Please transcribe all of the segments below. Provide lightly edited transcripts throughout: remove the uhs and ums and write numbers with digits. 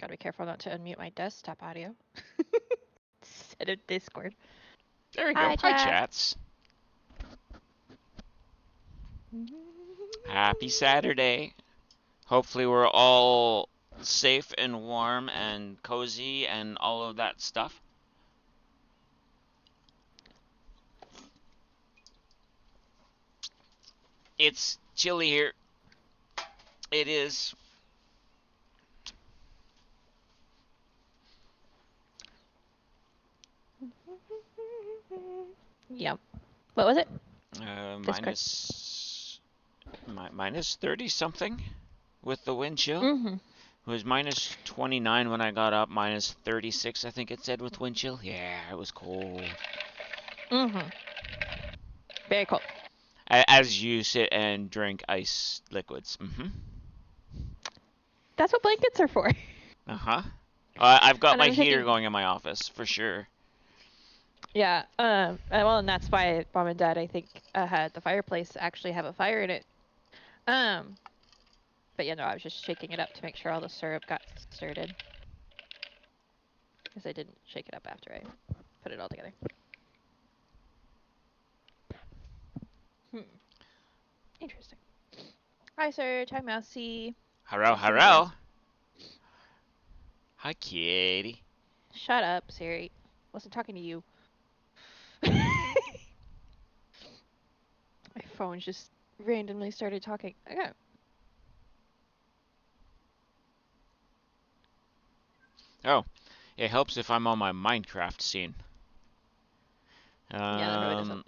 Gotta be careful not to unmute my desktop audio. Set a Discord. There we Hi, go. Hi, chat. chats. Happy Saturday. Hopefully we're all safe and warm and cozy and all of that stuff. It's chilly here. It is. Yep. What was it? Minus 30 something with the wind chill. Mm-hmm. It was minus 29 when I got up, minus 36 I think it said with wind chill. Yeah, it was cold. Mm-hmm. Very cold. As you sit and drink ice liquids. Mm-hmm. That's what blankets are for. Uh-huh. I've got And my I'm heater thinking, going in my office, for sure. yeah. Well, and that's why Mom and Dad, I think, had the fireplace actually have a fire in it. But yeah, no, I was just shaking it up to make sure all the syrup got stirred in. Because I didn't shake it up after I put it all together. Interesting. Hi, Serge. Hi, Mousy. Hello, Let's see who hello. goes. Hi, kitty. Shut up, Siri. Wasn't talking to you. My phone just randomly started talking. Okay. Oh, it helps if I'm on my Minecraft scene. Yeah, that probably does help.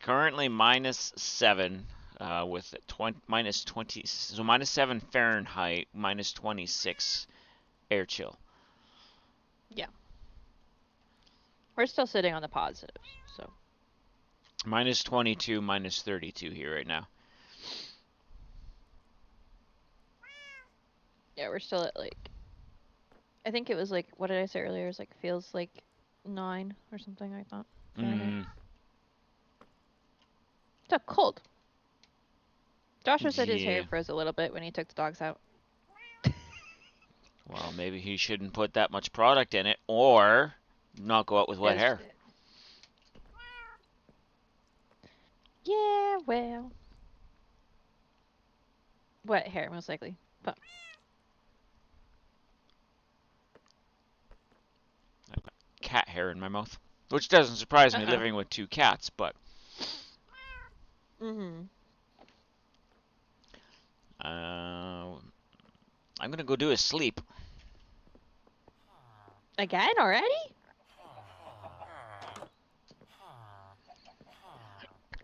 Currently minus 7 with minus 20, so minus 7 Fahrenheit, minus 26 air chill. Yeah. We're still sitting on the positives, so. Minus 22, minus 32 here right now. Yeah, we're still at like, I think it was like, what did I say earlier? It was like, feels like 9 or something like that. It's cold. Joshua said his hair froze a little bit when he took the dogs out. Well, maybe he shouldn't put that much product in it, or not go out with wet hair. Yeah, well. Wet hair, most likely. But I've got cat hair in my mouth, which doesn't surprise me living with 2 cats, but... I'm gonna go do a sleep. Again, already?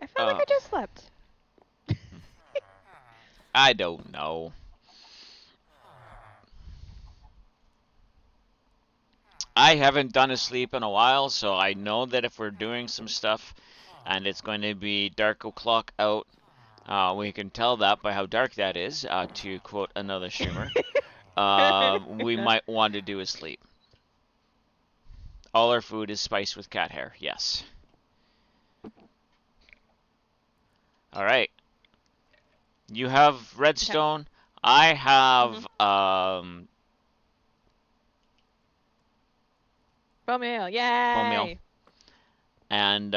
I felt like I just slept. I don't know. I haven't done a sleep in a while, so I know that if we're doing some stuff and it's going to be dark o'clock out, we can tell that by how dark that is, to quote another streamer. We might want to do a sleep. All our food is spiced with cat hair, yes. All right. You have redstone. Okay. I have bone meal, yay! Bone meal. And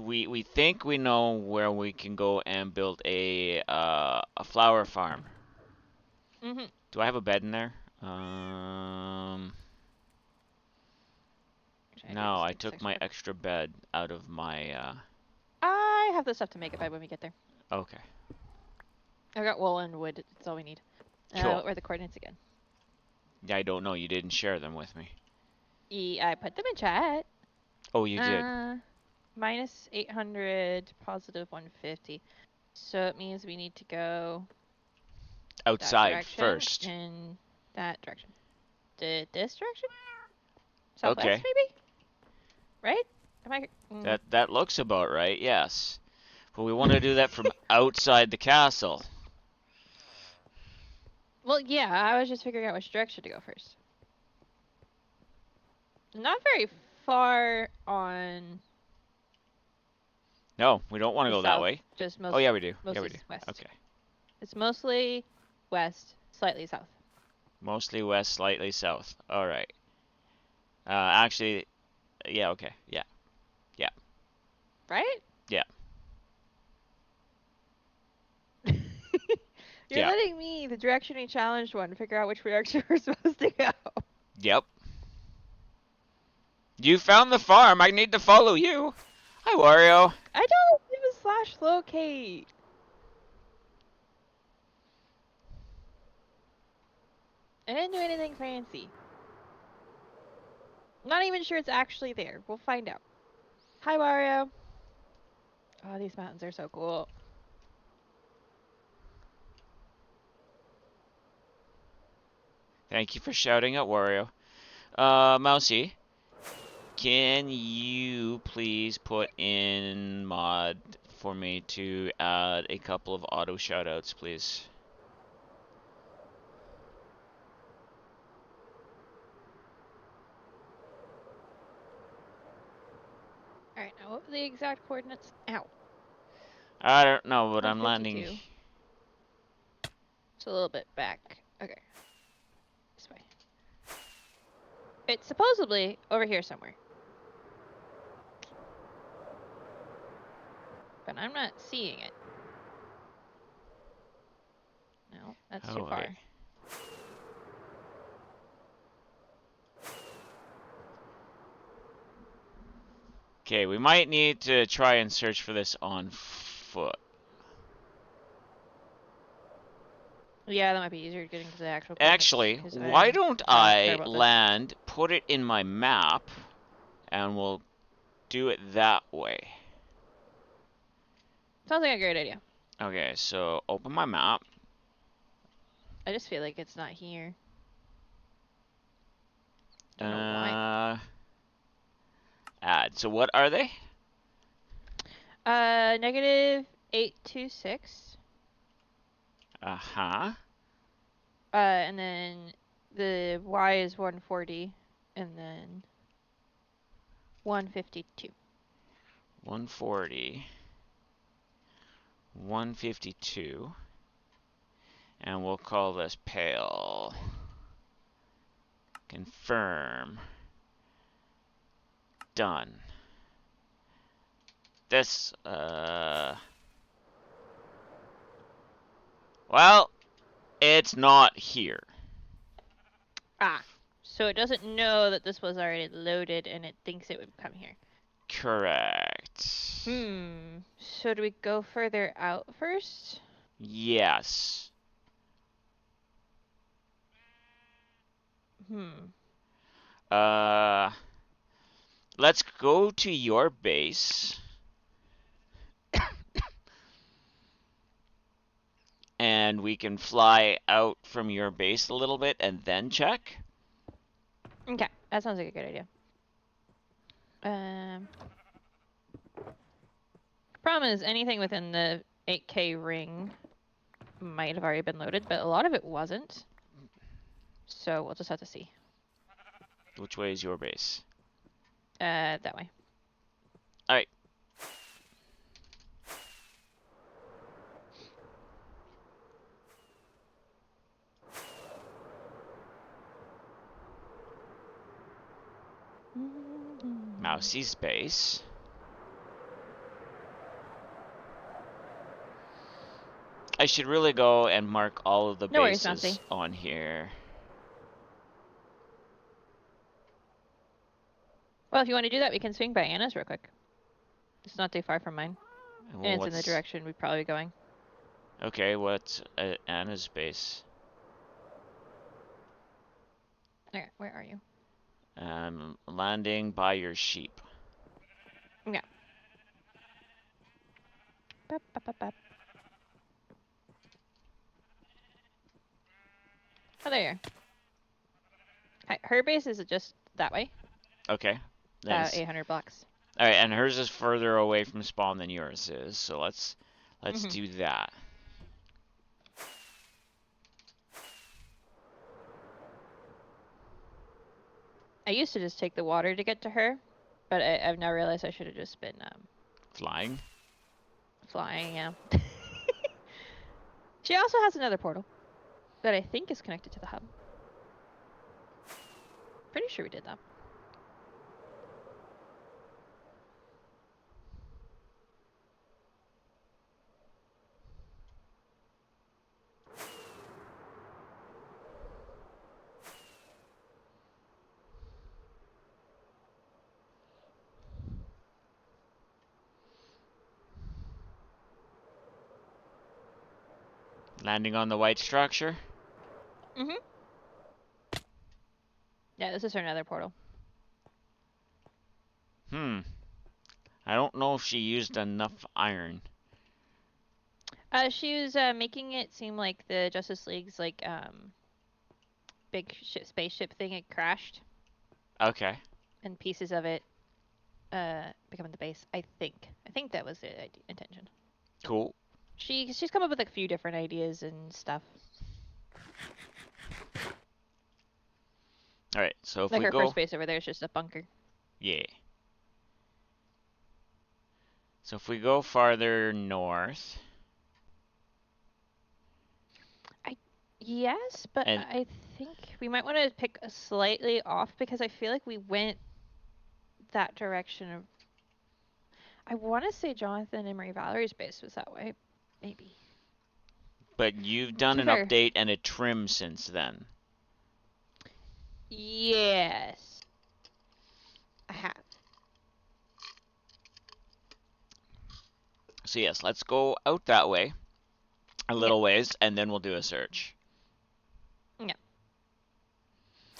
we think we know where we can go and build a flower farm. Do I have a bed in there? No, I took my extra bed out of my. I have the stuff to make a bed when we get there. Okay. I got wool and wood. That's all we need. Cool. What were the coordinates again? Yeah, I don't know. You didn't share them with me. I put them in chat. Oh, you did? Minus 800, positive 150. So it means we need to go... outside first. In that direction. This direction? Southwest, okay. Maybe? Right? Am I... That looks about right, yes. But we want to do that from outside the castle. Well, yeah, I was just figuring out which direction to go first. Not very far on... No, we don't want to go that way. Just oh, yeah, we do. Mostly yeah, we do. West. Okay. It's mostly west, slightly south. Mostly west, slightly south. All right. Actually, yeah. Okay. Yeah. Yeah. Right? Yeah. You're Yeah. letting me, the directionally challenged one, figure out which direction we're supposed to go. Yep. You found the farm. I need to follow you. Hi, Wario. I don't give a slash locate. I didn't do anything fancy. Not even sure it's actually there. We'll find out. Hi, Wario. Oh, these mountains are so cool. Thank you for shouting at Wario. Mousy, can you please put in mod for me to add a couple of auto shoutouts, please? Alright, now what were the exact coordinates? Ow. I don't know, but I'm landing. 152. It's a little bit back. Okay. This way. It's supposedly over here somewhere. But I'm not seeing it. No, that's too Oh, wait. far. Okay, we might need to try and search for this on foot. Yeah, that might be easier getting to the actual coordinates. Actually, Because why I don't care I about this. land, put it in my map, and we'll do it that way. Sounds like a great idea. Okay, so open my map. I just feel like it's not here. Don't know why. Add. So what are they? Negative 826. Uh-huh. And then the Y is 140. And then 152. 140. 152. And we'll call this pale. Confirm. Done. This, well, it's not here. Ah. So it doesn't know that this was already loaded and it thinks it would come here. Correct. So do we go further out first? Yes. Uh, let's go to your base. And we can fly out from your base a little bit and then check. Okay, that sounds like a good idea. Problem is, anything within the 8K ring might have already been loaded, but a lot of it wasn't. So we'll just have to see. Which way is your base? That way. All right. Mousie's base. I should really go and mark all of the No worries, bases Mousy. on here. Well, if you want to do that, we can swing by Anna's real quick. It's not too far from mine. Well, And it's in the direction we'd probably be going. Okay, what's Anna's base? Okay, where are you? Landing by your sheep. Yeah. Bop, bop, bop, bop. Oh, there you are. Hi, her base is just that way. Okay. About Nice. 800 blocks. All right, and hers is further away from spawn than yours is, so let's Mhm. do that. I used to just take the water to get to her, but I've now realized I should have just been Flying. flying. Yeah. She also has another portal that I think is connected to the hub. Pretty sure we did that. Landing on the white structure. Mhm. Yeah, this is her nether portal. I don't know if she used enough iron. She was making it seem like the Justice League's like big spaceship thing had crashed, Okay. and pieces of it becoming the base. I think that was the intention. Cool. She's come up with a few different ideas and stuff. All right. So if Like we her first go, base over there is just a bunker. yeah. So if we go farther north, Yes, but and I think we might want to pick a slightly off because I feel like we went that direction of. I want to say Jonathan and Marie Valerie's base was that way. Maybe. but you've done To be an fair. update and a trim since then. Yes. I have. So yes, let's go out that way a Yep. little ways, and then we'll do a search. Yep.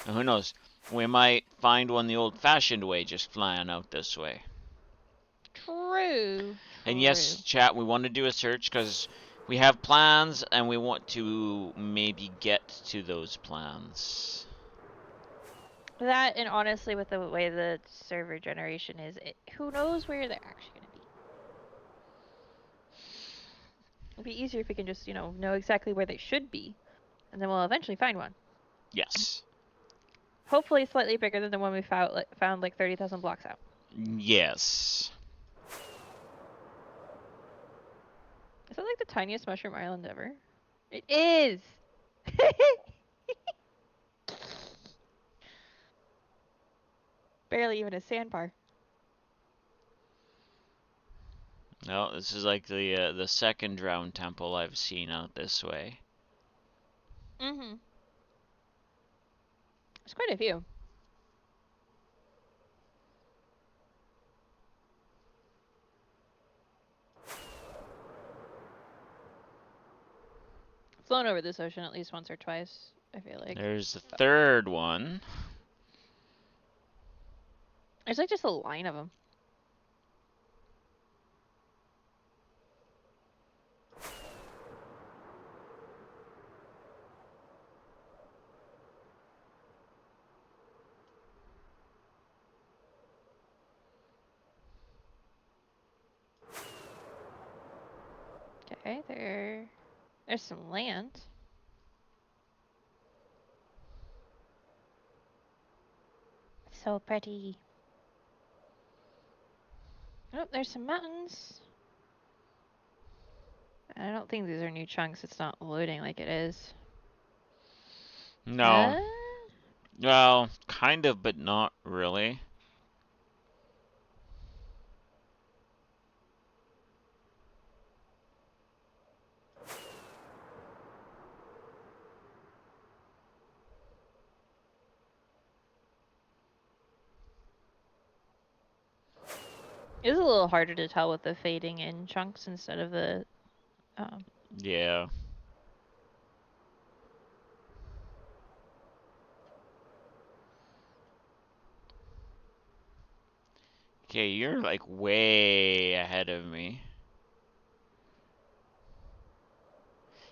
And who knows? We might find one the old-fashioned way, just flying out this way. True. And True. yes, chat, we want to do a search because we have plans and we want to maybe get to those plans. That and honestly, with the way the server generation is, who knows where they're actually going to be. It'd be easier if we can just, know exactly where they should be, and then we'll eventually find one. Yes. Hopefully, slightly bigger than the one we found like 30,000 blocks out. Yes. Is that like the tiniest mushroom island ever? It is! Barely even a sandbar. No, this is like the second drowned temple I've seen out this way. Mm-hmm. There's quite a few. Flown over this ocean at least once or twice, I feel like. There's the But third one. there's like just a line of them. Okay, there's some land. So pretty. Oh, there's some mountains. I don't think these are new chunks. It's not loading like it is. No. Well, kind of, but not really. It's a little harder to tell with the fading in chunks instead of the. Yeah. Okay, you're like way ahead of me.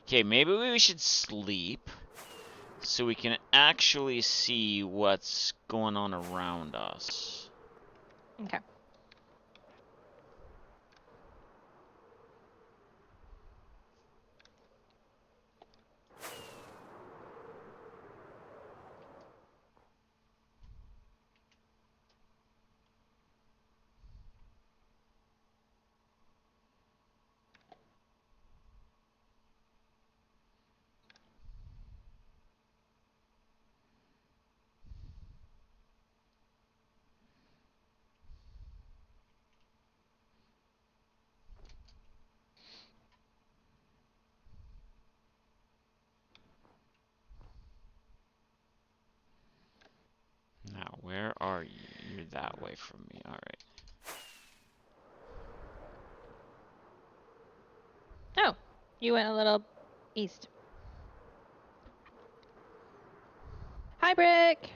Okay, maybe we should sleep so we can actually see what's going on around us. Okay. Where are you? You're that way from me. All right. Oh, you went a little east. Hi, Brick.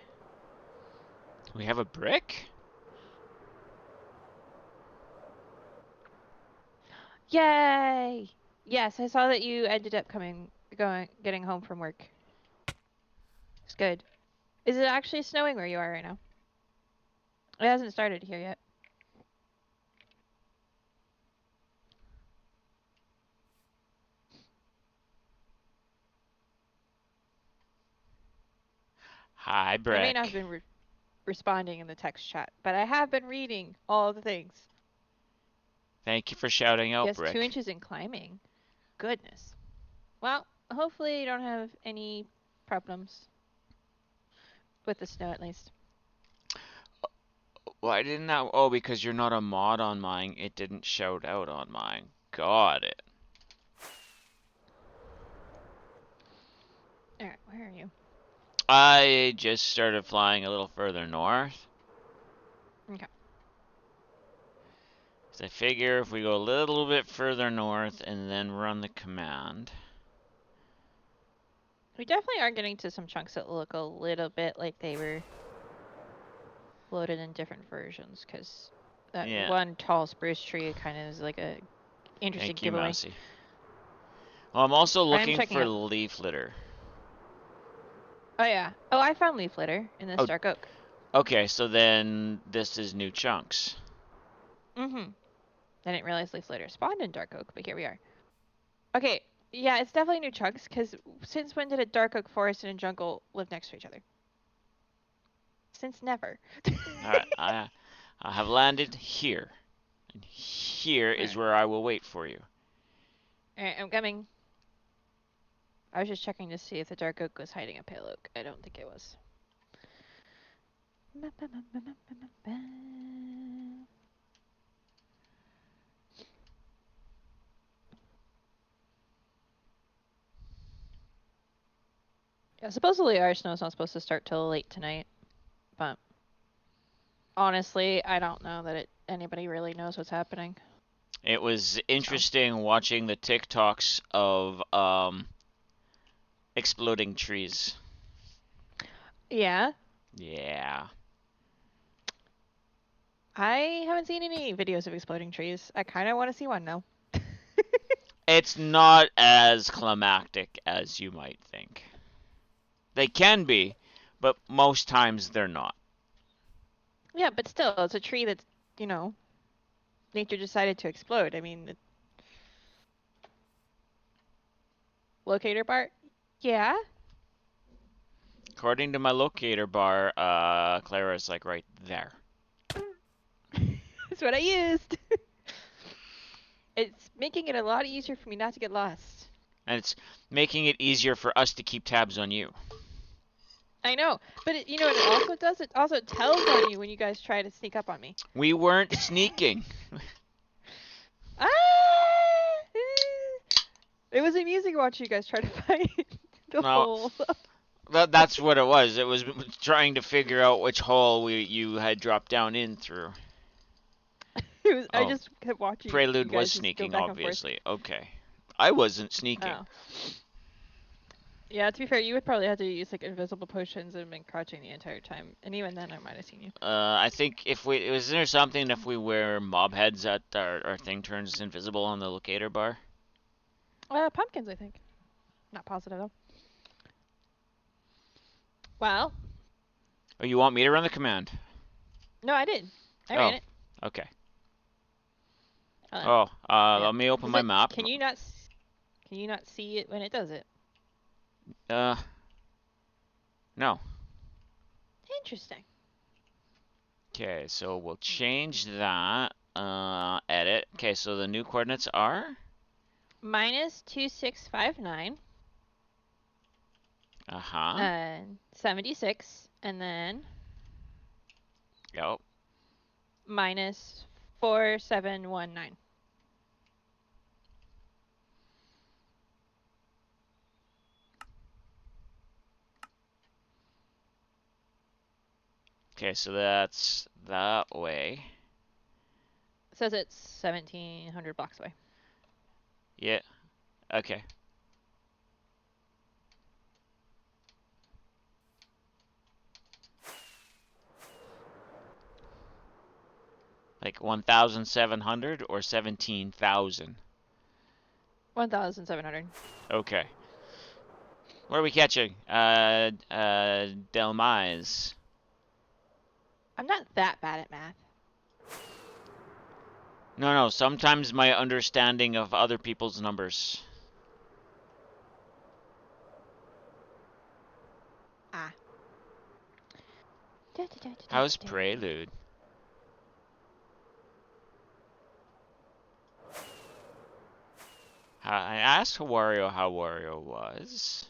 We have a brick? Yay! Yes, I saw that you ended up getting home from work. It's good. Is it actually snowing where you are right now? It hasn't started here yet. Hi, I may not have brick. been responding in the text chat, but I have been reading all the things. Thank you for shouting out, Yes, two brick. inches in climbing. Goodness. Well, hopefully you don't have any problems with the snow at least. Why didn't that? Oh, because you're not a mod on mine. It didn't shout out on mine. Got it. Alright, where are you? I just started flying a little further north. Okay. So I figure if we go a little bit further north and then run the command. We definitely are getting to some chunks that look a little bit like they were loaded in different versions, because that Yeah. one tall spruce tree kind of is like a interesting Thank you, giveaway. Mousy. Well, I'm also I am looking checking for out. leaf litter. Oh yeah. Oh, I found leaf litter in this Oh, dark oak. okay. So then this is new chunks. Mm-hmm. I didn't realize leaf litter spawned in dark oak, but here we are. Okay. Yeah, it's definitely new chunks, because since when did a dark oak forest and a jungle live next to each other? Since never. All right. I have landed here, and here is Alright. where I will wait for you. Alright, I'm coming. I was just checking to see if the dark oak was hiding a pale oak. I don't think it was. Yeah, supposedly our snow's not supposed to start till late tonight, but honestly, I don't know that anybody really knows what's happening. It was So interesting watching the TikToks of exploding trees. yeah, Yeah. I haven't seen any videos of exploding trees. I kind of want to see one now. It's not as climactic as you might think. They can be, but most times they're not. Yeah, but still, it's a tree that's, you know, nature decided to explode. I mean, the locator bar. Yeah, According to my locator bar, Clara's like right there. that's what I used. It's making it a lot easier for me not to get lost. And it's making it easier for us to keep tabs on you. I know, but you know what it also does? It also tells on you when you guys try to sneak up on me. We weren't sneaking. Ah! It was amusing watching you guys try to find the Well, hole. that's what it was. It was trying to figure out which hole you had dropped down in through. I Oh, just kept watching you Prelude was guys just go sneaking, back and forth. obviously. Okay. I wasn't sneaking. Oh. Yeah, to be fair, you would probably have to use like invisible potions and been crouching the entire time. And even then I might have seen you. I think if we was there something if we wear mob heads that our thing turns invisible on the locator bar? Pumpkins, I think. Not positive though. Well, Oh, you want me to run the command? no, I did. I ran Oh, it. okay. Hold on. Oh, Yeah. let me open Does my it? map. Can you not see it when it does it? Uh, no. Interesting. Okay, so we'll change that. Edit. Okay, so the new coordinates are. Minus 2659. Uh huh. 76, and then Yep. minus 4719. Okay, so that's that way. It says it's 1,700 blocks away. Yeah. Okay. Like 1,700 or 17,000? 1,700. Okay. What are we catching? Delmise. I'm not that bad at math. No. Sometimes my understanding of other people's numbers. Ah. How's Prelude? I asked Wario how Wario was.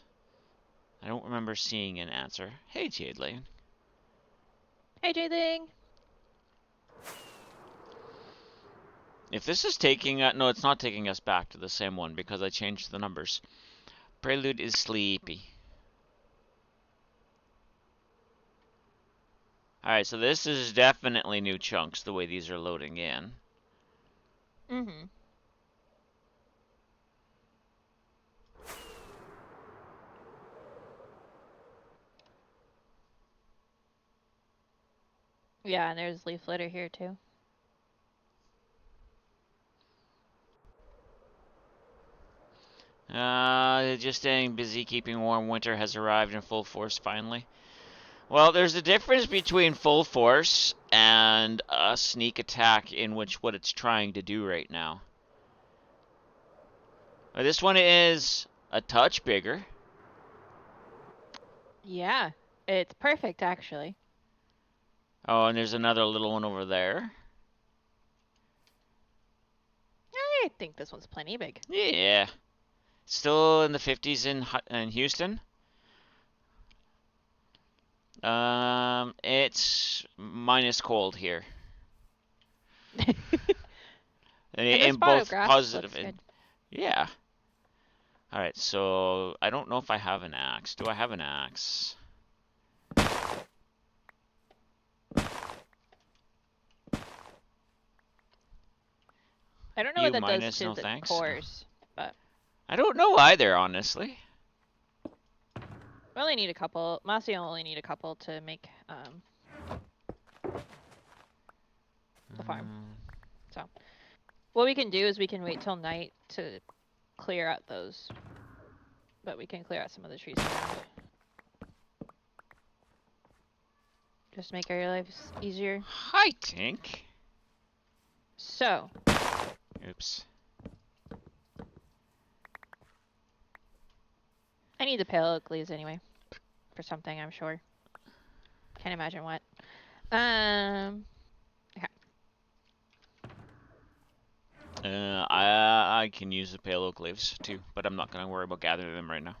I don't remember seeing an answer. Hey, Jadeling. Hey, Jayling. If this is taking no, it's not taking us back to the same one because I changed the numbers. Prelude is sleepy. Alright, so this is definitely new chunks the way these are loading in. Mm-hmm. Yeah, and there's leaf litter here too. Just staying busy, keeping warm. Winter has arrived in full force finally. Well, there's a difference between full force and a sneak attack in which what it's trying to do right now. This one is a touch bigger. Yeah, it's perfect actually. Oh, and there's another little one over there. I think this one's plenty big. Yeah. Still in the 50s in Houston. It's minus cold here. And this In spot of both grass positive looks and good. yeah. All right, so I don't know if I have an axe. Do I have an axe? I don't know what You that does minus, to no the thanks. cores, but I don't know either, honestly. we only need a couple. Mossy only need a couple to make the farm. So what we can do is we can wait till night to clear out those, but we can clear out some of the trees around. Just make our lives easier. Hi, Tink. So, Oops. I need the pale oak leaves anyway. For something, I'm sure. Can't imagine what. Okay. I can use the pale oak leaves too, but I'm not gonna worry about gathering them right now.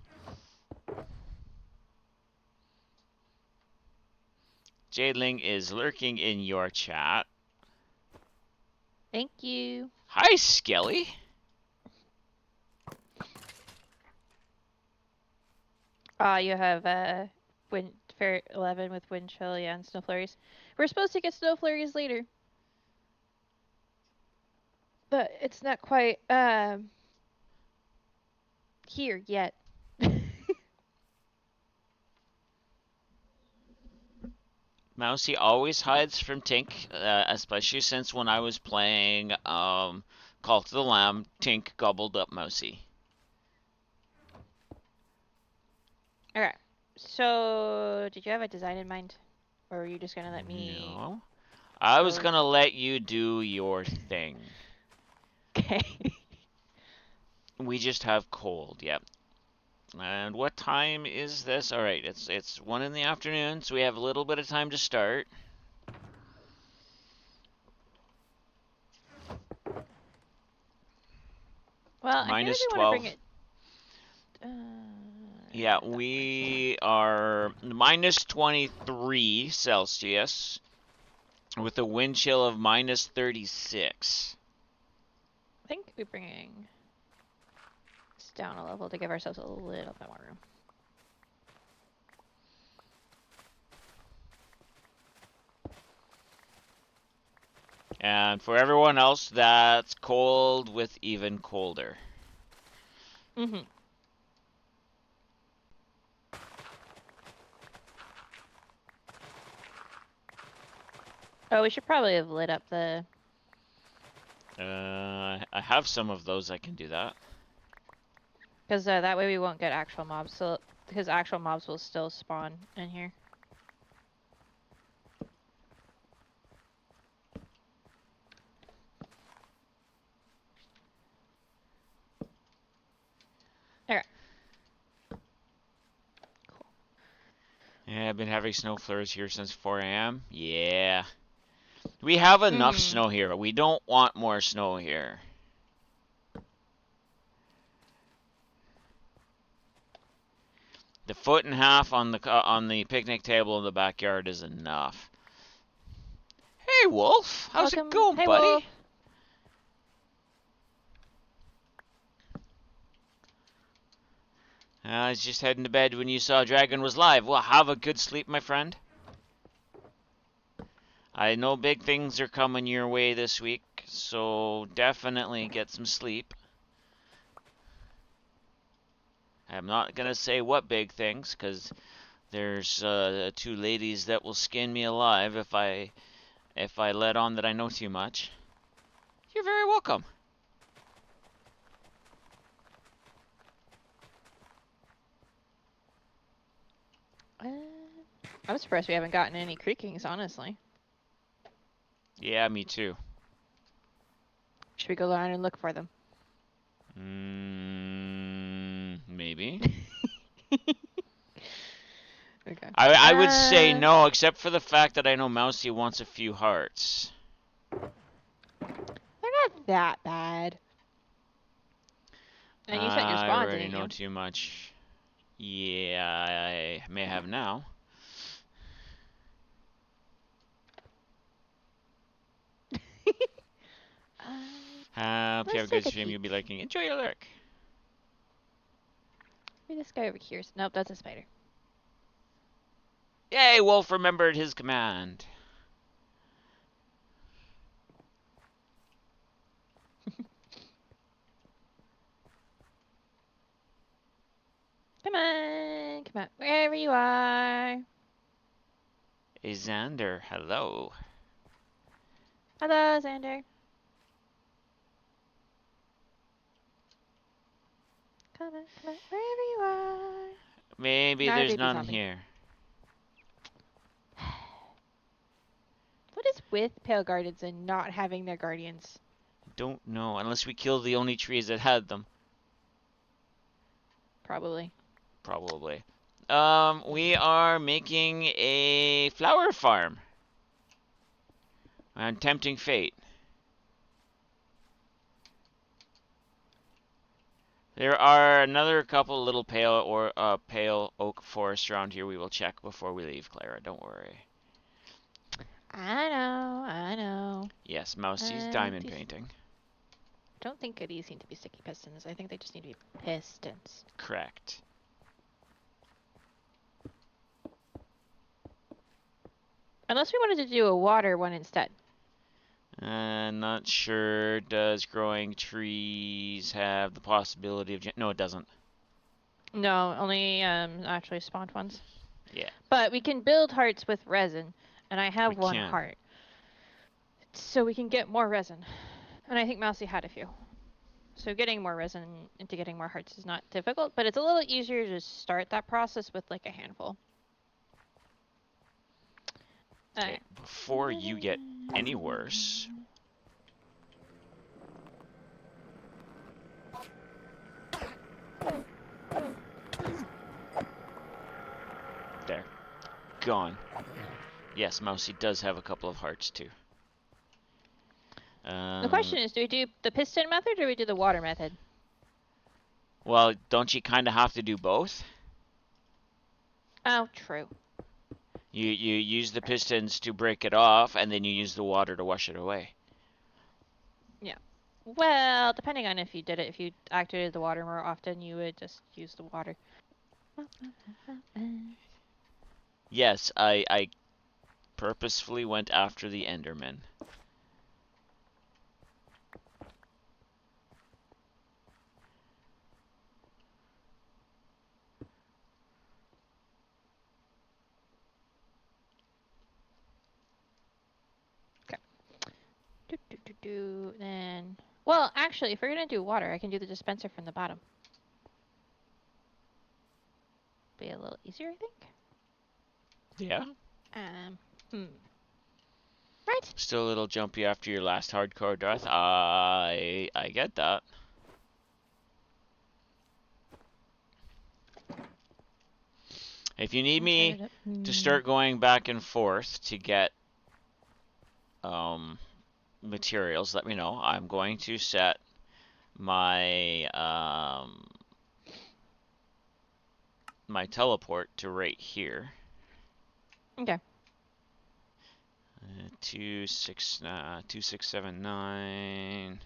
Jadeling is lurking in your chat. Thank you. Hi, Skelly. You have wind fair 11 with wind chill, yeah, and snow flurries. We're supposed to get snow flurries later, but it's not quite here yet. Mousy always hides from Tink, especially since when I was playing Call to the Lamb, Tink gobbled up Mousy. Okay. So, did you have a design in mind, or were you just gonna let me No. I was go? gonna let you do your thing. Okay. We just have cold, yep. And what time is this? All right, it's 1 in the afternoon, so we have a little bit of time to start. Well, I feel like Minus we want to bring 12. it. Yeah, That way. we are minus 23 Celsius with a wind chill of minus 36. I think we're bringing this down a level to give ourselves a little bit more room. And for everyone else, that's cold with even colder. Mm-hmm. Oh, we should probably have lit up the... I have some of those. I can do that. Because that way we won't get actual mobs. So, because actual mobs will still spawn in here. Okay. Cool. Yeah, I've been having snow flurries here since 4 a.m. Yeah. We have enough Mm. snow here. We don't want more snow here. The foot and a half on the picnic table in the backyard is enough. Hey, Wolf. How's it Welcome. going, Hey, buddy? Wolf. I was just heading to bed when you saw Dragon was live. Well, have a good sleep, my friend. I know big things are coming your way this week, so definitely get some sleep. I'm not gonna say what big things, because there's two ladies that will skin me alive if I let on that I know too much. You're very welcome. I'm surprised we haven't gotten any creakings, honestly. Yeah, me too. Should we go around and look for them? Maybe. Okay. I would say no, except for the fact that I know Mousy wants a few hearts. They're not that bad. And you set your I spawn, already didn't know you? too much. Yeah, I may have now. Hope you have Let's a good take a stream. peek. You'll be liking. Enjoy your lurk. Maybe this guy over here. Nope, that's a spider. Yay, Wolf remembered his command. Come on, come on, wherever you are. Hey, Xander, hello. Hello, Xander. Come on, wherever you are. Maybe Not a there's baby none zombie. here. What is with Pale Guardians and not having their guardians? Don't know, unless we kill the only trees that had them. Probably. Probably. We are making a flower farm. On tempting fate. There are another couple little pale oak forests around here. We will check before we leave, Clara. Don't worry. I know, I know. Yes, Mousie's Uh, diamond these painting. don't think these need to be sticky pistons. I think they just need to be pistons. Correct. Unless we wanted to do a water one instead. Not sure. Does growing trees have the possibility of... No, it doesn't. No, only actually spawned ones. Yeah. But we can build hearts with resin, and I have We one can. heart. So we can get more resin. And I think Mousy had a few. So getting more resin into getting more hearts is not difficult, but it's a little easier to start that process with like a handful. Okay, before you get any worse... There. Gone. Yes, Mousy does have a couple of hearts, too. The question is, do we do the piston method or do we do the water method? Well, don't you kind of have to do both? Oh, true. You use the pistons to break it off, and then you use the water to wash it away. Yeah. Well, depending on if you did it, if you activated the water more often, you would just use the water. Yes, I purposefully went after the Enderman. do then. Well, actually, if we're gonna do water, I can do the dispenser from the bottom. Be a little easier, I think. Yeah. Um. Hmm. Right. Still a little jumpy after your last hardcore death. I get that. If you need me to start going back and forth to get materials, let me know. I'm going to set my my teleport to right here. Okay. 2679.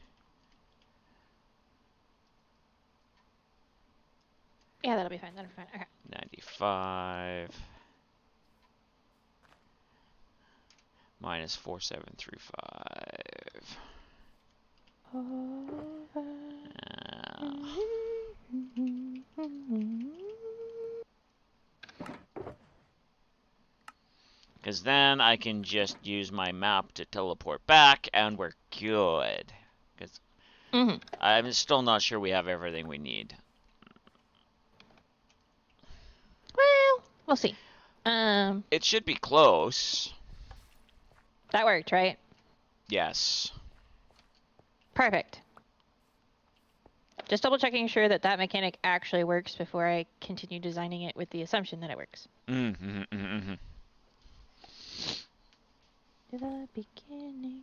Yeah, that'll be fine. That'll be fine. Okay. 95 minus 4735. Because then I can just use my map to teleport back, and we're good. Because I'm still not sure we have everything we need. Well, we'll see. It should be close. That worked, right? Yes. Perfect. Just double checking sure that that mechanic actually works before I continue designing it with the assumption that it works. Mm-hmm. To the beginning.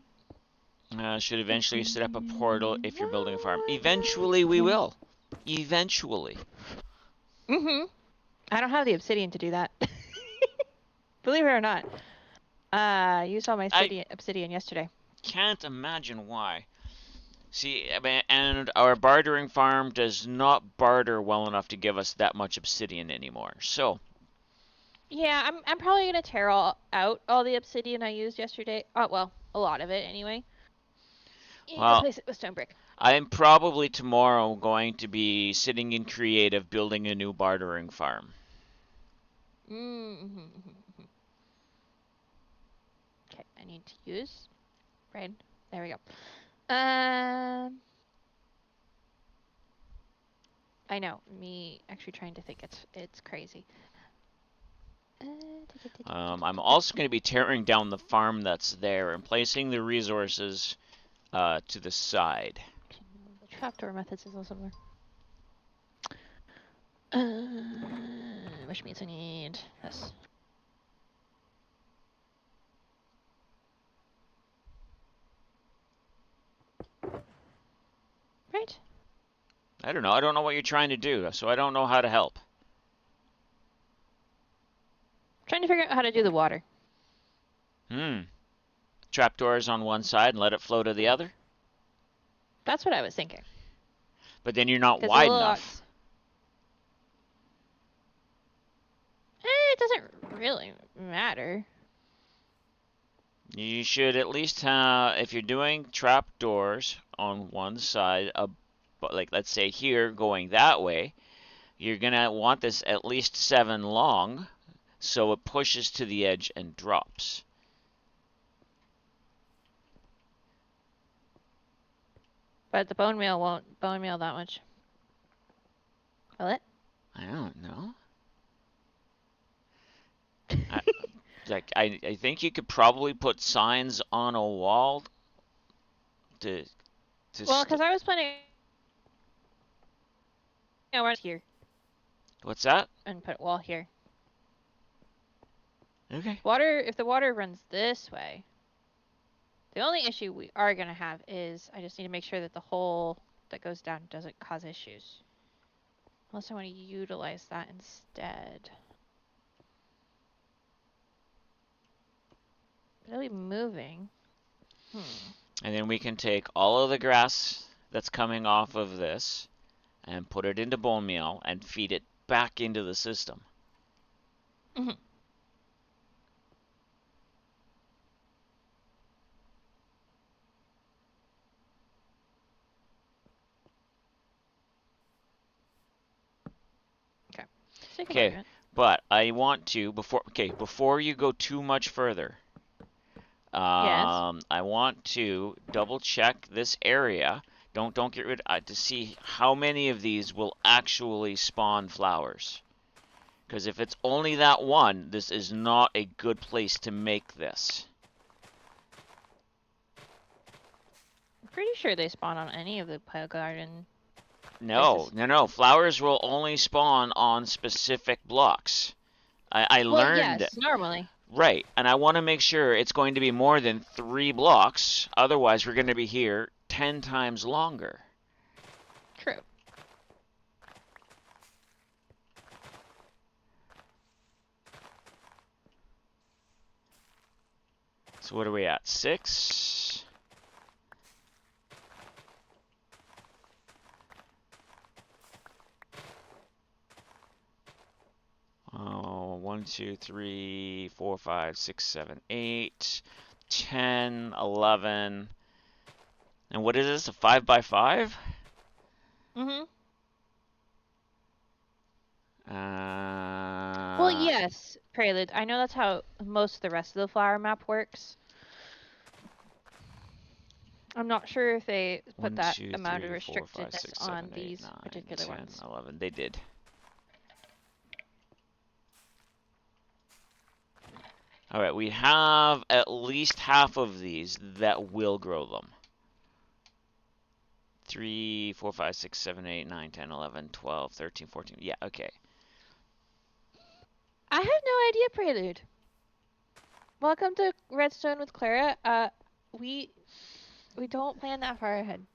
Should eventually set up a portal if you're building a farm. Eventually we will. Eventually. I don't have the obsidian to do that. Believe it or not. You saw my obsidian yesterday. Can't imagine why. See, and our bartering farm does not barter well enough to give us that much obsidian anymore. So. Yeah, I'm probably gonna tear out all the obsidian I used yesterday. Oh well, a lot of it anyway. Well, replace it with stone brick. I'm probably tomorrow going to be sitting in creative building a new bartering farm. Okay, I need to use bread. There we go. I know, me actually trying to think it's crazy. I'm also going to be tearing down the farm that's there and placing the resources to the side. The trapdoor methods is also somewhere. Which means I need this. Right? I don't know. I don't know what you're trying to do, so I don't know how to help. Trying to figure out how to do the water. Trapdoors on one side and let it flow to the other? That's what I was thinking. But then you're not wide enough. It doesn't really matter. You should at least have, if you're doing trapdoors on one side, like let's say here going that way, you're going to want this at least 7 long so it pushes to the edge and drops. But the bone meal won't bone meal that much. Will it? I don't know. I think you could probably put signs on a wall to well, because I was planning right here. What's that? And put a wall here. Okay. If the water runs this way, the only issue we are going to have is I just need to make sure that the hole that goes down doesn't cause issues. Unless I want to utilize that instead. It'll be moving. And then we can take all of the grass that's coming off of this and put it into bone meal and feed it back into the system. Okay, but I want to before you go too much further, Yes. I want to double check this area. Don't get rid to see how many of these will actually spawn flowers. Because if it's only that one, this is not a good place to make this. I'm pretty sure they spawn on any of the pile garden No, places. no, no. Flowers will only spawn on specific blocks. I Well, learned. yes, normally. Right, and I want to make sure it's going to be more than 3 blocks. Otherwise, we're going to be here 10 times longer. True. So what are we at? 6? Oh, 1, 2, 3, 4, 5, 6, 7, 8, 10, 11. And what is this? A 5 by 5? Mm-hmm. Well, Uh, yes, Prelude. I know that's how most of the rest of the flower map works. I'm not sure if they put 1, that 2, amount of 3, 4, 5, restrictedness 6, on 7, 8, these 9, particular 10, ones. 11. They did. All right, we have at least half of these that will grow them. 3, 4, 5, 6, 7, 8, 9, 10, 11, 12, 13, 14. Yeah, okay. I have no idea, Prelude. Welcome to Redstone with Clara. We we don't plan that far ahead.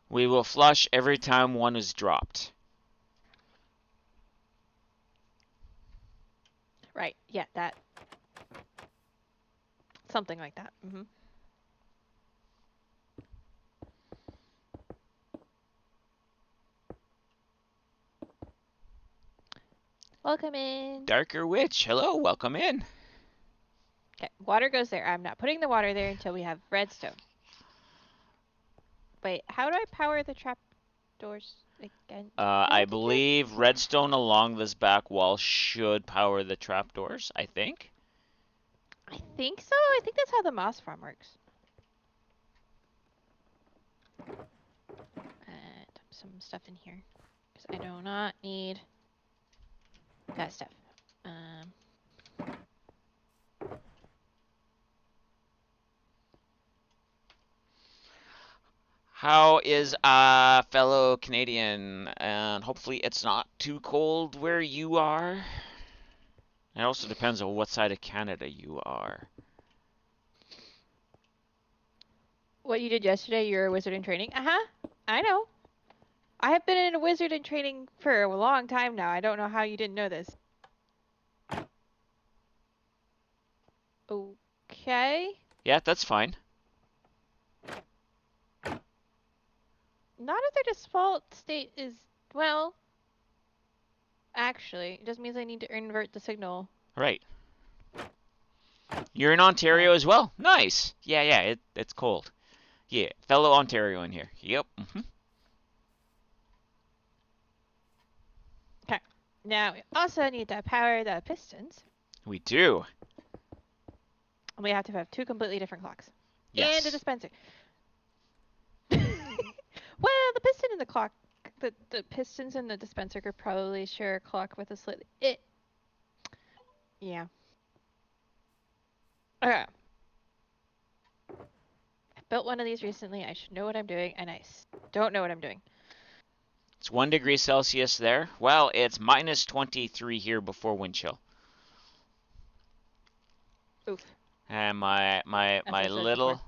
We will flush every time one is dropped. Right. Yeah, that. Something like that. Mm-hmm. Welcome in. Darker Witch, hello, welcome in. Okay, water goes there. I'm not putting the water there until we have redstone. Wait, how do I power the trap doors again? Did I I do that? believe redstone along this back wall should power the trapdoors, I think. I think so. I think that's how the moss farm works. And some stuff in here. Because I do not need that stuff. Um, How is fellow Canadian? And hopefully it's not too cold where you are. It also depends on what side of Canada you are. what you did yesterday, you're a wizard in training. Uh-huh. I know. I have been in a wizard in training for a long time now. I don't know how you didn't know this. Okay. Yeah, that's fine. Not if their default state is, well, actually, it just means I need to invert the signal. Right. You're in Uh, Ontario as well? Nice. Yeah, yeah, it's cold. Yeah, fellow Ontario in here. Yep. okay. Now, we also need to power the pistons. We do. We have to have two completely different clocks. And a Yes. dispenser. Well, the piston and the clock, the pistons and the dispenser could probably share a clock with a slightly. Yeah. Okay. I built one of these recently. I should know what I'm doing, and I don't know what I'm doing. It's 1 degree Celsius there. Well, it's minus 23 here before wind chill. Oof. And As I said before.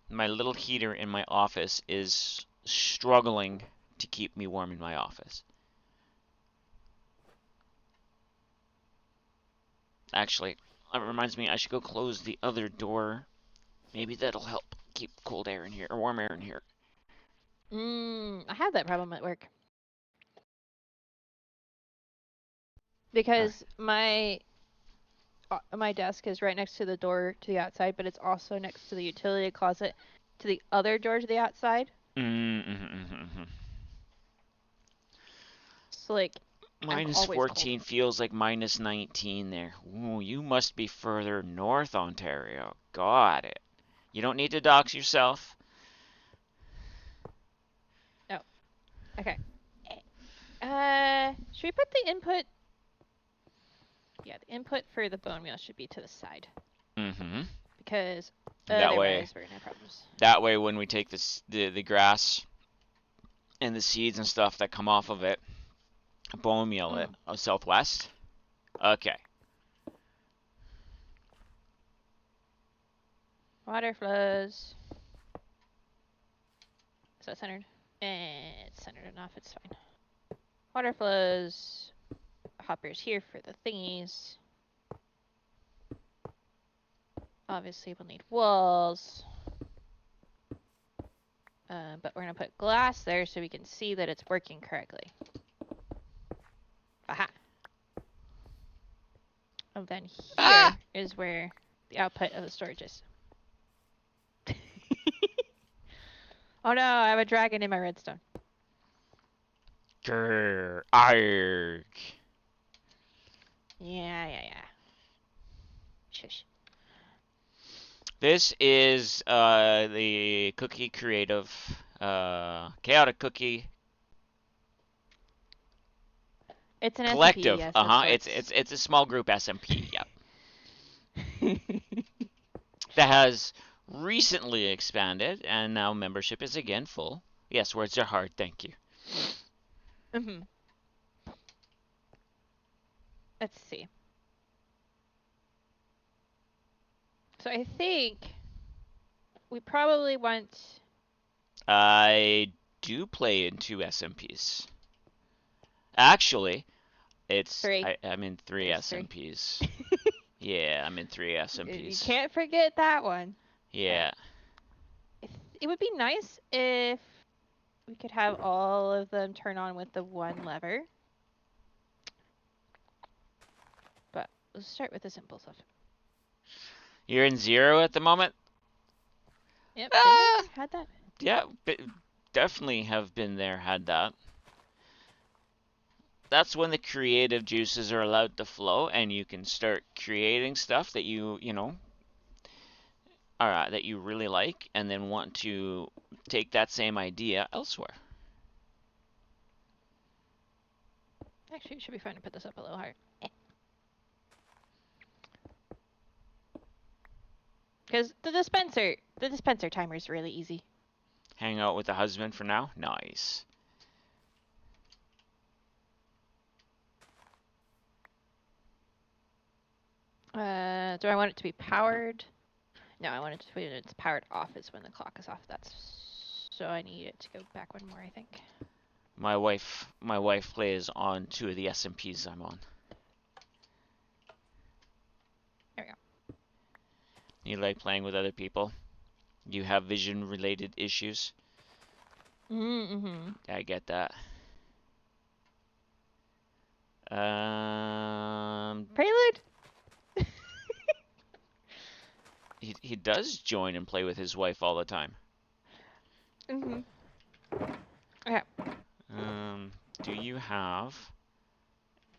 my little heater in my office is struggling to keep me warm in my office. Actually, that reminds me I should go close the other door. Maybe that'll help keep cold air in here or warm air in here. I have that problem at work All right. because my desk is right next to the door to the outside, but it's also next to the utility closet to the other door to the outside. Mm-hmm. So like I'm Minus always cold. 14 feels like minus 19 there. Ooh, you must be further north, Ontario. Got it. You don't need to dox yourself. Oh, okay. Should we put the input? Yeah, the input for the bone meal should be to the side. Mm-hmm. Because That way, otherwise we're gonna have problems. when we take the grass and the seeds and stuff that come off of it, bone meal it southwest. Okay. Water flows. Is that centered? It's centered enough, it's fine. Water flows. Hopper's here for the thingies. Obviously we'll need walls. But we're gonna put glass there so we can see that it's working correctly. Aha! And then here is where the output of the storage is. Oh no, I have a dragon in my redstone. Grr, arg. Yeah. Shush. This is the Cookie Creative, Chaotic Cookie It's an SMP, Collective. yes, of Uh-huh. It's sorts. it's it's a small group SMP. Yep. That has recently expanded and now membership is again full. Yes, words are hard. Thank you. Mhm. Let's see. So I think we probably want. I do play in two SMPs. Actually, Three. I'm in three There's three. SMPs. Yeah, I'm in three You SMPs. can't forget that one. Yeah. It would be nice if we could have all of them turn on with the one lever. But let's start with the simple stuff. You're in 0 at the moment? Yep, been Ah, there, had that. yeah, definitely have been there, had that. That's when the creative juices are allowed to flow and you can start creating stuff that you know, that you really like and then want to take that same idea elsewhere. Actually, it should be fine to put this up a little higher. Because the dispenser timer is really easy. Hang out with the husband for now? Nice. Do I want it to be powered? No, I want it to be when it's powered off is when the clock is off. So I need it to go back one more, I think. My wife plays on 2 of the SMPs I'm on. There we go. You like playing with other people? You have vision related issues? Mm-hmm. I get that. Prelude? He does join and play with his wife all the time. Mm-hmm. Okay. Do you have...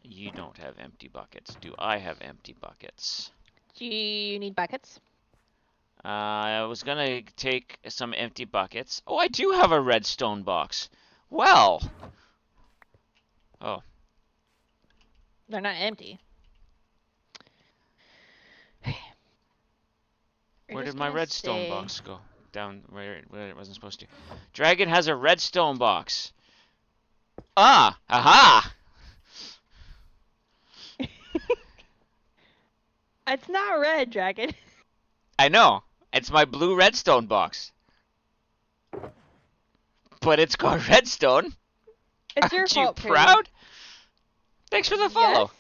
You don't have empty buckets. Do I have empty buckets? Do you need buckets? I was gonna take some empty buckets. Oh, I do have a redstone box. Well. Oh. They're not empty. Where did my redstone box go? Down where it wasn't supposed to. Dragon has a redstone box. Ah! Aha! It's not red, Dragon. I know. It's my blue redstone box. But it's got redstone. It's your Aren't you fault, proud? Thanks for the follow. Yes?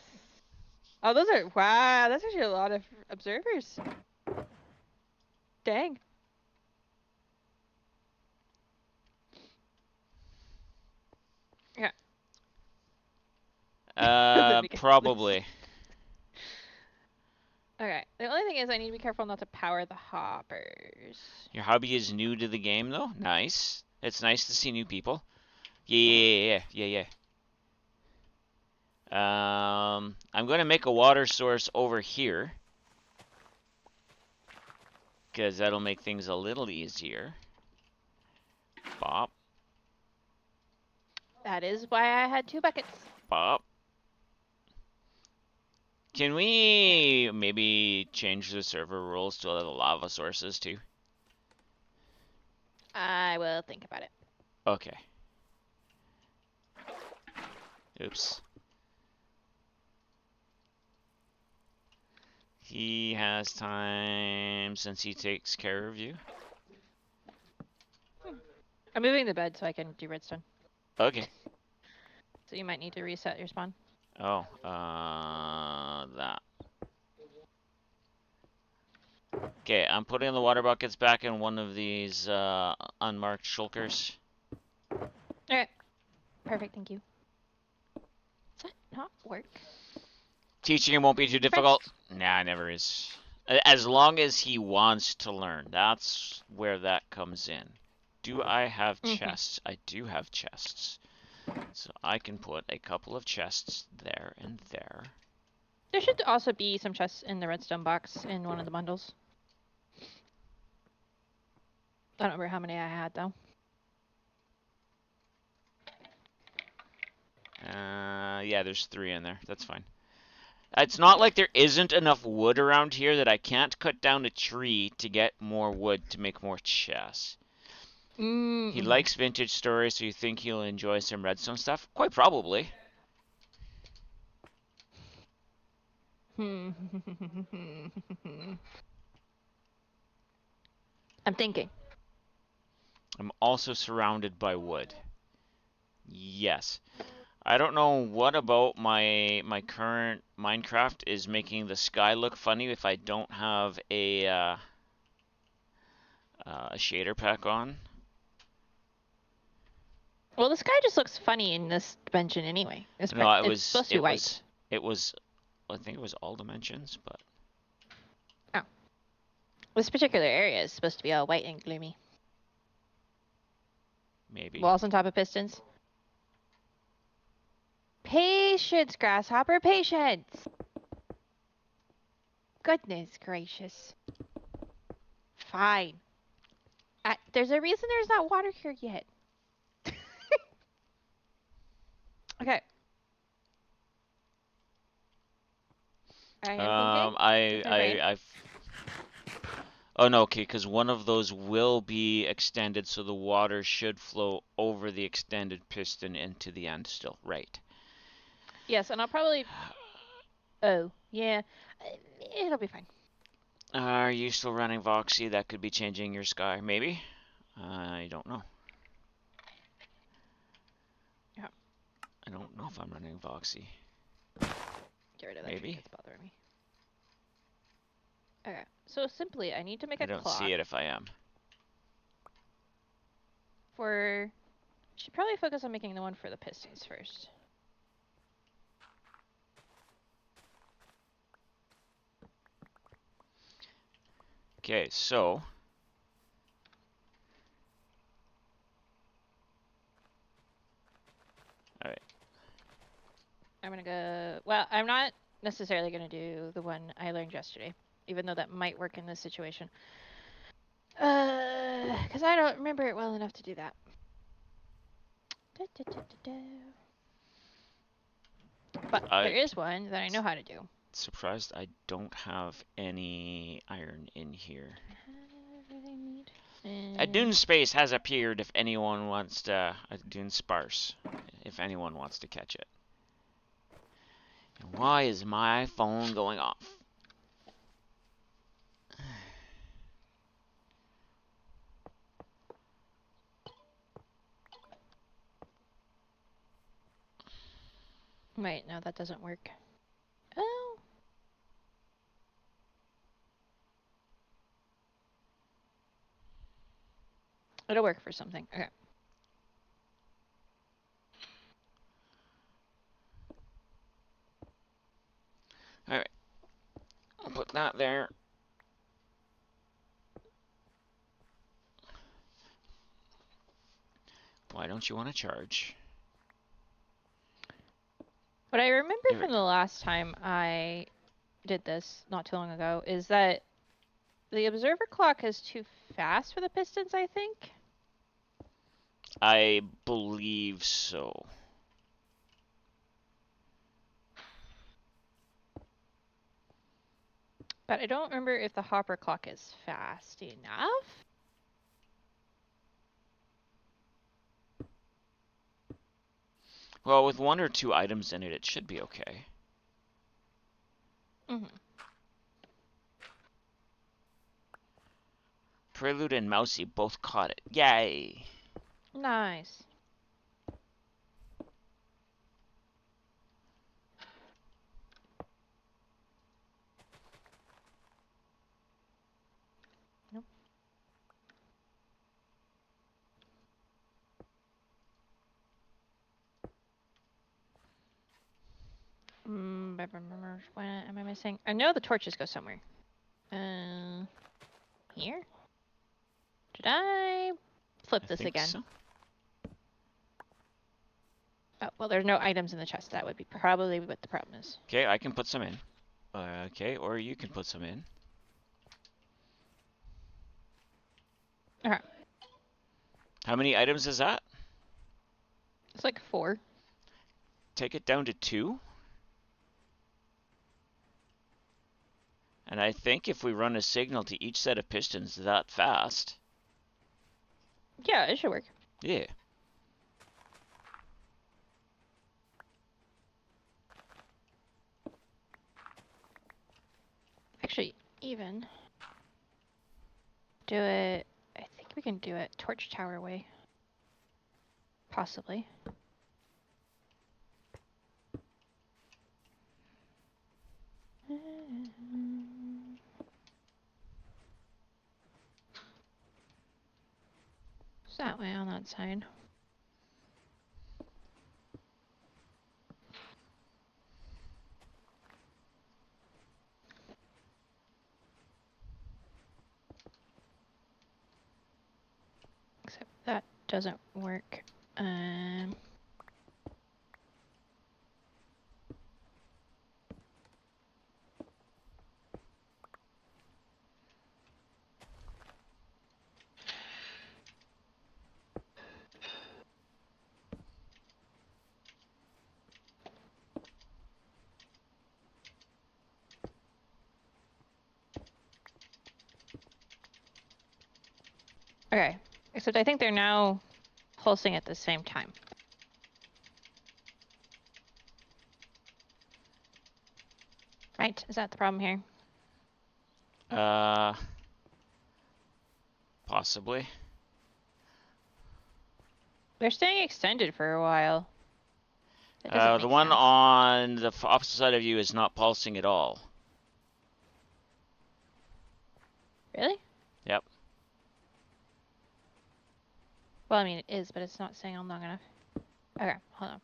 Oh, those are... Wow, that's actually a lot of observers. Dang. Yeah. Probably. Okay. The only thing is I need to be careful not to power the hoppers. Your hubby is new to the game, though? Nice. It's nice to see new people. Yeah. I'm going to make a water source over here because that'll make things a little easier. Bop, That is why I had 2 buckets. bop. Can we maybe change the server rules to the lava sources too? I will think about it. Okay. Oops. He has time since he takes care of you. I'm moving the bed so I can do redstone. Okay. So you might need to reset your spawn. Oh, that. Okay, I'm putting the water buckets back in one of these unmarked shulkers. Okay. Perfect, thank you. Does that not work? Teaching him won't be too difficult. Nah, it never is. As long as he wants to learn. That's where that comes in. Do I have chests? I do have chests. So I can put a couple of chests there and there. There should also be some chests in the redstone box in one of the bundles. I don't remember how many I had though. Yeah, there's 3 in there. That's fine. It's not like there isn't enough wood around here that I can't cut down a tree to get more wood to make more chests. He likes vintage stories, so you think he'll enjoy some redstone stuff? Quite probably. I'm thinking. I'm also surrounded by wood. Yes. I don't know what about my current Minecraft is making the sky look funny if I don't have a shader pack on. Well, the sky just looks funny in this dimension anyway. It's No, supposed to be white. it was I think it was all dimensions, but Oh. This particular area is supposed to be all white and gloomy. maybe. Walls on top of pistons. Patience, grasshopper, patience! Goodness gracious. Fine. There's a reason there's not water here yet. Okay. I am thinking. Oh no, okay, because one of those will be extended, so the water should flow over the extended piston into the end still. Right. Yes, and I'll probably... Oh, yeah. It'll be fine. Are you still running Voxy? That could be changing your sky, maybe? I don't know. Yeah. I don't know if I'm running Voxy. Get rid of that Maybe? tree that's bothering me. Okay, so simply I need to make I a don't clock see it if I am. for... Should probably focus on making the one for the pistons first. Okay, so... Alright. I'm gonna go... Well, I'm not necessarily gonna do the one I learned yesterday, even though that might work in this situation. Because I don't remember it well enough to do that. But there is one that I know how to do. Surprised I don't have any iron in here. A dune space has appeared if anyone wants to... A dune sparse, if anyone wants to catch it. And why is my phone going off? Wait, no, that doesn't work. Oh. It'll work for something. Okay. Alright. I'll put that there. Why don't you want to charge? What I remember Here we from the go. last time I did this not too long ago is that the observer clock is too fast for the pistons, I think. I believe so. But I don't remember if the hopper clock is fast enough. Well, with 1 or 2 items in it, it should be okay. Mm-hmm. Prelude and Mousy both caught it. Yay! Nice. Nope. What am I missing? I know the torches go somewhere. Here? Did I flip I this think again? so. Oh, well, there's no items in the chest. That would be probably what the problem is. Okay, I can put some in. Okay, or you can put some in. Okay. How many items is that? It's like 4. Take it down to 2. And I think if we run a signal to each set of pistons that fast, Yeah, it should work. yeah. Actually, even do it. I think we can do it torch tower way. Possibly. It's that way on that side. Except that doesn't work. Okay. Except I think they're now pulsing at the same time. Right? Is that the problem here? Uh, Possibly. They're staying extended for a while. That doesn't The make one sense. on the opposite side of you is not pulsing at all. Really? Yep. Well, I mean, it is, but it's not staying on long enough. Okay, hold on.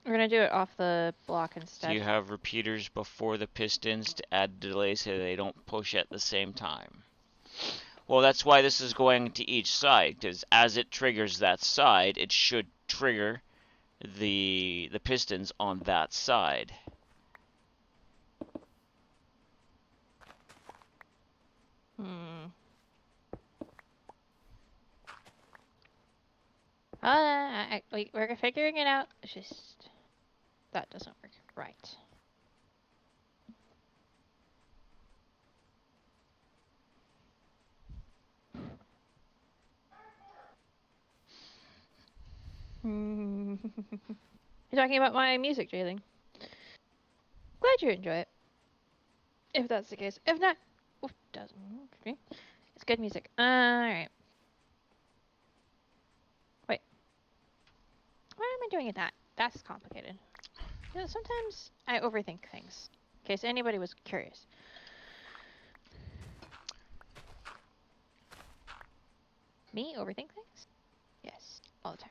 We're gonna do it off the block Do instead. you have repeaters before the pistons to add delay so they don't push at the same time? Well, that's why this is going to each side, because as it triggers that side, it should trigger the pistons on that side. We're figuring it out. It's just that doesn't work right. You're talking about my music, Jayling. Glad you enjoy it. If that's the case. If not, doesn't. Okay. It's good music. Alright. Wait. Why am I doing it that? That's complicated. You know, sometimes I overthink things. In case anybody was curious. Me overthink things? Yes, all the time.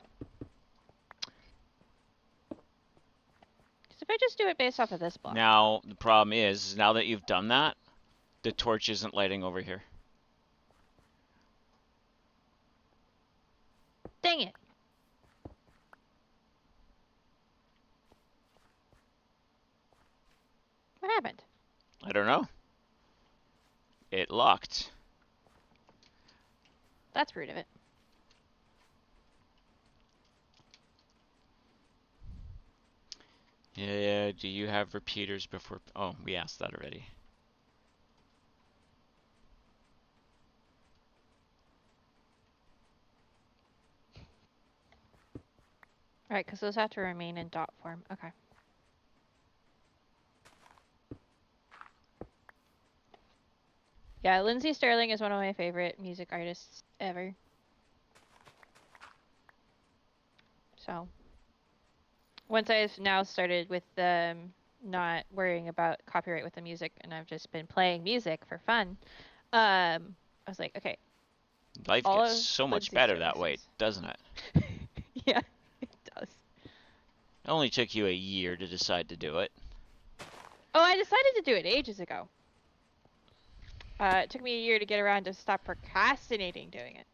Because if I just do it based off of this block? Now, the problem is, now that you've done that, the torch isn't lighting over here. Dang it. What happened? I don't know. It locked. That's rude of it. Yeah, do you have repeaters before... Oh, we asked that already. Right, because those have to remain in dot form. Okay. Yeah, Lindsay Sterling is one of my favorite music artists ever. So, once I've now started with not worrying about copyright with the music, and I've just been playing music for fun, I was like, okay, Life all gets of so much Lindsay better that Sterling's way, songs. doesn't it? Yeah, it does. It only took you a year to decide to do it. Oh, I decided to do it ages ago. It took me a year to get around to stop procrastinating doing it.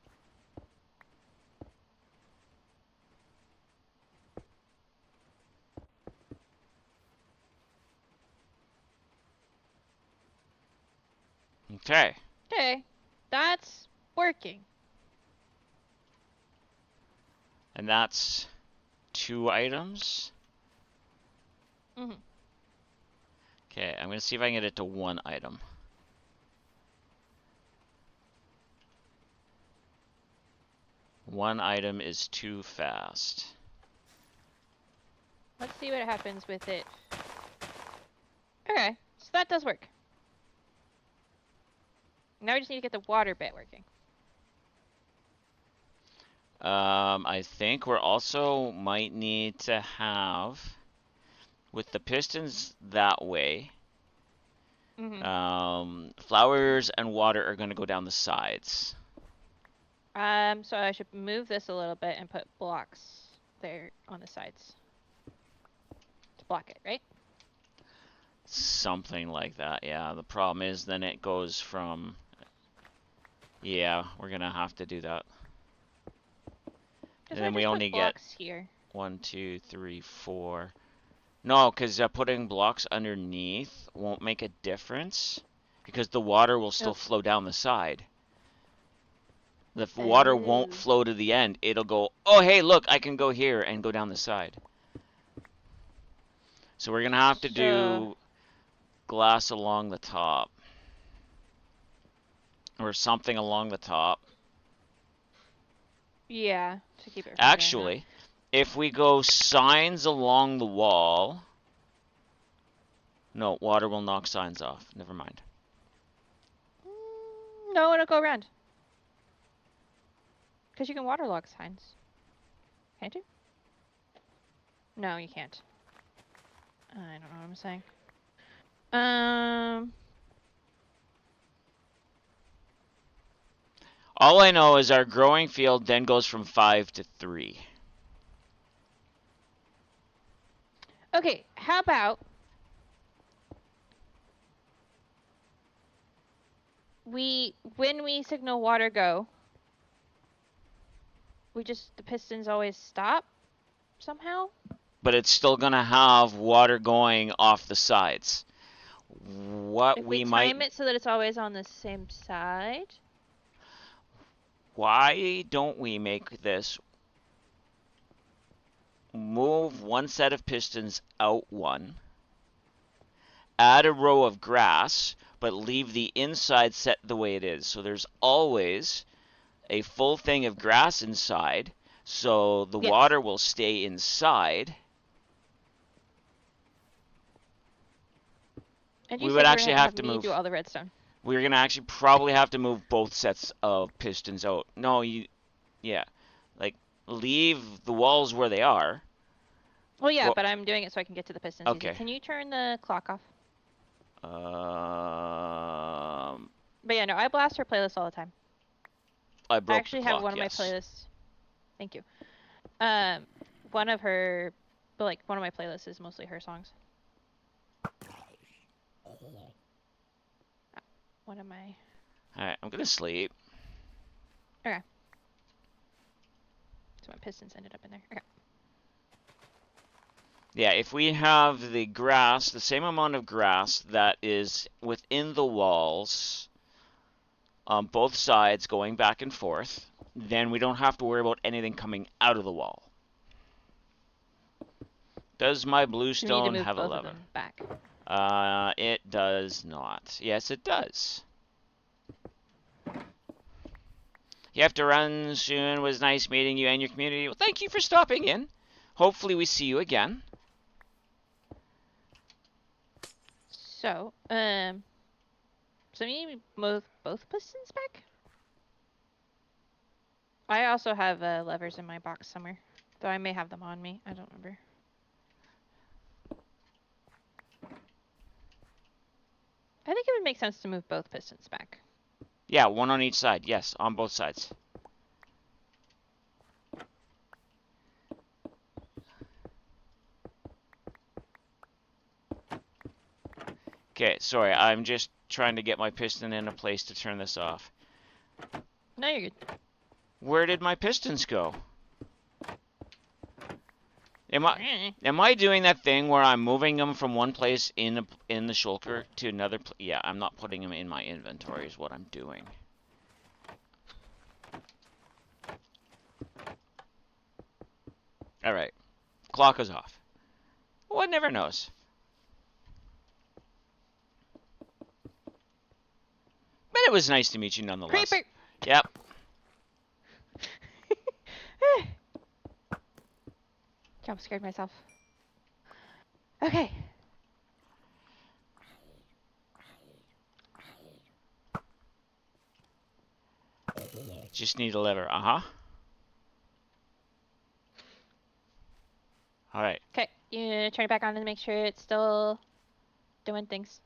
Okay. Okay, that's working. And that's 2 items. Mm-hmm. Okay, I'm going to see if I can get it to 1 item. One item is too fast. Let's see what happens with it. Okay, so that does work. Now we just need to get the water bit working. I think we're also might need to have, with the pistons that way, flowers and water are going to go down the sides. So I should move this a little bit and put blocks there on the sides to block it, right? Something like that, yeah. The problem is then it goes from... Yeah, we're going to have to do that. And then we only get here. 1, 2, 3, 4. No, because putting blocks underneath won't make a difference because the water will still flow down the side. The water won't flow to the end. It'll go, oh, hey, look, I can go here and go down the side. So we're going to have to do glass along the top. Or something along the top. Yeah, to keep it from Actually, if we go signs along the wall... No, water will knock signs off. Never mind. No, it'll go around. Because you can waterlog signs. Can't you? No, you can't. I don't know what I'm saying. All I know is our growing field then goes from 5 to 3. Okay, how about when we signal water go, the pistons always stop somehow? But it's still going to have water going off the sides. What if we time it so that it's always on the same side? Why don't we make this move one set of pistons out one, add a row of grass, but leave the inside set the way it is. So there's always a full thing of grass inside, so the water will stay inside. And we would actually have to move. Do all the redstone. We're gonna actually probably have to move both sets of pistons out. No, yeah, like leave the walls where they are. Well, yeah, but I'm doing it so I can get to the pistons. Okay. Easy. Can you turn the clock off? But yeah, no, I blast her playlist all the time. I actually have one of my playlists. Thank you. One of my playlists is mostly her songs. What am I? Alright, I'm gonna sleep. Okay. So my pistons ended up in there. Okay. Yeah, if we have the grass, the same amount of grass that is within the walls on both sides going back and forth, then we don't have to worry about anything coming out of the wall. Does my Do we need to bluestone move have both of 11? them back? It does not. Yes, it does. You have to run soon. It was nice meeting you and your community. Well, thank you for stopping in. Hopefully we see you again. So, so we need to move both pistons back? I also have levers in my box somewhere. Though I may have them on me. I don't remember. I think it would make sense to move both pistons back. Yeah, one on each side. Yes, on both sides. Okay, sorry. I'm just trying to get my piston in a place to turn this off. No, you're good. Where did my pistons go? Am Eh. I doing that thing where I'm moving them from one place in the shulker to another? Yeah, I'm not putting them in my inventory. Is what I'm doing. All right, clock is off. One never knows. But it was nice to meet you nonetheless. Creeper! Yep. Jump scared myself. Okay. Just need a lever. Uh-huh. All right. Okay, you turn it back on to make sure it's still doing things.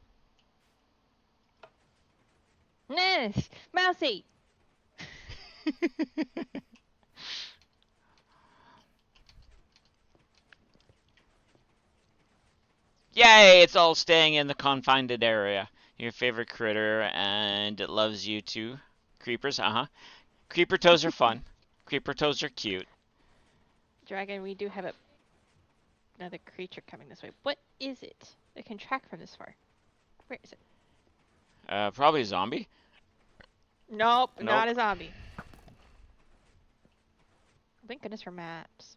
Nice! Mousy! Yay! It's all staying in the confined area. Your favorite critter, and it loves you too. Creepers, uh-huh. Creeper toes are fun. Creeper toes are cute. Dragon, we do have another creature coming this way. What is it that can track from this far? Where is it? Probably a zombie. Nope, Nope. not a zombie. Thank goodness for maps.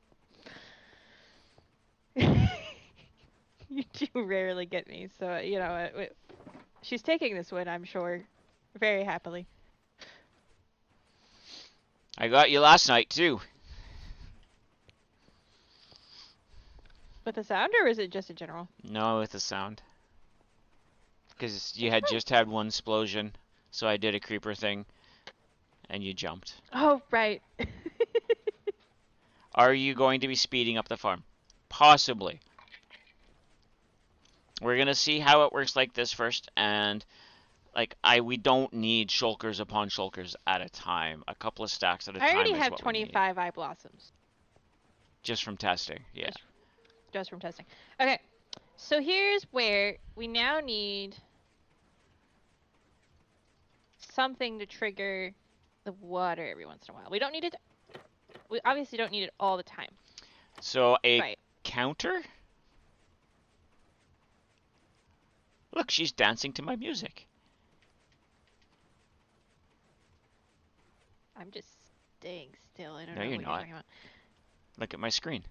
You do rarely get me, so you know she's taking this one, I'm sure, very happily. I got you last night too. With the sound, or is it just in general? No, with the sound. Because you had just had one explosion, so I did a creeper thing, and you jumped. Oh, right. Are you going to be speeding up the farm? Possibly. We're gonna see how it works like this first, and like we don't need shulkers upon shulkers at a time. A couple of stacks at a I time already is have what we need. 25 eye blossoms. Just from testing, yeah. Just from testing. Okay, so here's where we now need something to trigger the water every once in a while. We don't need it. We obviously don't need it all the time. So a Right. counter? Look, she's dancing to my music. I'm just staying still. I don't No, know you're what you're not. talking about. Look at my screen.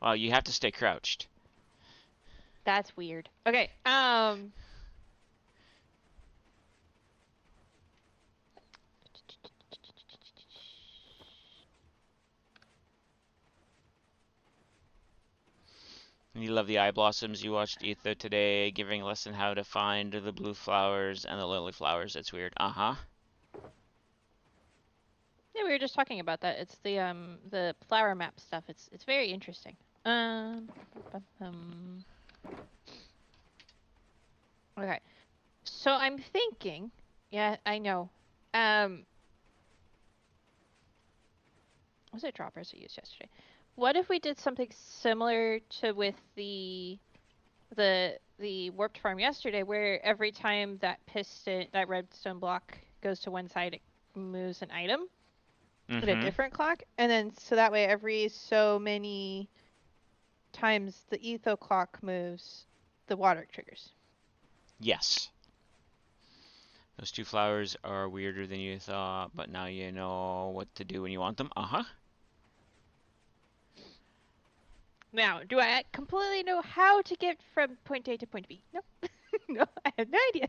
Well, you have to stay crouched. That's weird. Okay, You love the eye blossoms. You watched Etho today giving a lesson how to find the blue flowers and the lily flowers. It's weird. Uh-huh. yeah, we were just talking about that. It's the flower map stuff. It's very interesting. Okay. So I'm thinking, yeah, I know. Was it droppers I used yesterday? What if we did something similar to with the the warped farm yesterday, where every time that redstone block goes to one side, it moves an item at a Mm-hmm. different clock, and then so that way every so many times the etho clock moves, the water triggers. Yes. Those two flowers are weirder than you thought, but now you know what to do when you want them. Uh-huh. Now, do I completely know how to get from point A to point B? No. No, I have no idea.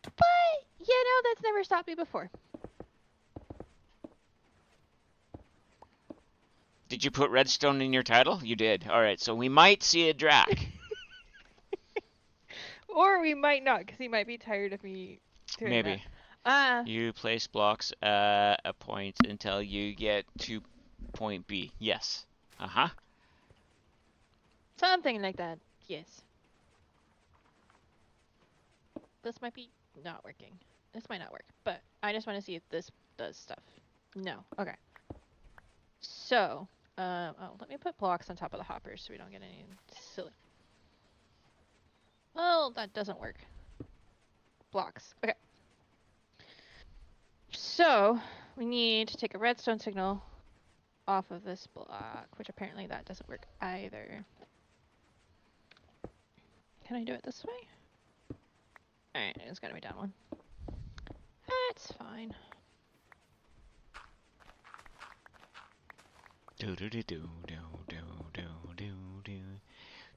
But, that's never stopped me before. Did you put redstone in your title? You did. All right, so we might see a drac. Or we might not, because he might be tired of me doing that. Maybe. Uh, You place blocks at a point until you get to point B. Yes. Uh-huh. something like that, yes. This might be not working. This might not work, but I just want to see if this does stuff. No. Okay. So, let me put blocks on top of the hoppers so we don't get any silly. Well, that doesn't work. Blocks. Okay. So, we need to take a redstone signal off of this block, which apparently that doesn't work either. Can I do it this way? Alright, it's gotta be down one. That's fine. Do do do do do do do do do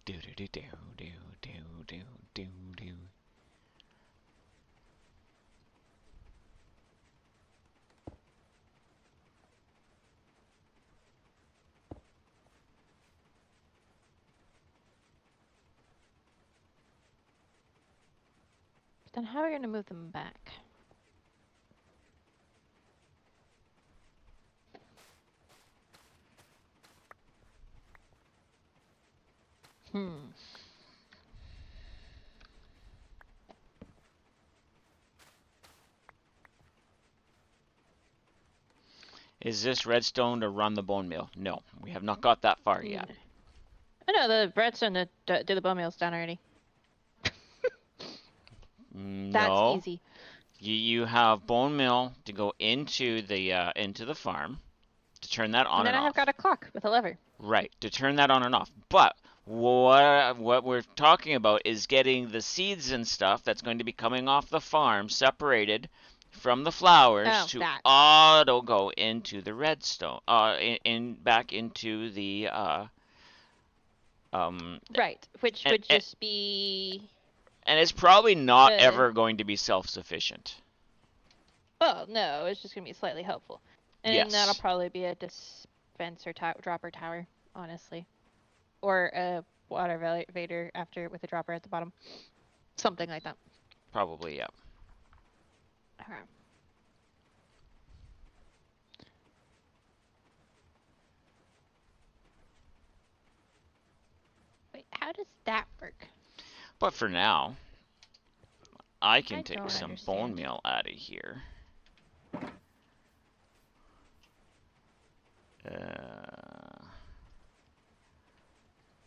do do do do do do do do. Then how are we gonna move them back? Hmm. Is this redstone to run the bone mill? No, we have not got that far yet. I know the redstone to do the bone meal's done already. That's No. easy. You have bone mill to go into the farm to turn that on And and then I have got off. a clock with a lever. Right, to turn that on and off. But what we're talking about is getting the seeds and stuff that's going to be coming off the farm separated from the flowers Oh, to that. auto go into the redstone, in back into the um, Right, which and, would just be and it's probably not uh ever going to be self-sufficient. well, no, it's just gonna be slightly helpful. And then that'll Yes, probably be a dispenser dropper tower, honestly. Or a water elevator after with a dropper at the bottom. Something like that. probably, yeah. Okay. Wait, how does that work? But for now, I I can take don't some bone understand. meal out of here. Uh,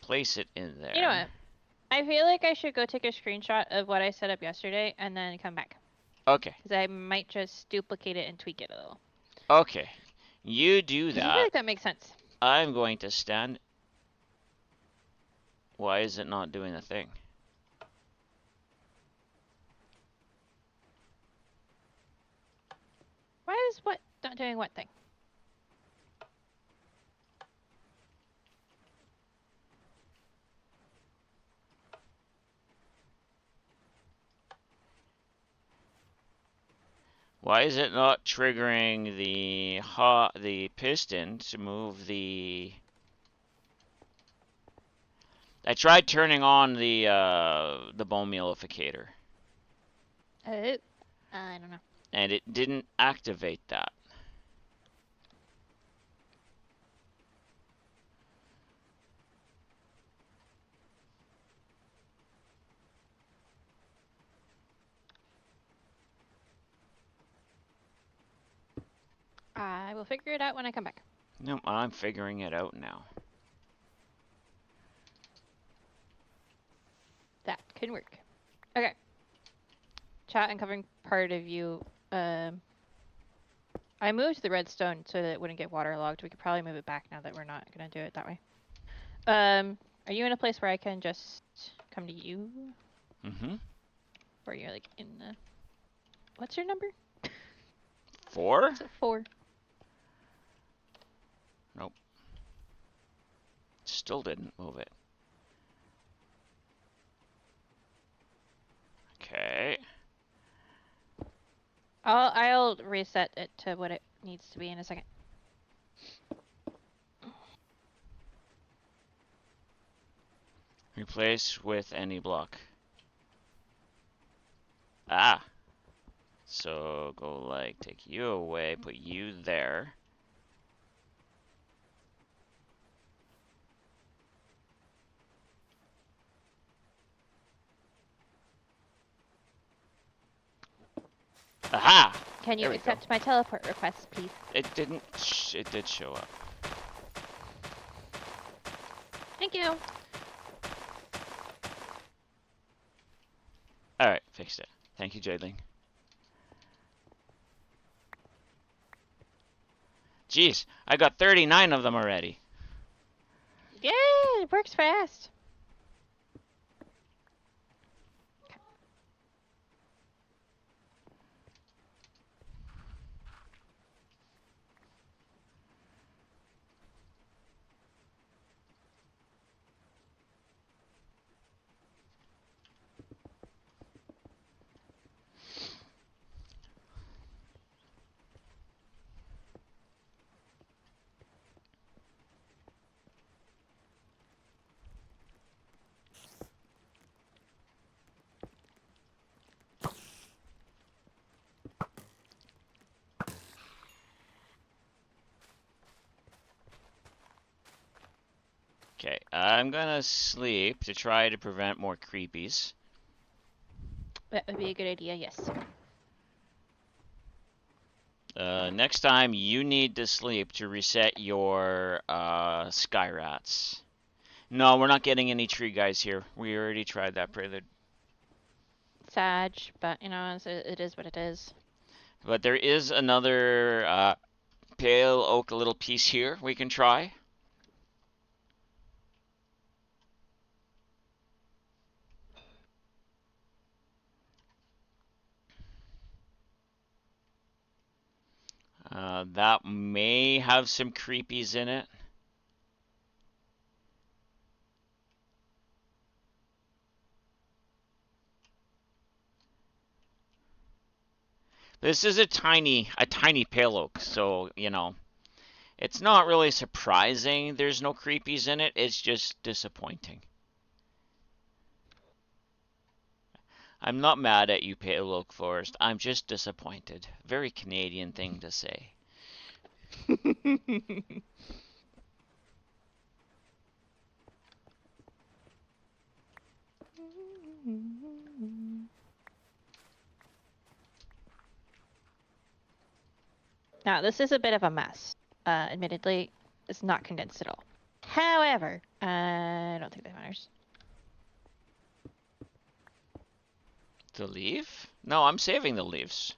place it in You know there. what? I feel like I should go take a screenshot of what I set up yesterday and then come back. Okay, Because I might just duplicate it and tweak it a little. okay. You do Because I feel that. like that makes sense. I'm going to stand. Why is it not doing the thing? Why is what not doing what thing? Why is it not triggering the piston to move the? I tried turning on the bone mealificator, I don't know. and it didn't activate that. I will figure it out when I come back. No, I'm figuring it out now. Can work. Okay. Chat and covering part of you. I moved the redstone so that it wouldn't get waterlogged. We could probably move it back now that we're not gonna do it that way. Are you in a place where I can just come to you? Mm-hmm. Or you're like in the... What's your number? 4? Is it 4? Nope. Still didn't move it. Okay. I'll reset it to what it needs to be in a second. Replace with any block. Ah. So go like, take you away, put you there. Aha! Can you There we go. accept my teleport request, please? It didn't. It did show up. Thank you. All right, fixed it. Thank you, Jadling. Jeez, I got 39 of them already. Yeah, it works fast. Okay, I'm gonna sleep to try to prevent more creepies. That would be a good idea, yes. Next time you need to sleep to reset your sky rats. No, we're not getting any tree guys here. We already tried that prelude. Sag, but you know, it is what it is. But there is another pale oak little piece here we can try. That may have some creepies in it. This is a tiny pale oak, so you know it's not really surprising there's no creepies in it. It's just disappointing. I'm not mad at you, Pale Oak Forest. I'm just disappointed. Very Canadian thing to say. Now, this is a bit of a mess. Admittedly, it's not condensed at all. However, I don't think that matters. The leaf? No, I'm saving the leaves.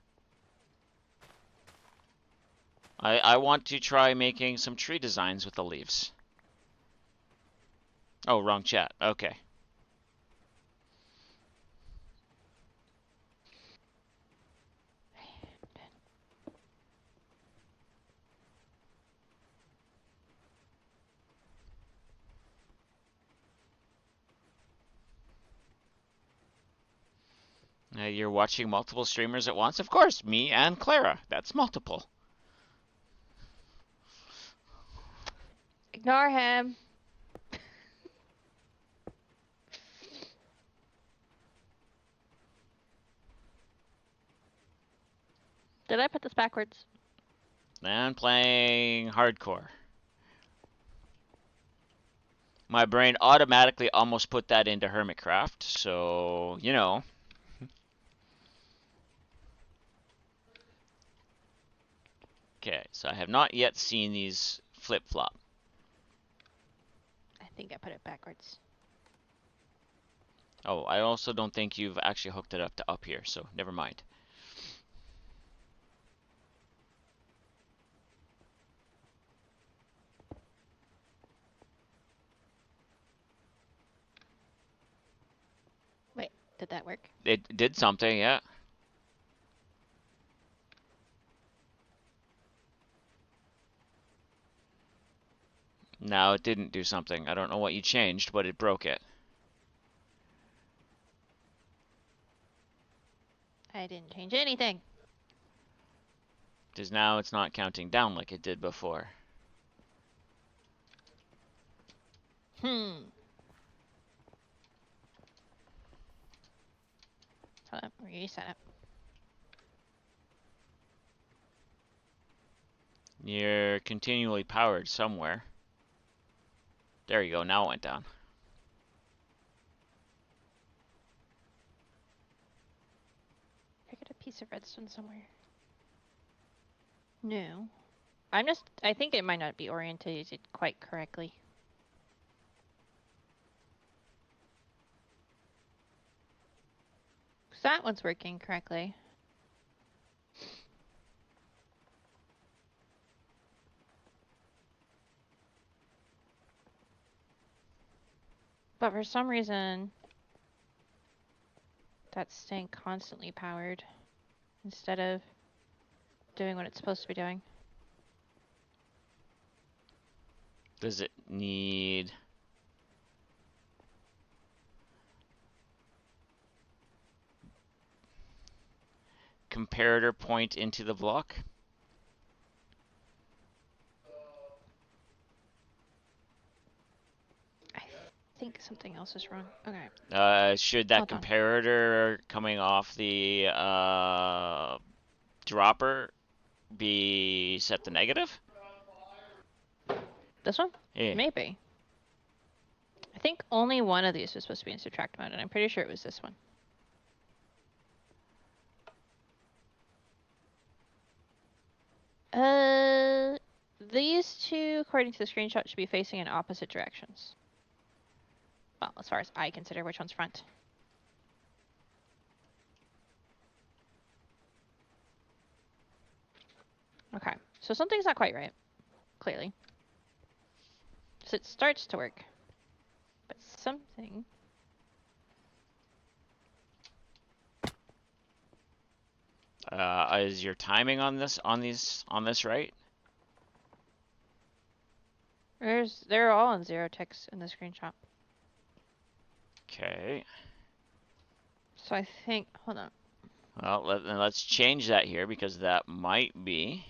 I want to try making some tree designs with the leaves. Oh, wrong chat. Okay. You're watching multiple streamers at once? Of course, me and Clara. That's multiple. Ignore him. Did I put this backwards? And playing hardcore. My brain automatically almost put that into Hermitcraft, so, you know. Okay, so I have not yet seen these flip-flop. I think I put it backwards. Oh, I also don't think you've actually hooked it up to up here, so never mind. Wait, did that work? It did something, yeah. Now it didn't do something. I don't know what you changed, but it broke it. I didn't change anything. Because now it's not counting down like it did before. Hmm. Hold on, reset it. You're continually powered somewhere. There you go, now it went down. I got a piece of redstone somewhere. No. I think it might not be orientated quite correctly. Because that one's working correctly. But for some reason, that's staying constantly powered instead of doing what it's supposed to be doing. Does it need... comparator point into the block? I think something else is wrong. Okay. Should that Hold on. comparator coming off the dropper be set to negative? This one? Yeah. Maybe. I think only one of these was supposed to be in subtract mode, and I'm pretty sure it was this one. These two, according to the screenshot, should be facing in opposite directions. Well, as far as I consider which one's front. Okay, so something's not quite right, clearly. So it starts to work, but something... Is your timing on this right? They're all in zero ticks in the screenshot. Okay. So I think, hold on. Well, let's change that here because that might be.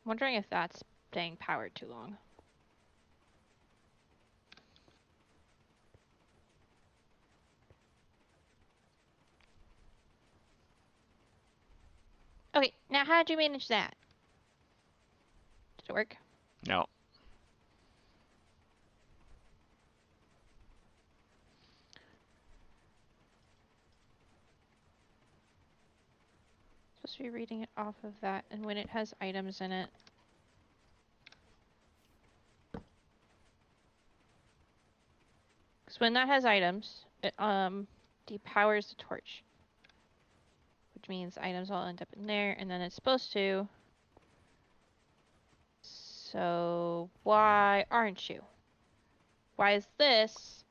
I'm wondering if that's staying powered too long. Okay, now how'd you manage that? Did it work? No. Supposed to be reading it off of that, and when it has items in it. Because when that has items, it depowers the torch. Which means items all end up in there, and then it's supposed to. So why aren't you? Why is this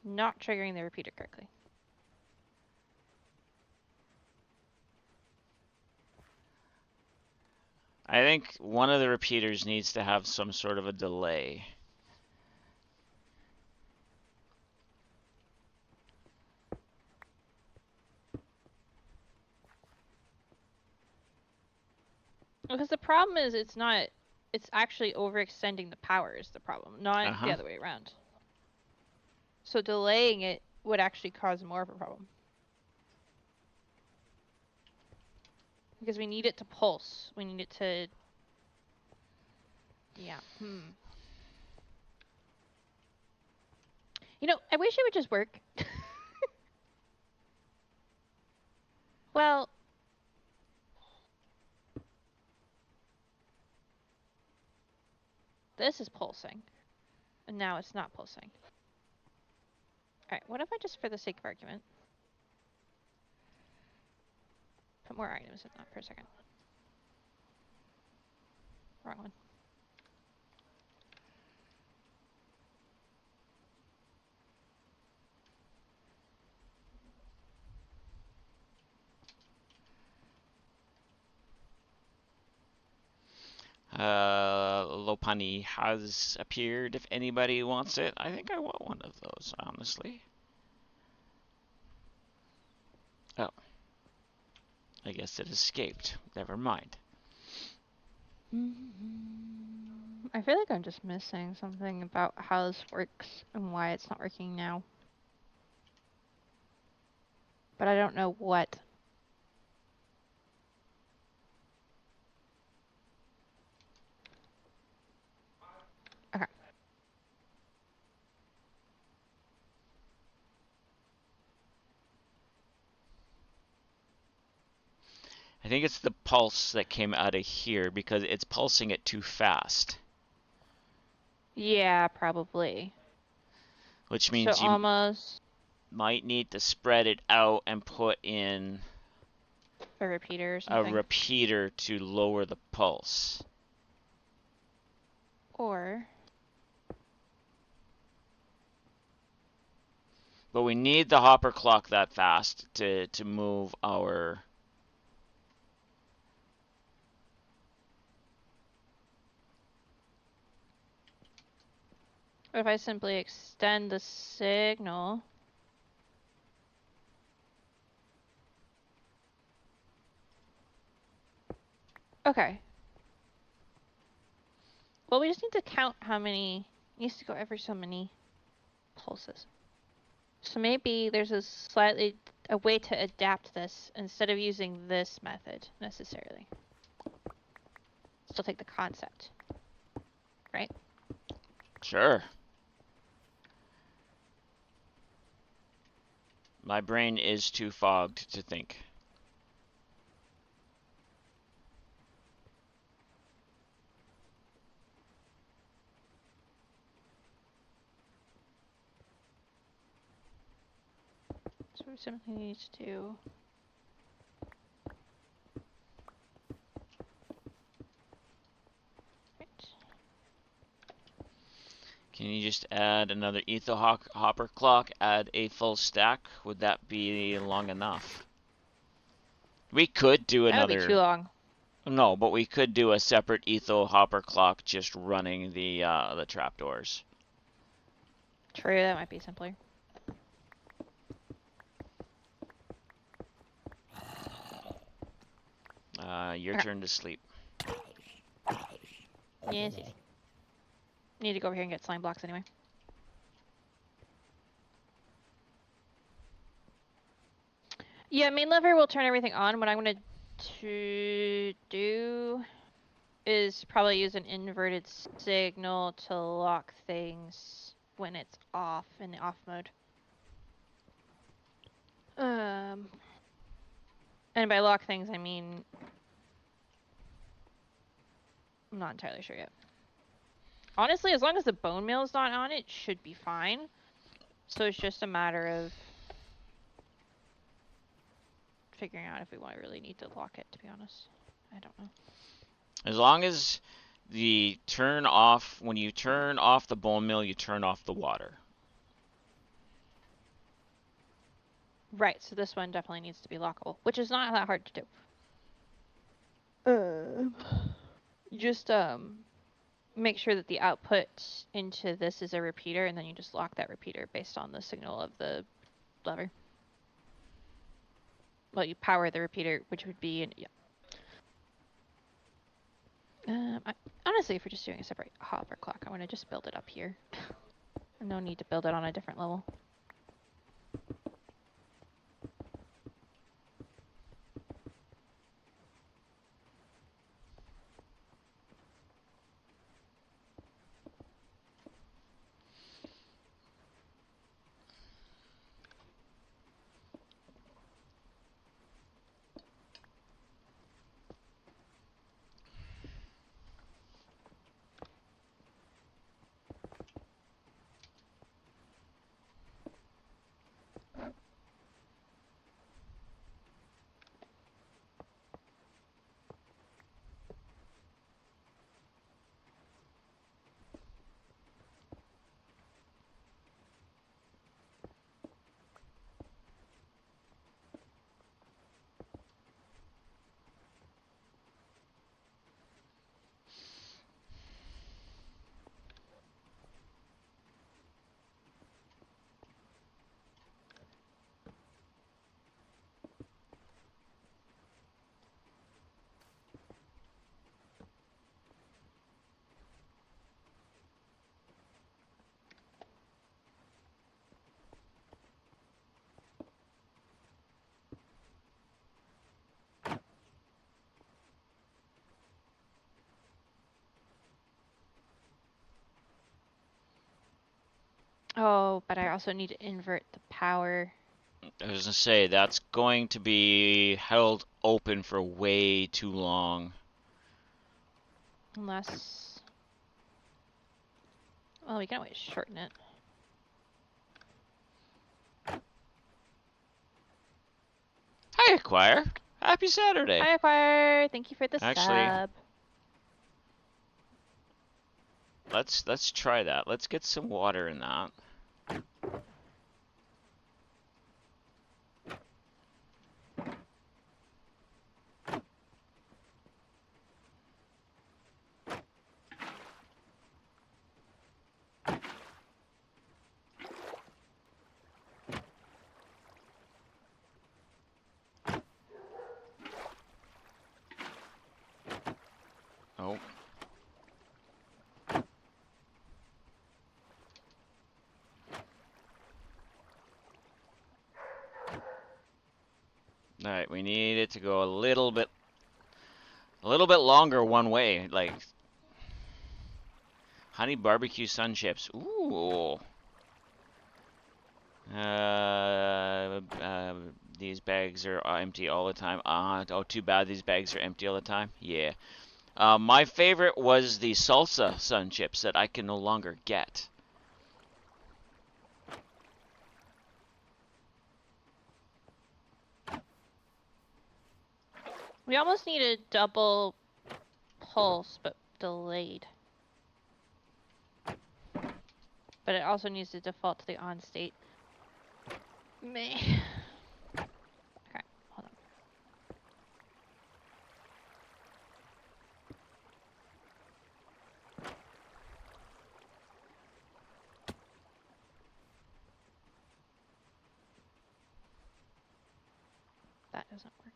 not triggering the repeater correctly? I think one of the repeaters needs to have some sort of a delay. Because the problem is it's actually overextending the power is the problem, not the Uh-huh. other way around. So delaying it would actually cause more of a problem. Because we need it to pulse. We need it to... Yeah. You know, I wish it would just work. Well... this is pulsing. And now it's not pulsing. Alright, what if I just, for the sake of argument, put more items in that for a second. Wrong one. Lopani has appeared if anybody wants it. I think I want one of those, honestly. Oh. I guess it escaped. Never mind. I feel like I'm just missing something about how this works and why it's not working now. But I don't know what. Okay. I think it's the pulse that came out of here because it's pulsing it too fast. Yeah, probably. Which So means you almost might need to spread it out and put in a repeater or a something. repeater to lower the pulse. Or But we need the hopper clock that fast to move our... what if I simply extend the signal? Okay. Well, we just need to count how many. It needs to go every so many pulses. So maybe there's a way to adapt this instead of using this method necessarily. Still take the concept, right? Sure. My brain is too fogged to think. So we simply need to Can you just add another etho hopper clock, add a full stack? Would that be long enough? We could do that would be too another... long. No, but we could do a separate etho hopper clock just running the trapdoors. True, that might be simpler. Your Okay. turn to sleep. Yes. Need to go over here and get slime blocks anyway. Yeah, main lever will turn everything on. What I'm going to do is probably use an inverted signal to lock things when it's off, in the off mode. And by lock things, I mean... I'm not entirely sure yet. Honestly, as long as the bone meal is not on, it should be fine. So it's just a matter of figuring out if we really need to lock it, to be honest. I don't know. As long as the turn off, when you turn off the bone meal, you turn off the water. Right, so this one definitely needs to be lockable, which is not that hard to do. Just make sure that the output into this is a repeater, and then you just lock that repeater based on the signal of the lever. Well, you power the repeater, which would be yeah. Honestly, if we're just doing a separate hopper clock, I want to just build it up here. No need to build it on a different level. Oh, but I also need to invert the power. I was gonna say that's going to be held open for way too long. Unless... Well, we can always shorten it. Hi, Acquire. Happy Saturday. Hi, Acquire. Thank you for the Actually, sub. let's try that. Let's get some water in that. Oh. All right, we need it to go a little bit longer one way, like honey barbecue sun chips. Ooh. These bags are empty all the time. Oh, too bad these bags are empty all the time. Yeah. My favorite was the salsa sun chips that I can no longer get. We almost need a double pulse, but delayed. But it also needs to default to the on state. Meh. Okay, hold on. That doesn't work.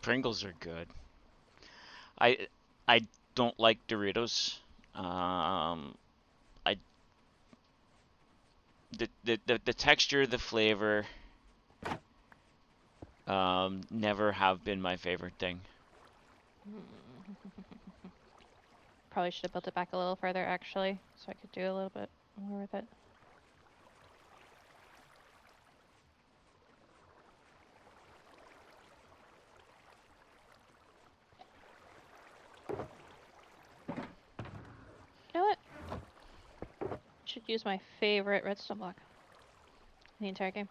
Pringles are good. I I don't like Doritos. I the texture, the flavor, never have been my favorite thing. Probably should have built it back a little further, actually, so I could do a little bit more with it. You know what? Should use my favorite redstone block in the entire game.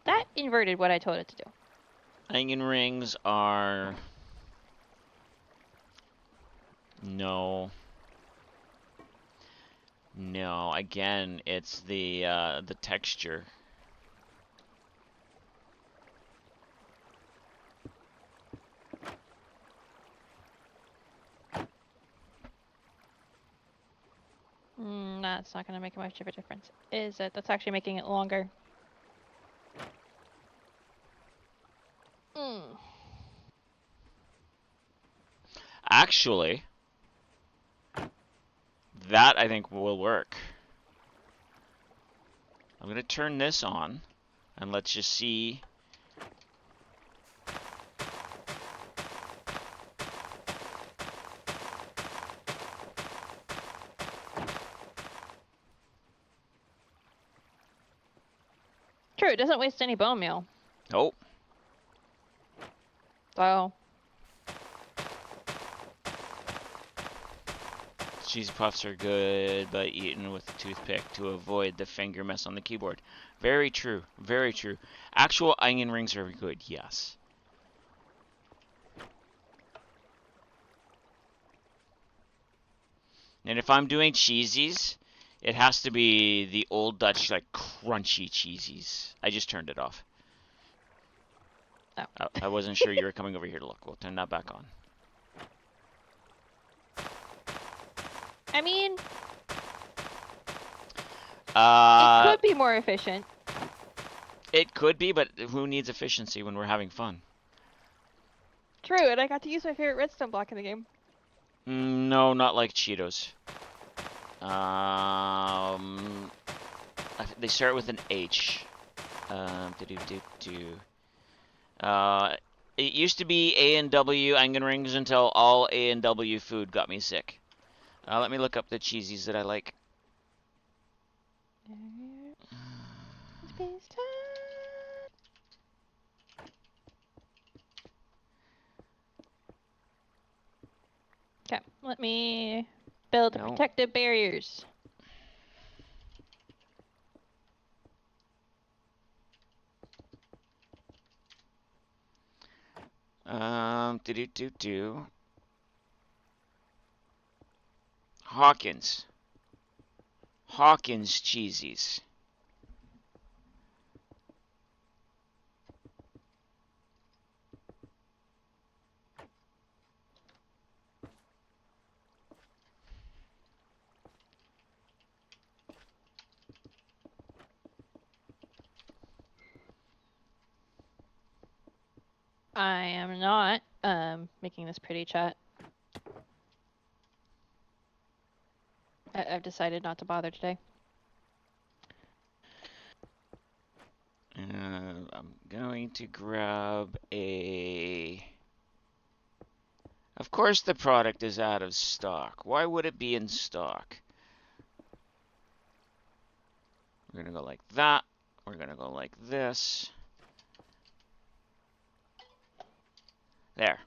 That inverted what I told it to do. Onion rings are no. No, again, it's the texture. That's not going to make much of a difference, is it? That's actually making it longer. Actually, that I think will work. I'm gonna turn this on, and let's just see. True, it doesn't waste any bone meal. Oh, So, cheese puffs are good, but eaten with a toothpick to avoid the finger mess on the keyboard. Very true, very true. Actual onion rings are good, yes. And if I'm doing cheesies, it has to be the old Dutch, like, crunchy cheesies. I just turned it off. oh. I wasn't sure you were coming over here to look. We'll turn that back on. I mean, Uh, it could be more efficient. it could be, but who needs efficiency when we're having fun? True, and I got to use my favorite redstone block in the game. No, not like Cheetos. They start with an H. Do do do do. It used to be A&W onion rings until all A&W food got me sick. Let me look up the cheesies that I like. Space time. Okay, let me build No. protective barriers. Do. Hawkins. Hawkins cheesies. I am not making this pretty, chat. I've decided not to bother today. I'm going to grab a... Of course the product is out of stock. Why would it be in stock? We're going to go like that. We're going to go like this. There.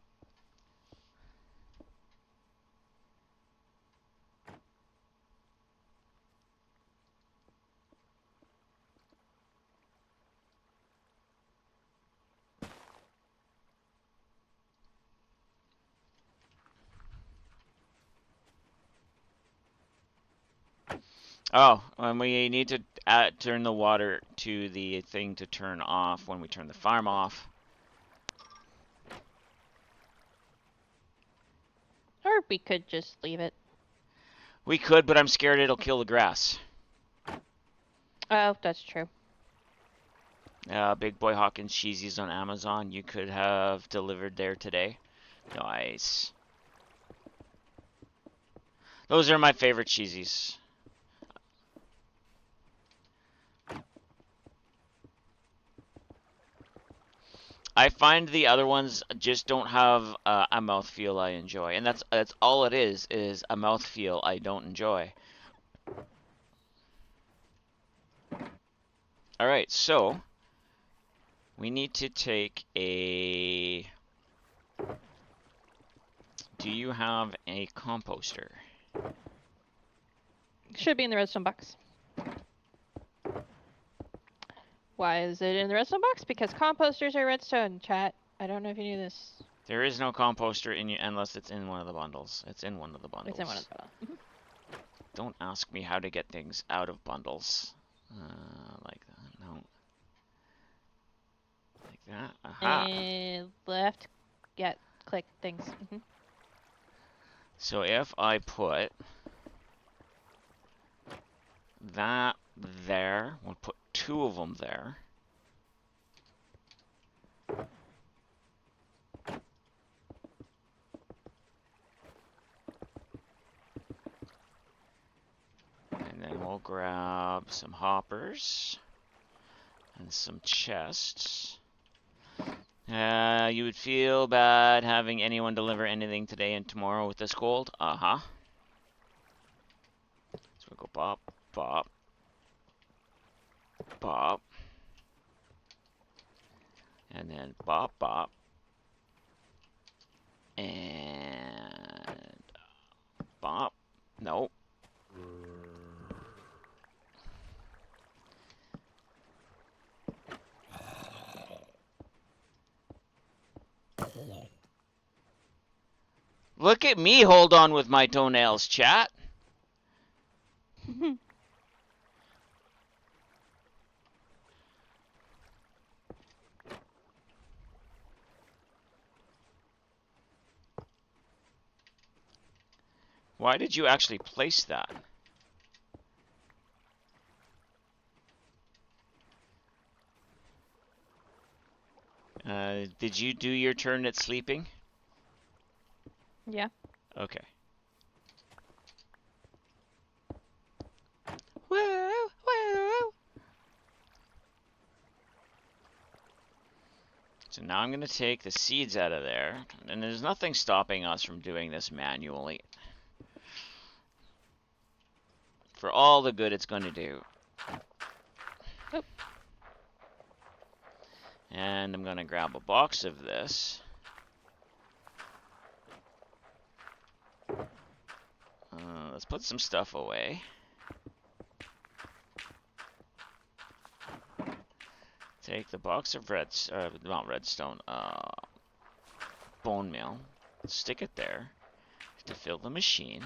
Oh, and we need to turn the water to the thing to turn off when we turn the farm off. Or we could just leave it. We could, but I'm scared it'll kill the grass. Oh, that's true. Big Boy Hawkins cheesies on Amazon. You could have delivered there today. Nice. Those are my favorite cheesies. I find the other ones just don't have a mouthfeel I enjoy, and that's all it is a mouthfeel I don't enjoy. All right, so we need to take a... Do you have a composter? Should be in the redstone box. Why is it in the redstone box? Because composters are redstone, chat. I don't know if you knew this. There is no composter in you unless it's in one of the bundles. It's in one of the bundles. It's in one of the bundles. Don't ask me how to get things out of bundles. Like that. No. Like that. Aha. And left. Yeah, click things. So if I put that there, we'll put two of them there. And then we'll grab some hoppers and some chests. You would feel bad having anyone deliver anything today and tomorrow with this cold? Uh-huh. So we'll go bop, bop, bop. And then bop, bop. And bop. Nope. Look at me hold on with my toenails, chat. Why did you actually place that? Did you do your turn at sleeping? Yeah. Okay. Woo, woo. So now I'm going to take the seeds out of there. And there's nothing stopping us from doing this manually. For all the good it's going to do. Oop. And I'm going to grab a box of this. Let's put some stuff away. Take the box of not redstone, bone meal. Stick it there to fill the machine.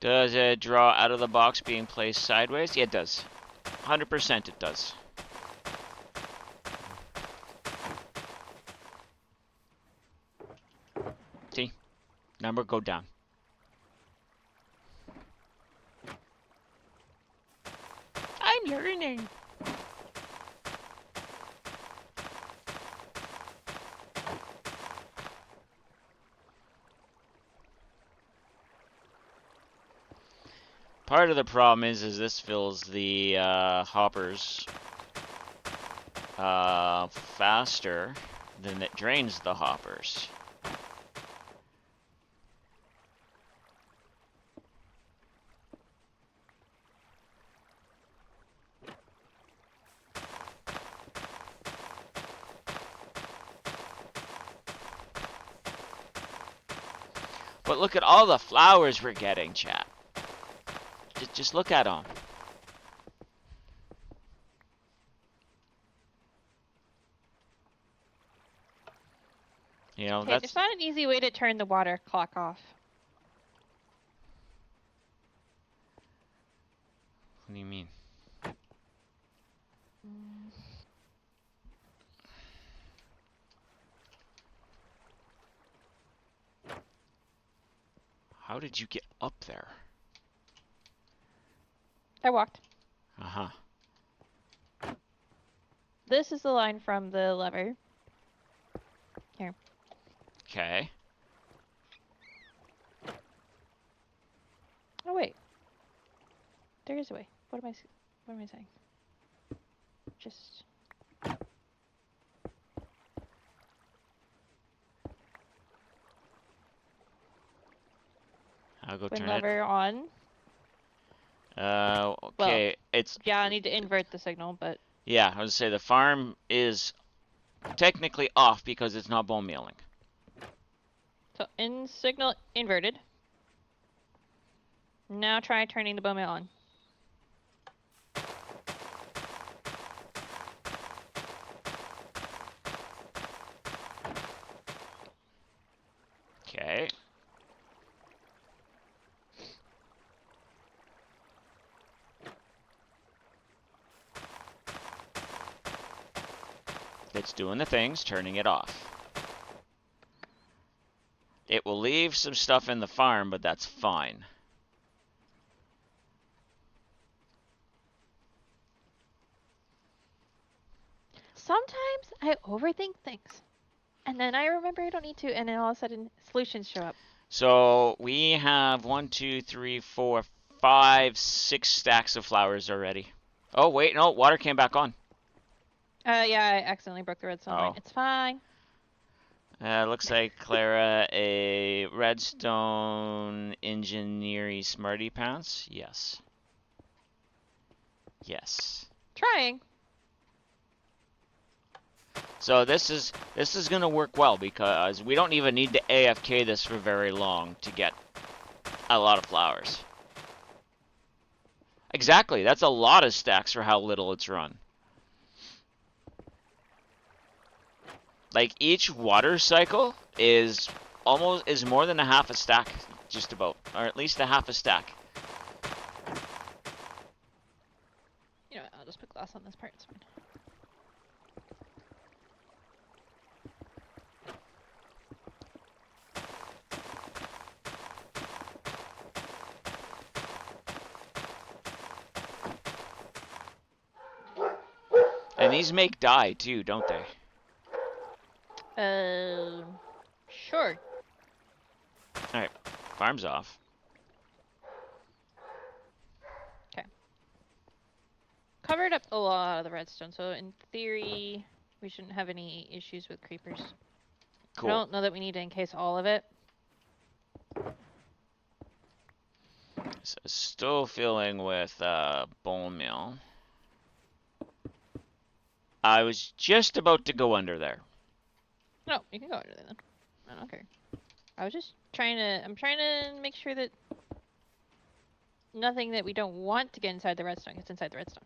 Does it draw out of the box being placed sideways? Yeah, it does. 100% it does. See? Number go down. I'm learning. Part of the problem is this fills the hoppers faster than it drains the hoppers. But look at all the flowers we're getting, chat. Just look at them. You know, Okay, that's... there's not an easy way to turn the water clock off. What do you mean? How did you get up there? I walked. Uh-huh. This is the line from the lever. Here. Okay. Oh wait. There is a way. What am I saying? Just I'll go twin turn lever on. okay. Well, It's... yeah, I need to invert the signal, but... Yeah, I was say the farm is technically off because it's not bone mealing. So, in signal inverted. Now try turning the bone meal on. Okay. It's doing the things, turning it off. It will leave some stuff in the farm, but that's fine. Sometimes I overthink things. And then I remember I don't need to, and then all of a sudden solutions show up. So we have 1, 2, 3, 4, 5, 6 stacks of flowers already. Oh, wait, no, water came back on. Yeah, I accidentally broke the redstone line. Oh. It's fine. Looks like Clara a redstone engineering smarty pants. Yes. Yes. Trying. So this is gonna work well because we don't even need to AFK this for very long to get a lot of flowers. Exactly, that's a lot of stacks for how little it's run. Like each water cycle is more than a half a stack, just about, or at least a half a stack. You know what, I'll just put glass on this part, it's fine. And these make dye too, don't they? Sure. Alright, farm's off. Okay. Covered up a lot of the redstone, so in theory, we shouldn't have any issues with creepers. I Cool. don't know that we need to encase all of it. So still filling with bone meal. I was just about to go under there. No, you can go under there then. I don't care. I was just trying to. I'm trying to make sure that nothing that we don't want to get inside the redstone gets inside the redstone.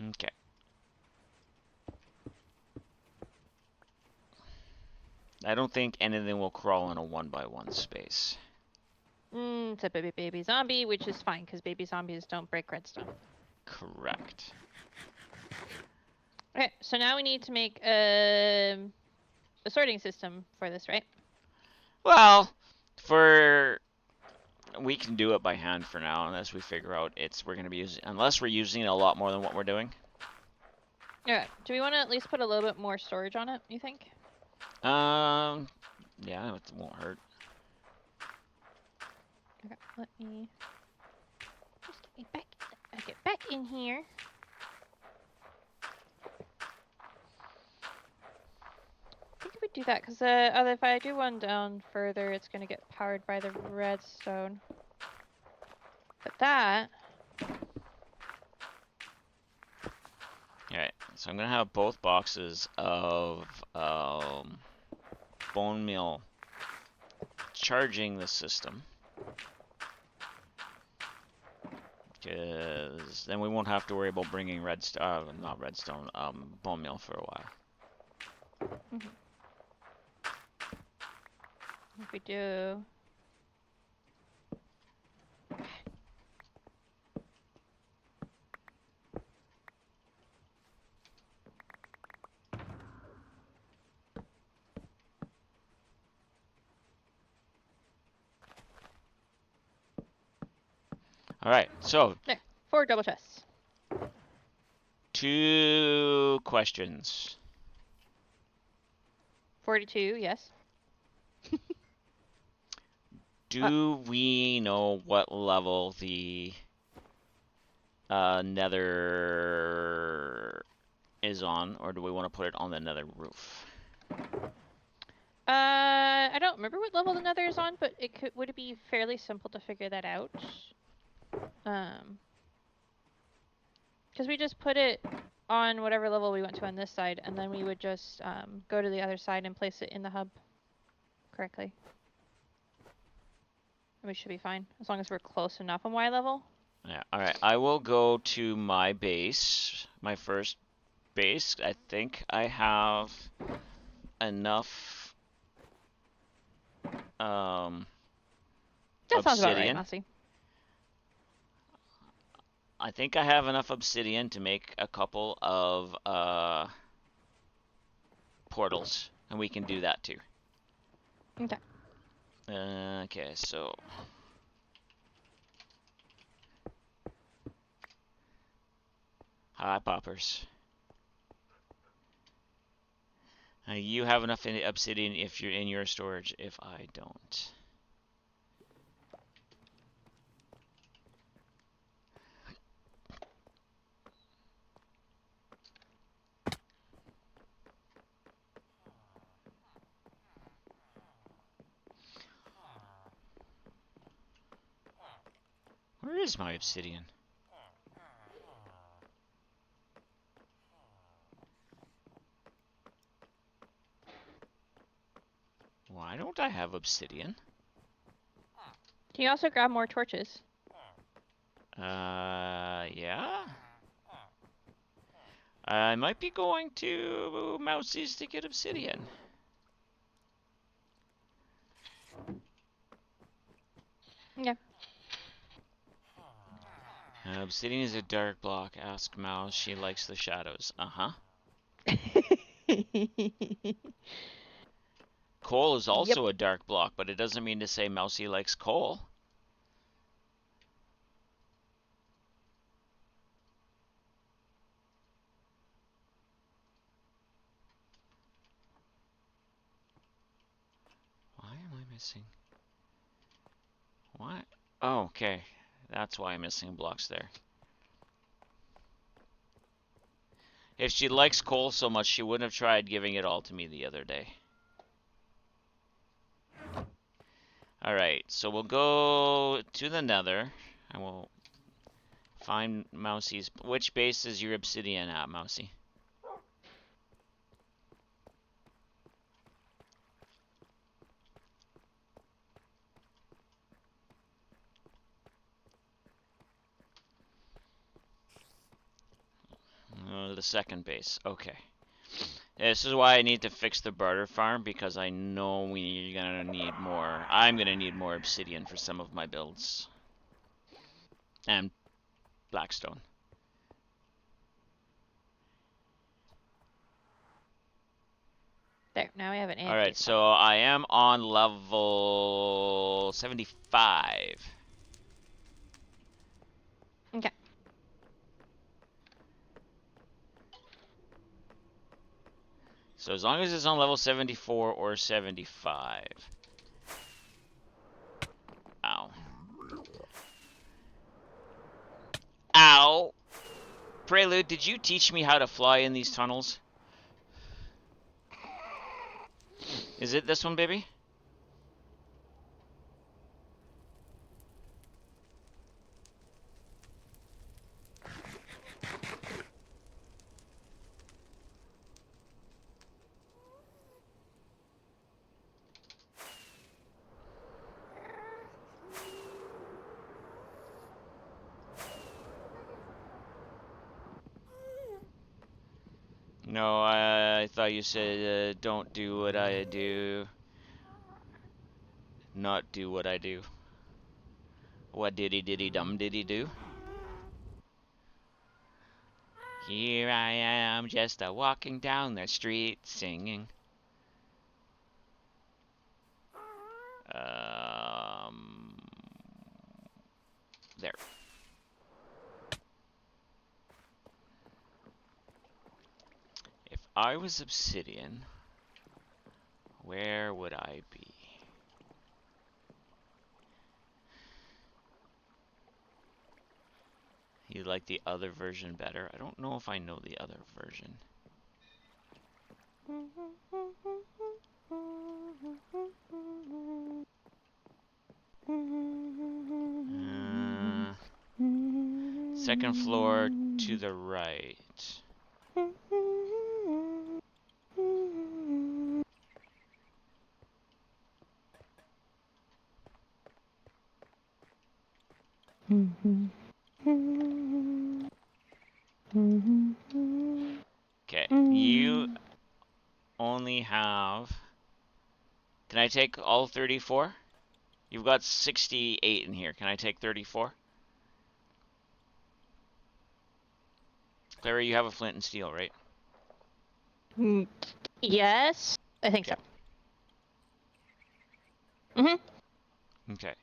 Okay. I don't think anything will crawl in a 1x1 space. Except a baby zombie, which is fine because baby zombies don't break redstone. Correct. Okay, so now we need to make a sorting system for this, right? Well, we can do it by hand for now, unless we figure out we're gonna be using, unless we're using it a lot more than what we're doing. Okay. Do we want to at least put a little bit more storage on it? You think? Yeah, it won't hurt. Okay. Let me just get me back. I get back in here. I think we do that because if I do one down further, it's gonna get powered by the redstone. But that. Alright, so I'm gonna have both boxes of bone meal charging the system. Because then we won't have to worry about bringing not redstone, bone meal for a while. Mm-hmm. If we do. Alright, so. There. 4 double chests. 2 questions. 42, yes. Do we know what level the nether is on, or do we want to put it on the nether roof? I don't remember what level the nether is on, but would it be fairly simple to figure that out? Because we just put it on whatever level we went to on this side, and then we would just go to the other side and place it in the hub correctly. And we should be fine, as long as we're close enough on Y level. Yeah, alright, I will go to my base, my first base. I think I have enough That sounds about right, obsidian. Mossy. I think I have enough obsidian to make a couple of portals, and we can do that too. Okay. Okay, so hi, poppers. You have enough obsidian if you're in your storage. If I don't. Where is my obsidian? Why don't I have obsidian? Can you also grab more torches? Yeah? I might be going to Mousie's to get obsidian. Yeah. Obsidian is a dark block. Ask Mouse. She likes the shadows. Uh-huh. Coal is Yep. also a dark block, but it doesn't mean to say Mousie likes coal. Missing. What? Oh, okay. That's why I'm missing blocks there. If she likes coal so much, she wouldn't have tried giving it all to me the other day. Alright, so we'll go to the nether, and we'll find Mousie's. Which base is your obsidian at, Mousie? The second base. Okay. This is why I need to fix the barter farm, because I know we're gonna need more. I'm gonna need more obsidian for some of my builds. And blackstone. There, now we have an empty Alright, spot. so I am on level 75. Okay. So as long as it's on level 74 or 75. Ow. Ow! Prelude, did you teach me how to fly in these tunnels? Is it this one, baby? No, I thought you said don't do what I do. Not do what I do. What diddy diddy dum diddy do? Here I am, just a walking down the street singing. There. If I was obsidian, where would I be? You like the other version better? I don't know if I know the other version. Second floor to the right. Okay, you only have... Can I take all 34? You've got 68 in here. Can I take 34? Clara, you have a flint and steel, right? Yes, I think Okay. so. Okay.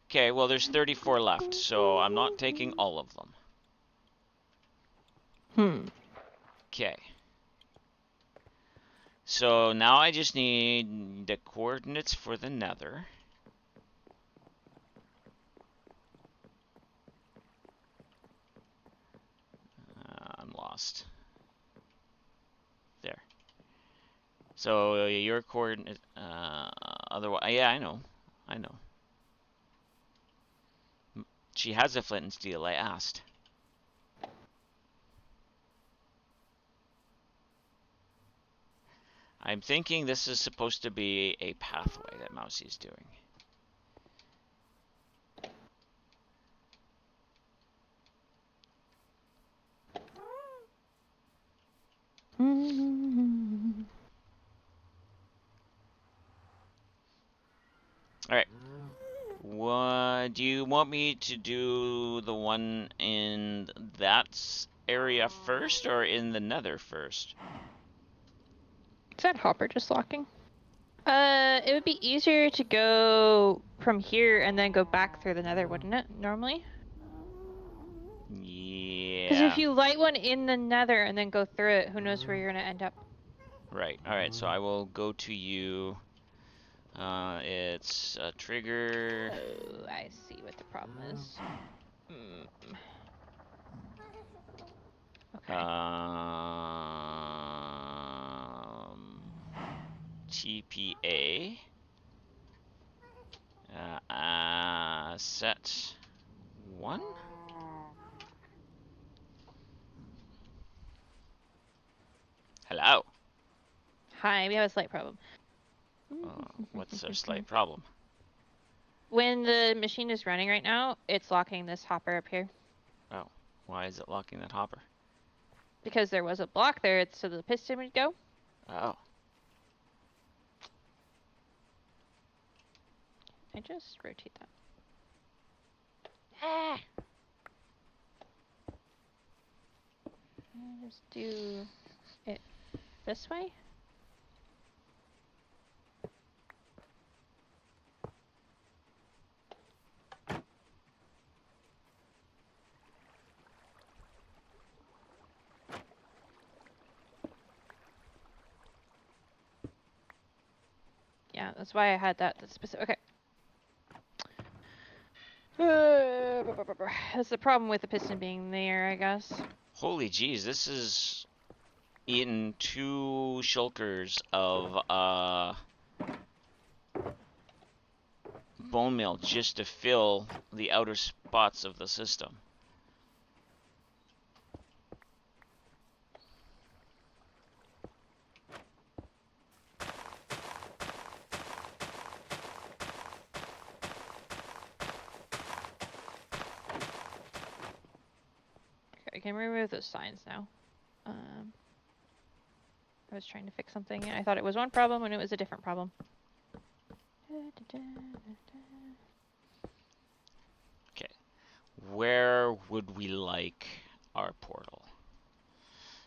Okay, well, there's 34 left, so I'm not taking all of them. Okay. So now I just need the coordinates for the nether. I'm lost. There. So your coordinate, otherwise, yeah, I know. She has a flint and steel, I asked. I'm thinking this is supposed to be a pathway that Mousie's doing. Alright. What do you want me to do, the one in that area first or in the nether first? Is that Hopper just locking? It would be easier to go from here and then go back through the nether, wouldn't it, normally? Because Yeah. if you light one in the nether and then go through it, who knows where you're going to end up. Right. Alright, so I will go to you It's a trigger. Oh, I see what the problem is. Okay. TPA. Set 1. Hello. Hi, we have a slight problem. What's our slight problem? When the machine is running right now, it's locking this hopper up here. Oh, why is it locking that hopper? Because there was a block there, so the piston would go. Oh. I just rotate that. Ah! Just do it this way. Yeah, that's why I had that specific. Okay. That's the problem with the piston being there, I guess. Holy jeez, this is eating 2 shulkers of bone meal just to fill the outer spots of the system. Okay, I can remove those signs now. I was trying to fix something and I thought it was one problem when it was a different problem. Okay. Where would we like our portal?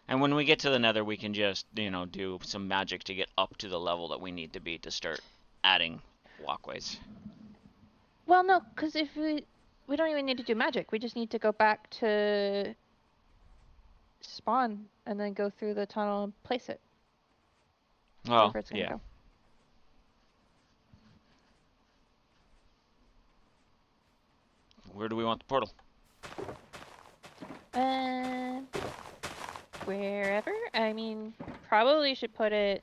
And when we get to the nether, we can just, do some magic to get up to the level that we need to be to start adding walkways. Well, no, because if we don't even need to do magic. We just need to go back to spawn and then go through the tunnel and place it Well, wherever it's gonna yeah. go. Where do we want the portal? Wherever. I mean, probably should put it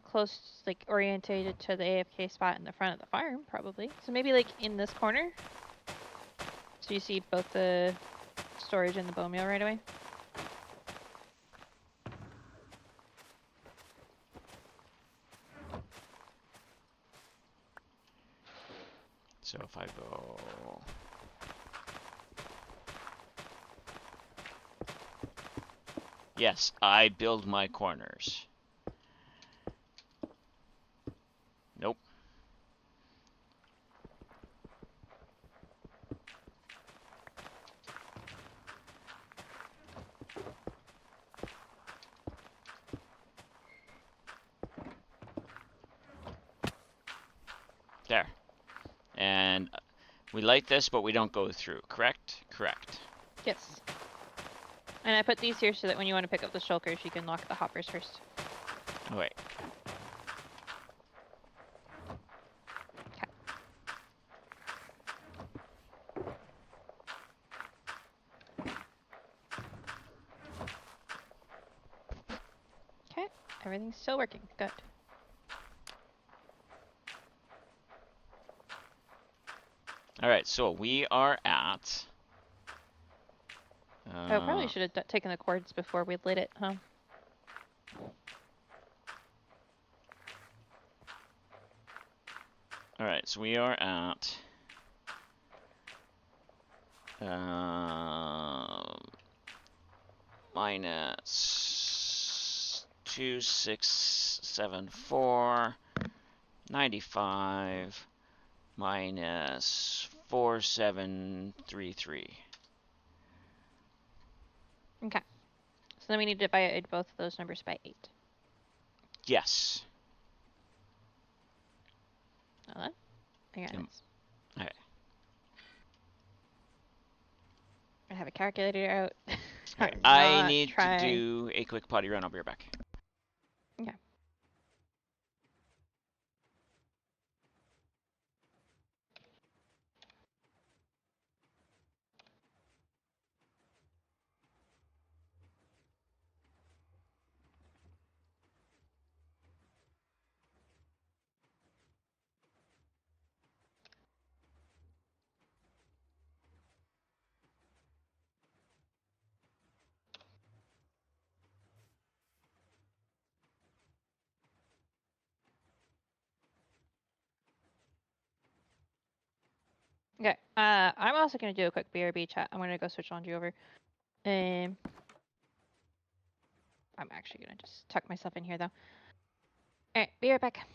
close, like orientated to the AFK spot in the front of the farm, probably. So maybe like in this corner. So you see both the storage and the bone meal right away. So if I go... Yes, I build my corners. Nope. There. And we light this, but we don't go through, correct? Correct. Yes. And I put these here so that when you want to pick up the shulkers, you can lock the hoppers first. Oh, wait. Okay. Everything's still working. Good. Alright, so we are at... Oh, probably should have taken the cords before we lit it, huh? Alright, so we are at... minus 2674, 95, minus 4733. Okay. So then we need to divide both of those numbers by 8. Yes. Hold on. I got it. Okay. I have a calculator out. I need to do a quick potty run. I'll be right back. Okay. Okay. I'm also gonna do a quick BRB chat. I'm gonna go switch laundry over. Um, I'm actually gonna just tuck myself in here though. All right, be right back.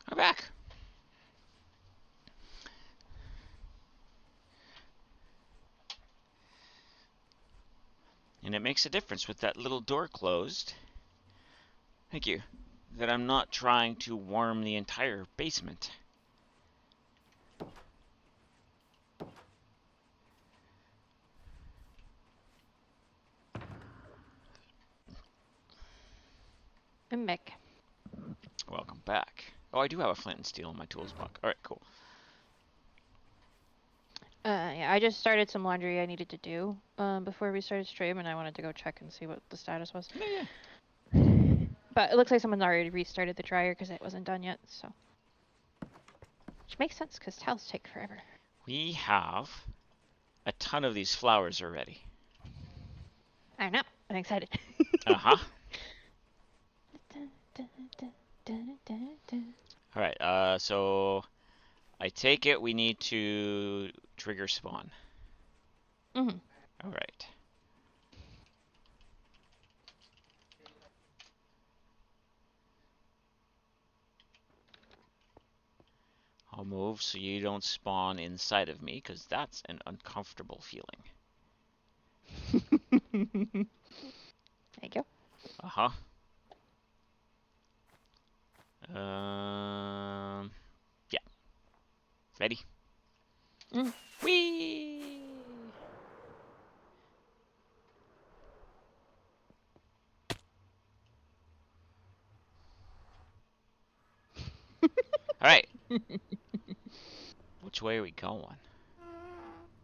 I'm back. And it makes a difference with that little door closed. Thank you. That I'm not trying to warm the entire basement. I'm back. Welcome back. Oh, I do have a flint and steel in my tools box. Alright, cool. Yeah, I just started some laundry I needed to do before we started stream, and I wanted to go check and see what the status was. Yeah. But it looks like someone already restarted the dryer because it wasn't done yet, so. Which makes sense because towels take forever. We have a ton of these flowers already. I know. I'm excited. Uh-huh. Alright, so I take it we need to trigger spawn. Mm-hmm. Alright. I'll move so you don't spawn inside of me, because that's an uncomfortable feeling. Thank you. Uh-huh. Yeah. Ready? Mm. Whee! Alright. Which way are we going?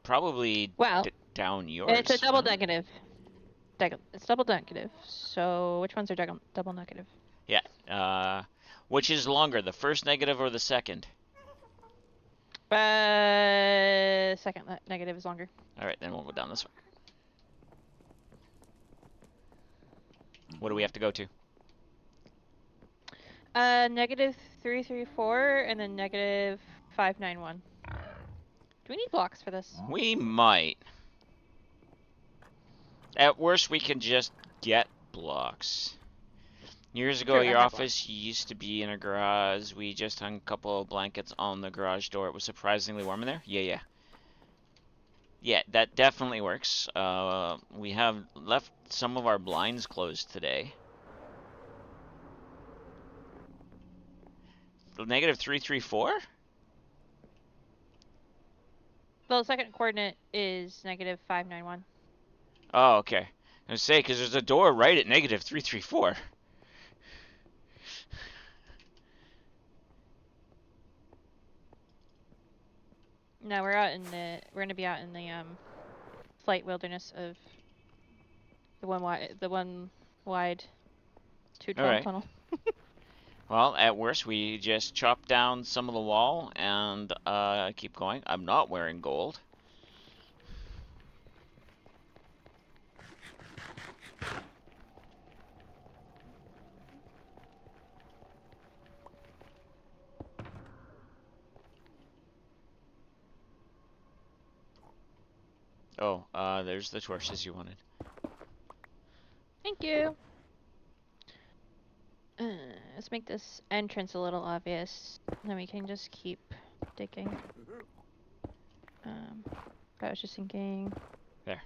Probably Well, down it's a yours, double right? negative. It's double negative. So which ones are double negative? Yeah. Which is longer, the first negative or the second? Second negative is longer. Alright, then we'll go down this way. What do we have to go to? Negative 334 and then negative 591. Do we need blocks for this? We might. At worst, we can just get blocks. Years ago, True, I your have blocks. office used to be in a garage. We just hung a couple of blankets on the garage door. It was surprisingly warm in there. Yeah. Yeah, that definitely works. We have left some of our blinds closed today. Negative 334? Well, the second coordinate is negative 591. Oh, okay. I was say, because there's a door right at negative 334. No, we're gonna be out in the slight wilderness of the one wide 212 Alright. tunnel. Well, at worst, we just chop down some of the wall and keep going. I'm not wearing gold. Oh, there's the torches you wanted. Thank you. Let's make this entrance a little obvious. Then we can just keep digging. I was just thinking. There.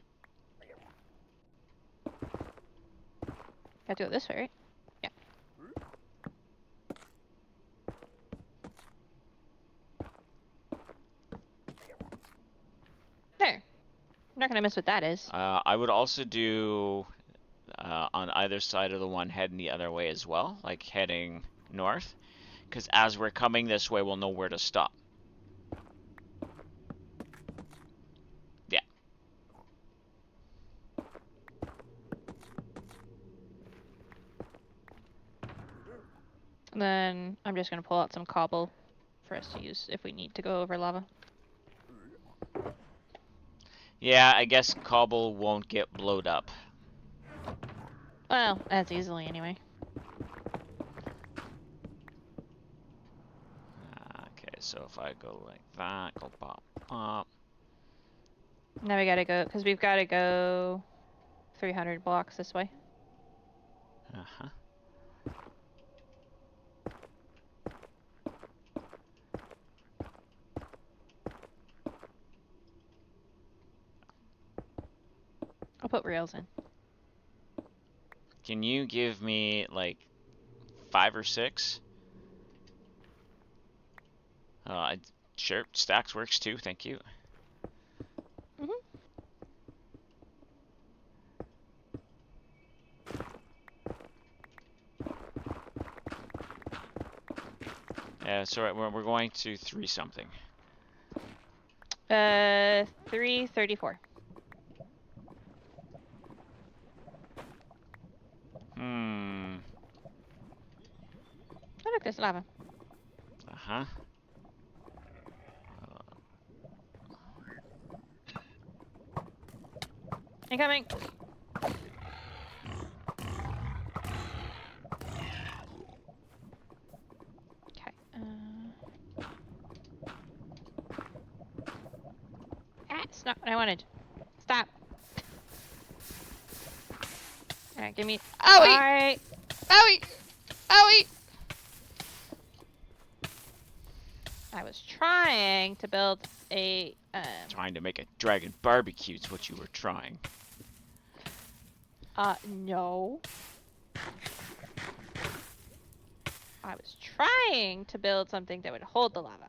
Have to go this way, right? Yeah. There. I'm not gonna miss what that is. I would also do on either side of the one heading the other way as well, like heading north. Because as we're coming this way, we'll know where to stop. Yeah. And then I'm just gonna pull out some cobble for us to use if we need to go over lava. Yeah, I guess cobble won't get blowed up. Well, as easily anyway. Okay, so if I go like that, go pop, pop. Now we gotta go, because we've gotta go 300 blocks this way. Uh-huh. I'll put rails in. Can you give me like 5 or 6? Sure, stacks works too, thank you. Mhm. So we're going to 3 something. 334. Hmm. Oh look, there's lava. Uh-huh. Incoming! Okay. It's not what I wanted. Stop. Alright, give me. Owie! Alright. Owie! Owie! I was trying to build a. Trying to make a dragon barbecue's what you were trying. No. I was trying to build something that would hold the lava.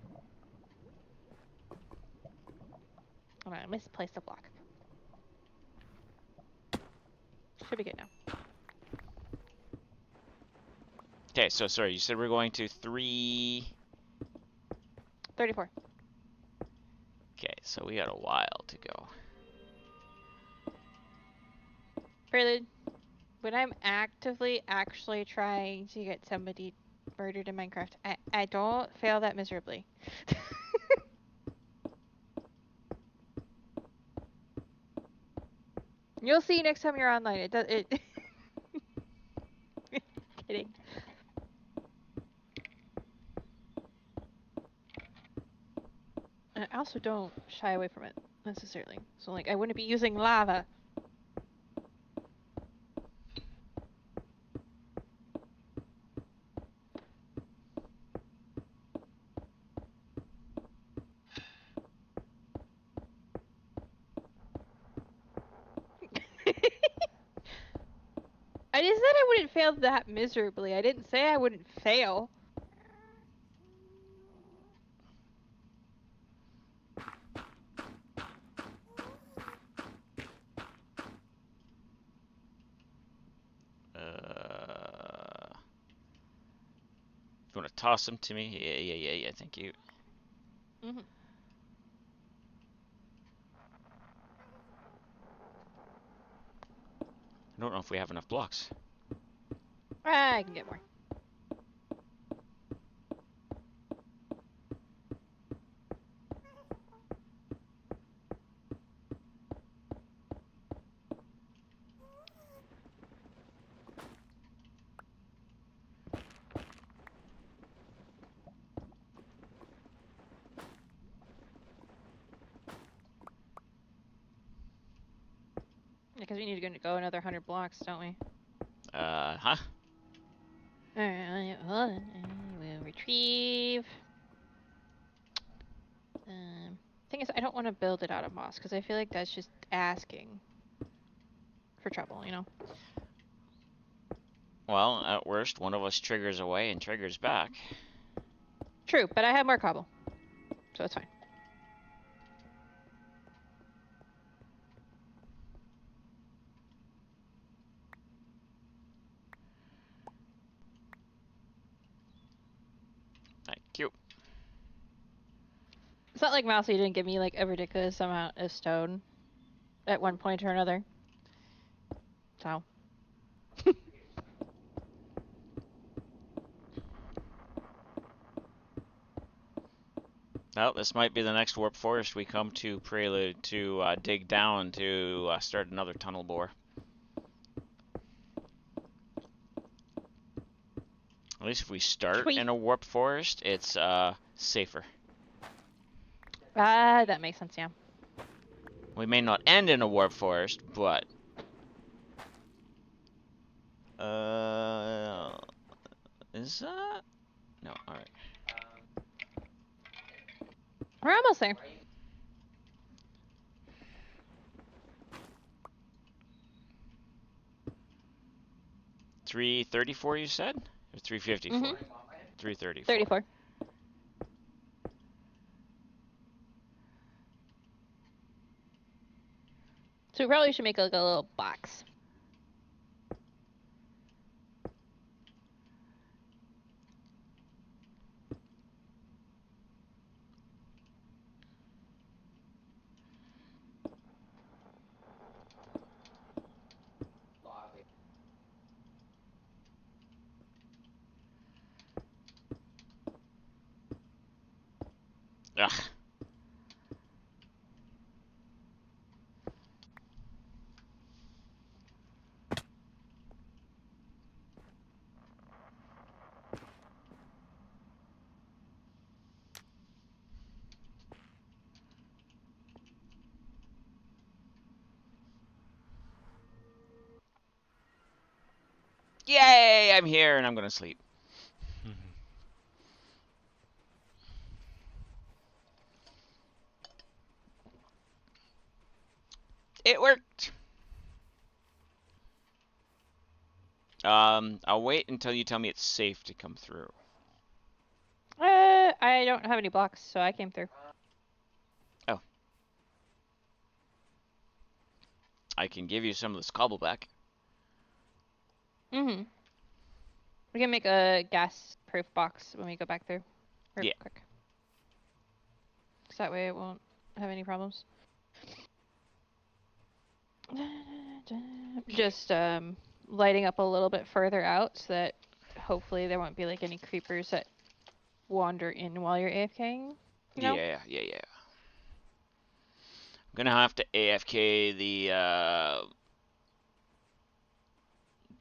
Oh, I misplaced a block. Should be good now. Okay, so sorry, you said we're going to 3... 34. Okay, so we got a while to go. Prelude. When I'm actively actually trying to get somebody murdered in Minecraft, I don't fail that miserably. You'll see next time you're online. It does it. Kidding. And I also don't shy away from it necessarily. So like I wouldn't be using lava. I just said I wouldn't fail that miserably. I didn't say I wouldn't fail. You want to toss them to me? Yeah, thank you. Mm-hmm. I don't know if we have enough blocks. I can get more. Because we need to go another 100 blocks, don't we? Huh? Alright, hold on. We'll retrieve. Thing is, I don't want to build it out of moss because I feel like that's just asking for trouble, you know? Well, at worst, one of us triggers away and triggers back. True, but I have more cobble, so it's fine. Thank you. It's not like Mousy didn't give me like a ridiculous amount of stone at one point or another. So. Well, this might be the next warp forest we come to prelude to dig down to start another tunnel bore. At least if we start Sweet. in a warp forest, it's safer. Ah, that makes sense, yeah. We may not end in a warp forest, but is that? No, all right. We're almost there. 334, you said, or 354? Mhm. 334. 34. So we probably should make like a little box. Ugh. Yay! I'm here, and I'm gonna sleep. It worked. I'll wait until you tell me it's safe to come through. I don't have any blocks, so I came through. Oh. I can give you some of this cobble back. Mhm. We can make a gas-proof box when we go back through. Real Yeah. quick. So that way it won't have any problems. Just lighting up a little bit further out so that hopefully there won't be like any creepers that wander in while you're AFKing. You know? Yeah. I'm gonna have to AFK the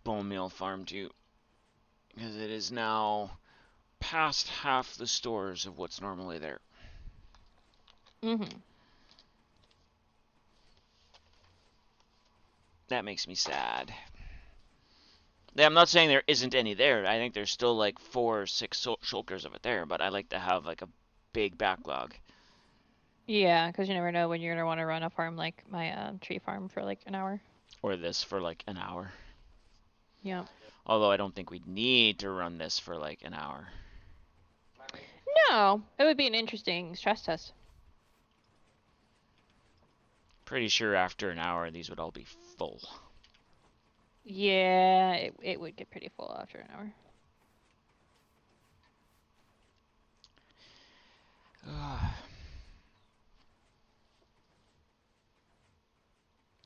bone meal farm too, because it is now past half the stores of what's normally there. Mhm. That makes me sad. Yeah, I'm not saying there isn't any there. I think there's still like 4 or 6 shulkers of it there, but I like to have like a big backlog. Yeah, because you never know when you're gonna want to run a farm like my tree farm for like an hour. Or this for like an hour. Yeah. Although I don't think we'd need to run this for like an hour. No, it would be an interesting stress test. Pretty sure after an hour these would all be full. Yeah, it would get pretty full after an hour.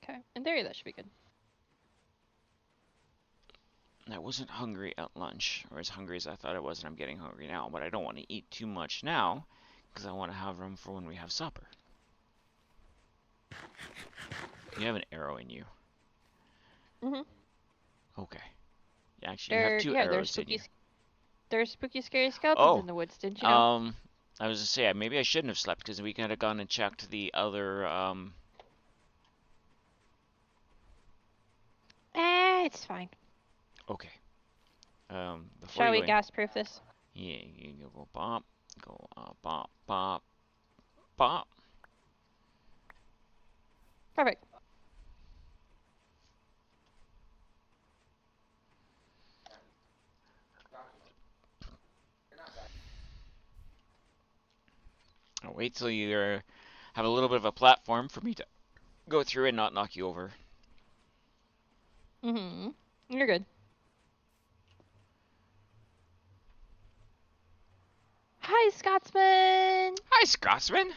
Okay, in theory that should be good. I wasn't hungry at lunch, or as hungry as I thought I was, and I'm getting hungry now, but I don't want to eat too much now, because I want to have room for when we have supper. You have an arrow in you. Mhm. Okay. Actually, you have 2 arrows in you. There's spooky, scary skeletons Oh, in the woods. Didn't you know? I was to say, maybe I shouldn't have slept, because we could have gone and checked the other, It's fine. Okay. Before Shall you go we in, gas-proof this? yeah, you go bop, go bop, bop, bop. Perfect. I'll wait till you have a little bit of a platform for me to go through and not knock you over. Mhm. You're good. Hi, Scotsman. Hi, Scotsman.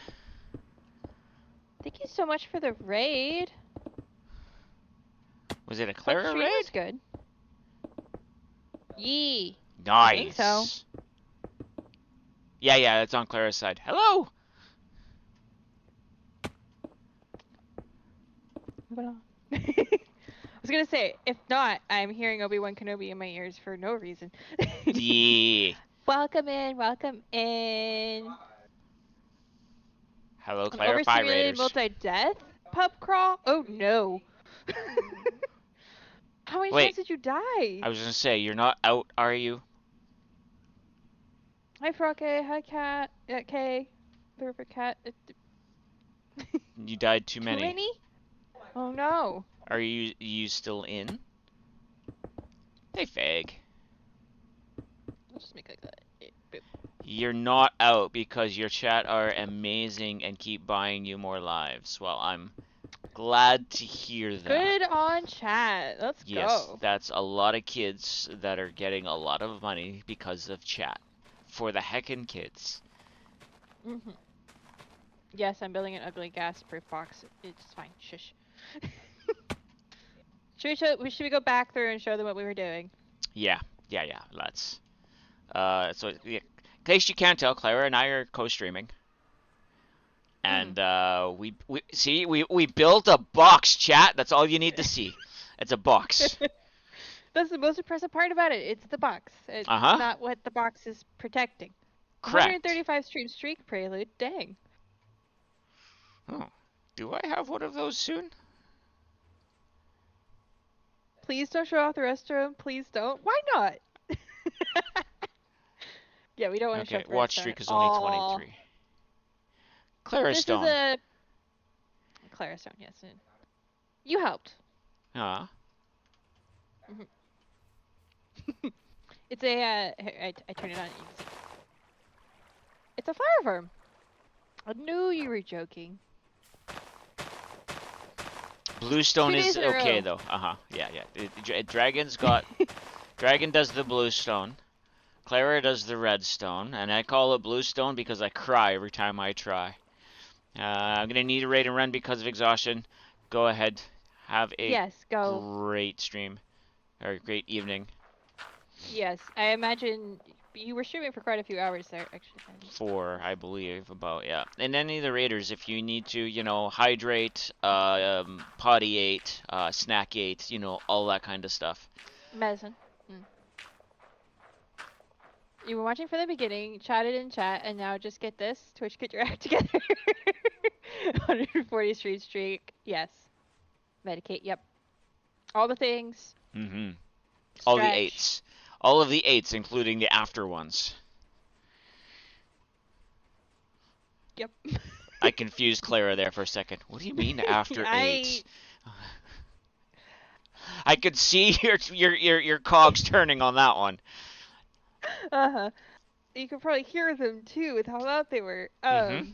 Thank you so much for the raid. Was it a Hope Clara stream was raid? good. Yee. I think so. Nice. Yeah, it's on Clara's side. Hello. Moving on. I was gonna say, if not, I'm hearing Obi-Wan Kenobi in my ears for no reason. Yeah. Welcome in, welcome in. Hello, An clarify overstimulated Raiders. multi-death pub crawl? Oh no. How many times Wait, did you die? I was gonna say you're not out, are you? Hi Froke, hi Cat, Kay, the river cat. You died too Too many. many? Oh no. Are you still in? Hey, fag. Let's just make like that. Boop. You're not out because your chat are amazing and keep buying you more lives. Well, I'm glad to hear that. Good on chat. Let's Yes, go. that's a lot of kids that are getting a lot of money because of chat. For the heckin' kids. Mhm. Yes, I'm building an ugly gas-proof box. It's fine. Shush. Should we go back through and show them what we were doing? Yeah, yeah, let's. So yeah, in case you can't tell, Clara and I are co-streaming. Mm. And we see we built a box, chat. That's all you need to see. It's a box. That's the most impressive part about it. It's the box. It's Uh-huh. not what the box is protecting. Correct. 135 stream streak prelude. Dang. Oh. Do I have one of those soon? Please don't show off the restroom. Please don't. Why not? Yeah, we don't want to show Okay, off the watch redstone at streak is only all. 23. Clara This is Stone. a Claristone, yes. You helped. Ah. It's a, I turn it on. It's a flower farm. I knew you were joking. Bluestone 2 days is in a okay row. though. Uh-huh. Yeah. Dragon's got Dragon does the bluestone. Clara does the redstone, and I call it bluestone because I cry every time I try. I'm gonna need a raid and run because of exhaustion. Go ahead. Have a Yes, go. great stream or great evening. Yes, I imagine you were streaming for quite a few hours there, actually. For I believe about, yeah. And any of the raiders, if you need to, hydrate, potty ate, snack ate, all that kind of stuff. Medicine. Mm. You were watching from the beginning, chatted in chat, and now just get this. Twitch, get your act together. 140 stream streak. Yes. Medicate. Yep. All the things. Mm-hmm. All the Stretch. eights. All of the eights, including the after ones. Yep. I confused Clara there for a second. What do you mean after eight? I. I could see your cogs turning on that one. Uh-huh. You could probably hear them too with how loud they were. Mm-hmm.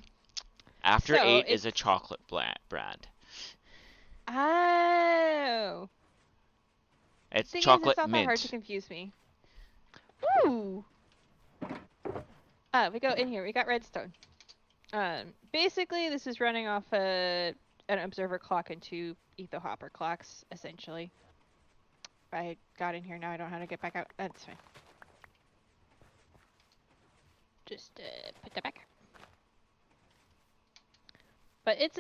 After So eight is it's a chocolate brand. oh. It's Thing is, it's chocolate not that hard to mint. confuse me. Woo! We go in here. We got redstone. Basically, this is running off an observer clock and two etho hopper clocks, essentially. I got in here now. I don't know how to get back out. That's fine. Just put that back. But it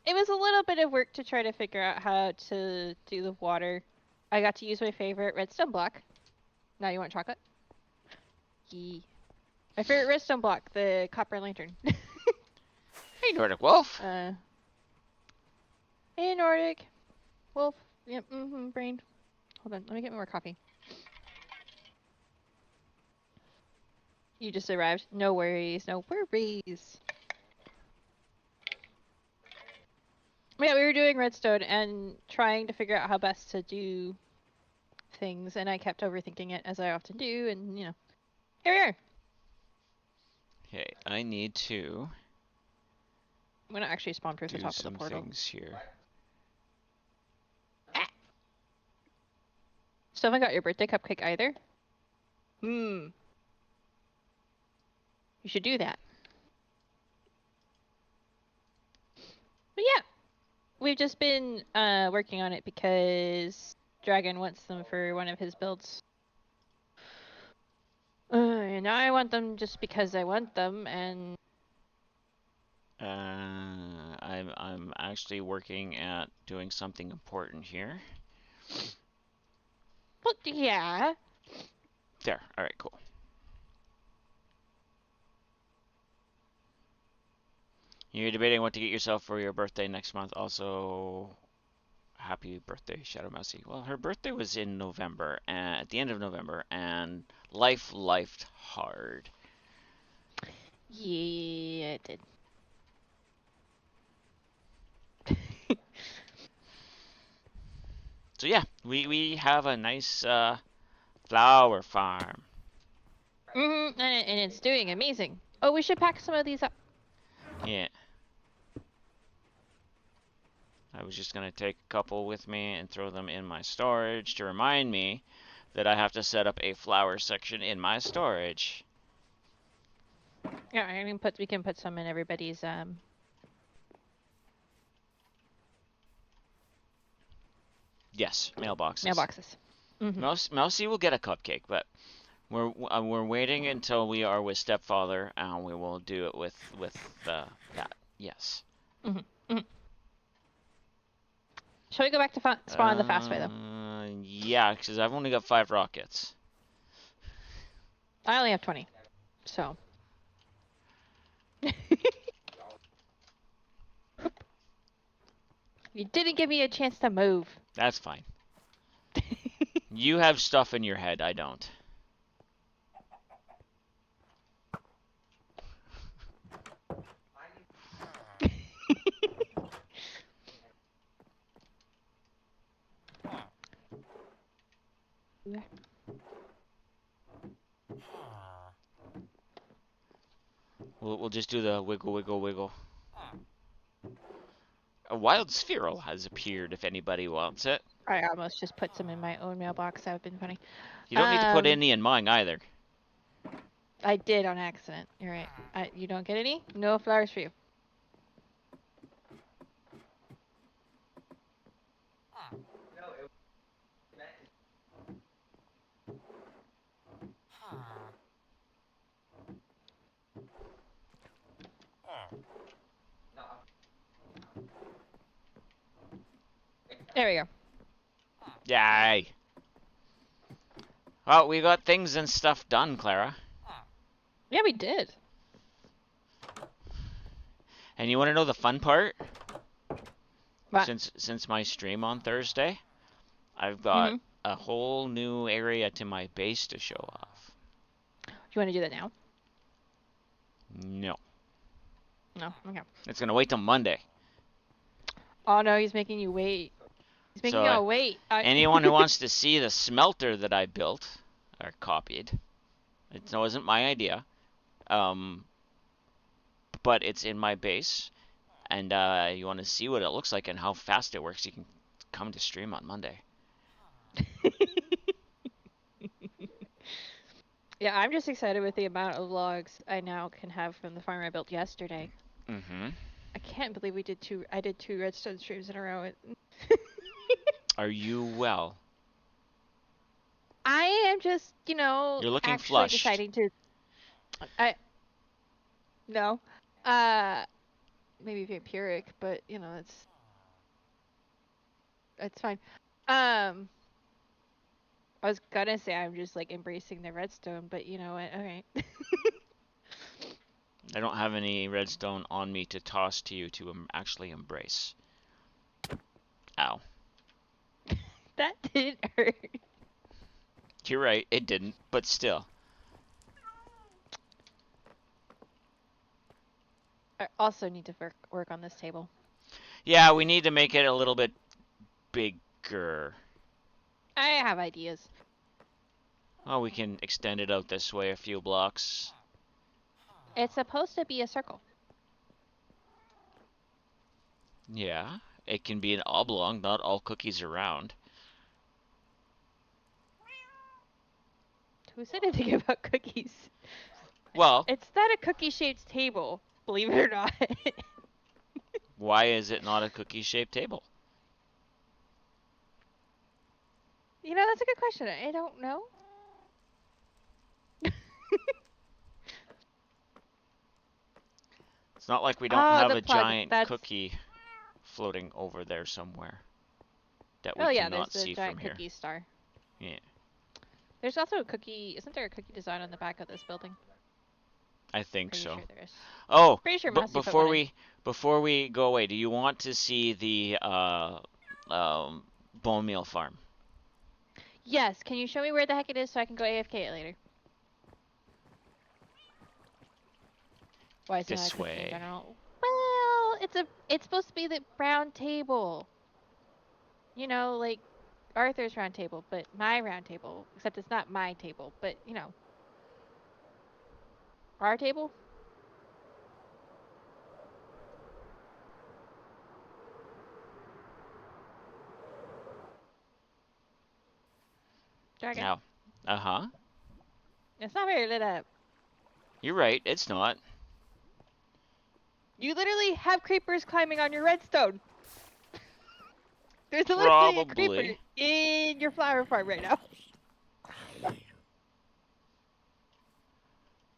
was a little bit of work to try to figure out how to do the water. I got to use my favorite redstone block. Now you want chocolate? Yee. My favorite redstone block, the copper lantern. Hey, Nordic Wolf. Hey, Nordic. Wolf. Yep, brain. Hold on, let me get more coffee. You just arrived. No worries, no worries. Yeah, we were doing redstone and trying to figure out how best to do things, and I kept overthinking it, as I often do, and, here we are. Okay, I need to I'm gonna actually spawn proof the do top of the some portal. things here. Ah! So haven't got your birthday cupcake either? You should do that. But yeah, we've just been working on it because Dragon wants them for one of his builds. And now I want them just because I want them, and I'm actually working at doing something important here. Well, yeah. There. All right, cool. You're debating what to get yourself for your birthday next month. Also, happy birthday, Shadow Mousy. Well, her birthday was in November, at the end of November, and life lifed hard. Yeah, it did. So yeah, we have a nice flower farm. And it's doing amazing. Oh, we should pack some of these up. Yeah. I was just gonna take a couple with me and throw them in my storage to remind me that I have to set up a flower section in my storage. Yeah, we can put some in everybody's Yes, mailboxes. mailboxes. Mm-hmm. Mousy will get a cupcake, but we're waiting until we are with stepfather, and we will do it with that. Yes. Mm-hmm. Mm-hmm. Shall we go back to spawn the fast way though? Yeah, because I've only got 5 rockets. I only have 20, so. You didn't give me a chance to move. That's fine. You have stuff in your head, I don't. We'll just do the wiggle, wiggle, wiggle. A wild spheral has appeared if anybody wants it. I almost just put some in my own mailbox. That would have been funny. You don't need to put any in mine either. I did on accident. You're right. You don't get any? No flowers for you. There we go. Yay! Well, we got things and stuff done, Clara. Yeah, we did. And you want to know the fun part? What? Since my stream on Thursday, I've got a whole new area to my base to show off. You want to do that now? No. No? Okay. It's going to wait till Monday. Oh no, he's making you wait. He's making you all wait. Anyone who wants to see the smelter that I built, or copied, it wasn't my idea, but it's in my base, and you want to see what it looks like and how fast it works, you can come to stream on Monday. Yeah, I'm just excited with the amount of logs I now can have from the farm I built yesterday. Mm-hmm. I can't believe I did 2 redstone streams in a row. Are you well? I am just, You're looking actually flushed. deciding to. No. Maybe vampiric, but it's fine. I was gonna say I'm just like embracing the redstone, but you know what? Okay. I don't have any redstone on me to toss to you to actually embrace. Ow. That didn't hurt. You're right, it didn't, but still. I also need to work on this table. Yeah, we need to make it a little bit bigger. I have ideas. Oh, we can extend it out this way a few blocks. It's supposed to be a circle. Yeah, it can be an oblong, not all cookies around. Who said anything about cookies? Well, It's not a cookie-shaped table, believe it or not. why is it not a cookie-shaped table? That's a good question. I don't know. It's not like we don't Oh, have the a plug. giant That's. cookie floating over there somewhere that we Oh yeah, there's cannot the see from giant here. cookie star. Yeah, There's also a cookie. Isn't there a cookie design on the back of this building? I think Pretty so. sure there is. Oh, Pretty sure but Mossy put one in. before we go away, do you want to see the bone meal farm? Yes. Can you show me where the heck it is so I can go AFK it later? Why is it not a This cookie in way. general? Well, it's supposed to be the round table. You know, like Arthur's round table, but my round table. Except it's not my table, but you know, our table. Dragon. Now, uh-huh. It's not very lit up. You're right. It's not. You literally have creepers climbing on your redstone. There's literally a creeper Probably. in your flower farm right now.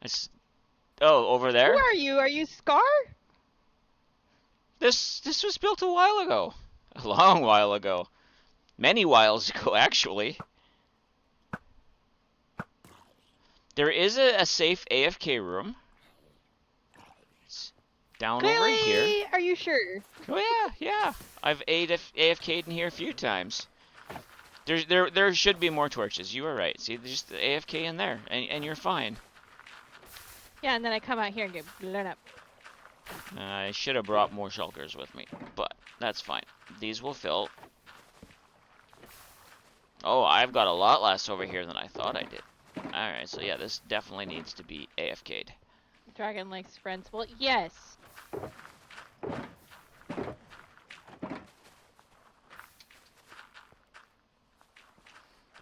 It's oh, over Who there? are you? Are you Scar? This was built a while ago. A long while ago. Many whiles ago, actually. There is a safe AFK room. It's down over here. Clearly, are you sure? Oh yeah, yeah. I've AFK'd in here a few times. There should be more torches. You were right. See, there's just the AFK in there, and you're fine. Yeah, and then I come out here and get blown up. I should have brought more shulkers with me, but that's fine. These will fill. Oh, I've got a lot less over here than I thought I did. Alright, so yeah, this definitely needs to be AFK'd. Dragon likes friends. Well, yes.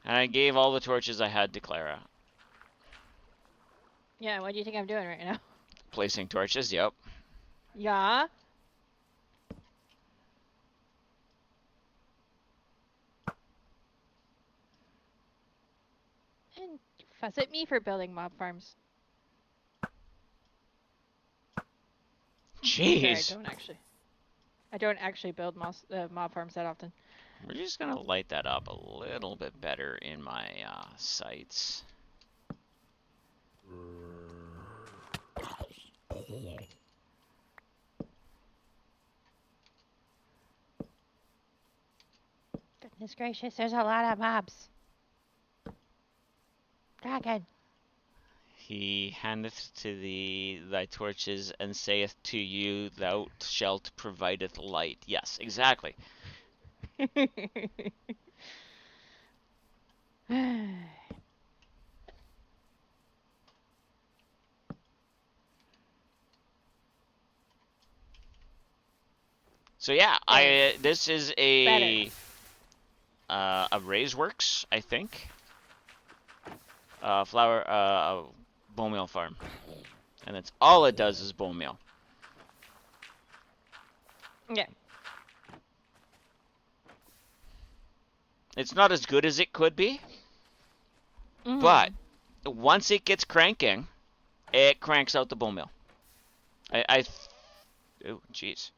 And I gave all the torches I had to Clara. Yeah, what do you think I'm doing right now? Placing torches, yep. Yeah. And fuss at me for building mob farms. Sure, Jeez. I don't actually build mob farms that often. We're just gonna light that up a little bit better in my sights. Goodness gracious, there's a lot of mobs. Dragon. He handeth to thee thy torches and saith to you, thou shalt provideth light. Yes, exactly. So yeah, this is Better. a Raise Works, I think. Bone meal farm, and that's all it does is bone meal. Yeah. It's not as good as it could be, Mm. but once it gets cranking, it cranks out the bone meal. Oh, jeez.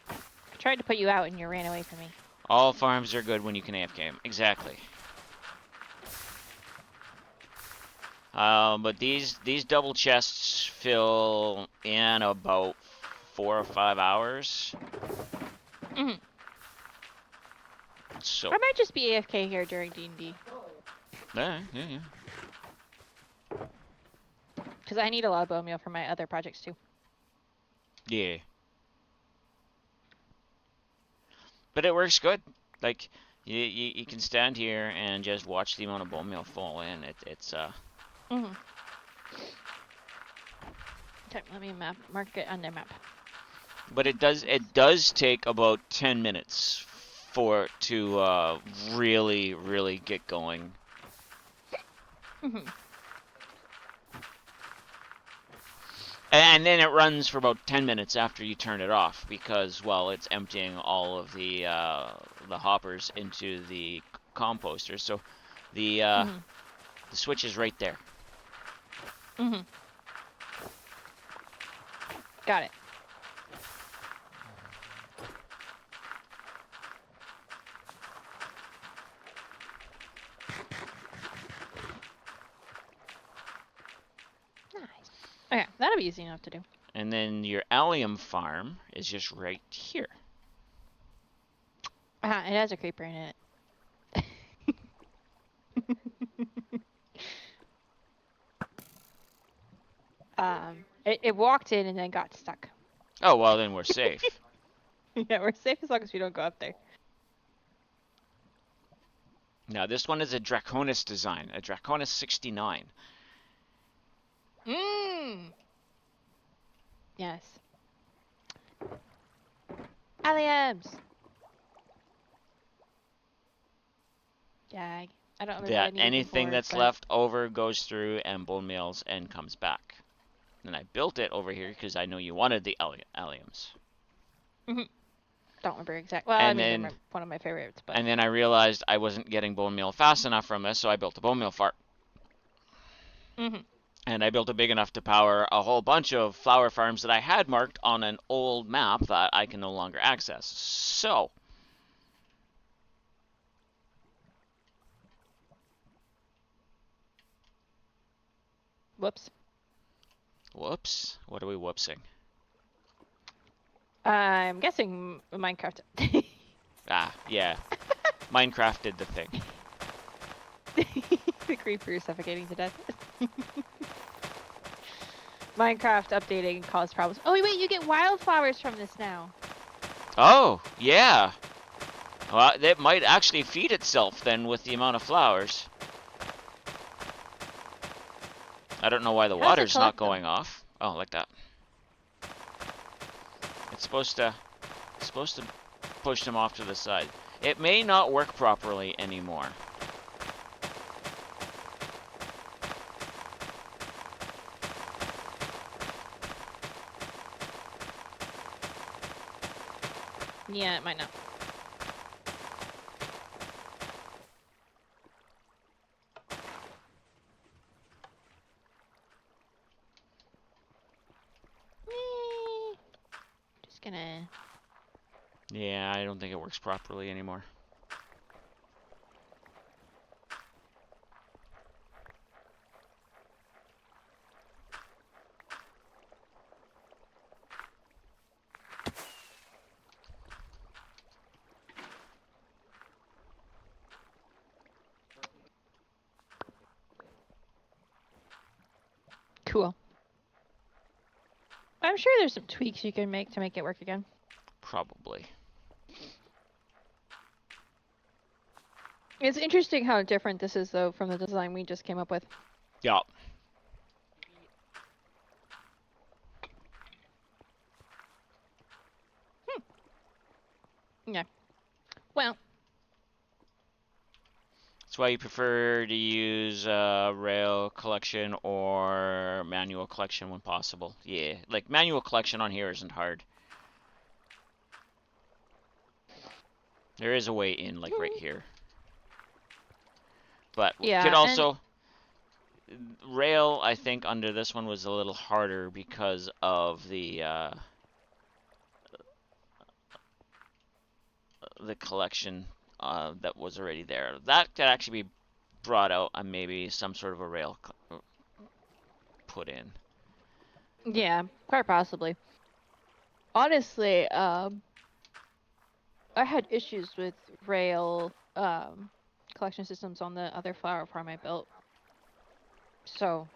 I tried to put you out and you ran away from me. All farms are good when you can AFK them. Exactly. But these double chests fill in about 4 or 5 hours. Mm. So I might just be AFK here during D&D. yeah. Because I need a lot of bone meal for my other projects too. Yeah. But it works good. Like you can stand here and just watch the amount of bone meal fall in. It's Mm-hmm. Okay, let me mark it on their map. But it does take about 10 minutes for it to really get going. Mm-hmm. And then it runs for about 10 minutes after you turn it off because, well, it's emptying all of the hoppers into the composter. So Mhm. the switch is right there. Mhm. Got it. Nice. Okay, that'll be easy enough to do. And then your allium farm is just right here. It has a creeper in it. It walked in and then got stuck. Oh, well, then we're safe. Yeah, we're safe as long as we don't go up there. Now, this one is a Draconis design, a Draconis 69. Mmm. Yes. Alliums. Yeah, I don't remember what I That needed them anything for, that's but left over goes through and bone meals and comes back. And I built it over here because I know you wanted the alliums. don't remember exactly. Well, I And mean, they're then one of my favorites, but and then I realized I wasn't getting bone meal fast enough from this, so I built a bone meal fart. mhm. And I built it big enough to power a whole bunch of flower farms that I had marked on an old map that I can no longer access. So, Whoops. whoops. What are we whoopsing? I'm guessing Minecraft. Ah, yeah. Minecraft did the thing. The creeper is suffocating to death. Minecraft updating caused problems. Oh wait, you get wildflowers from this now. Oh, yeah. Well, it might actually feed itself then with the amount of flowers. I don't know why the How does it water's not collect them? going off. Oh, like that. It's supposed to push them off to the side. It may not work properly anymore. Yeah, it might not. Just gonna. Yeah, I don't think it works properly anymore. Cool. I'm sure there's some tweaks you can make to make it work again. Probably. It's interesting how different this is, though, from the design we just came up with. Yeah. Yeah. Well. That's why you prefer to use rail collection or manual collection when possible. Yeah, like manual collection on here isn't hard. There is a way in, like right here. But we could Yeah, and also rail. I think under this one was a little harder because of the collection that was already there. That could actually be brought out and maybe some sort of a rail put in. yeah, quite possibly. Honestly, I had issues with rail collection systems on the other flower farm I built. So,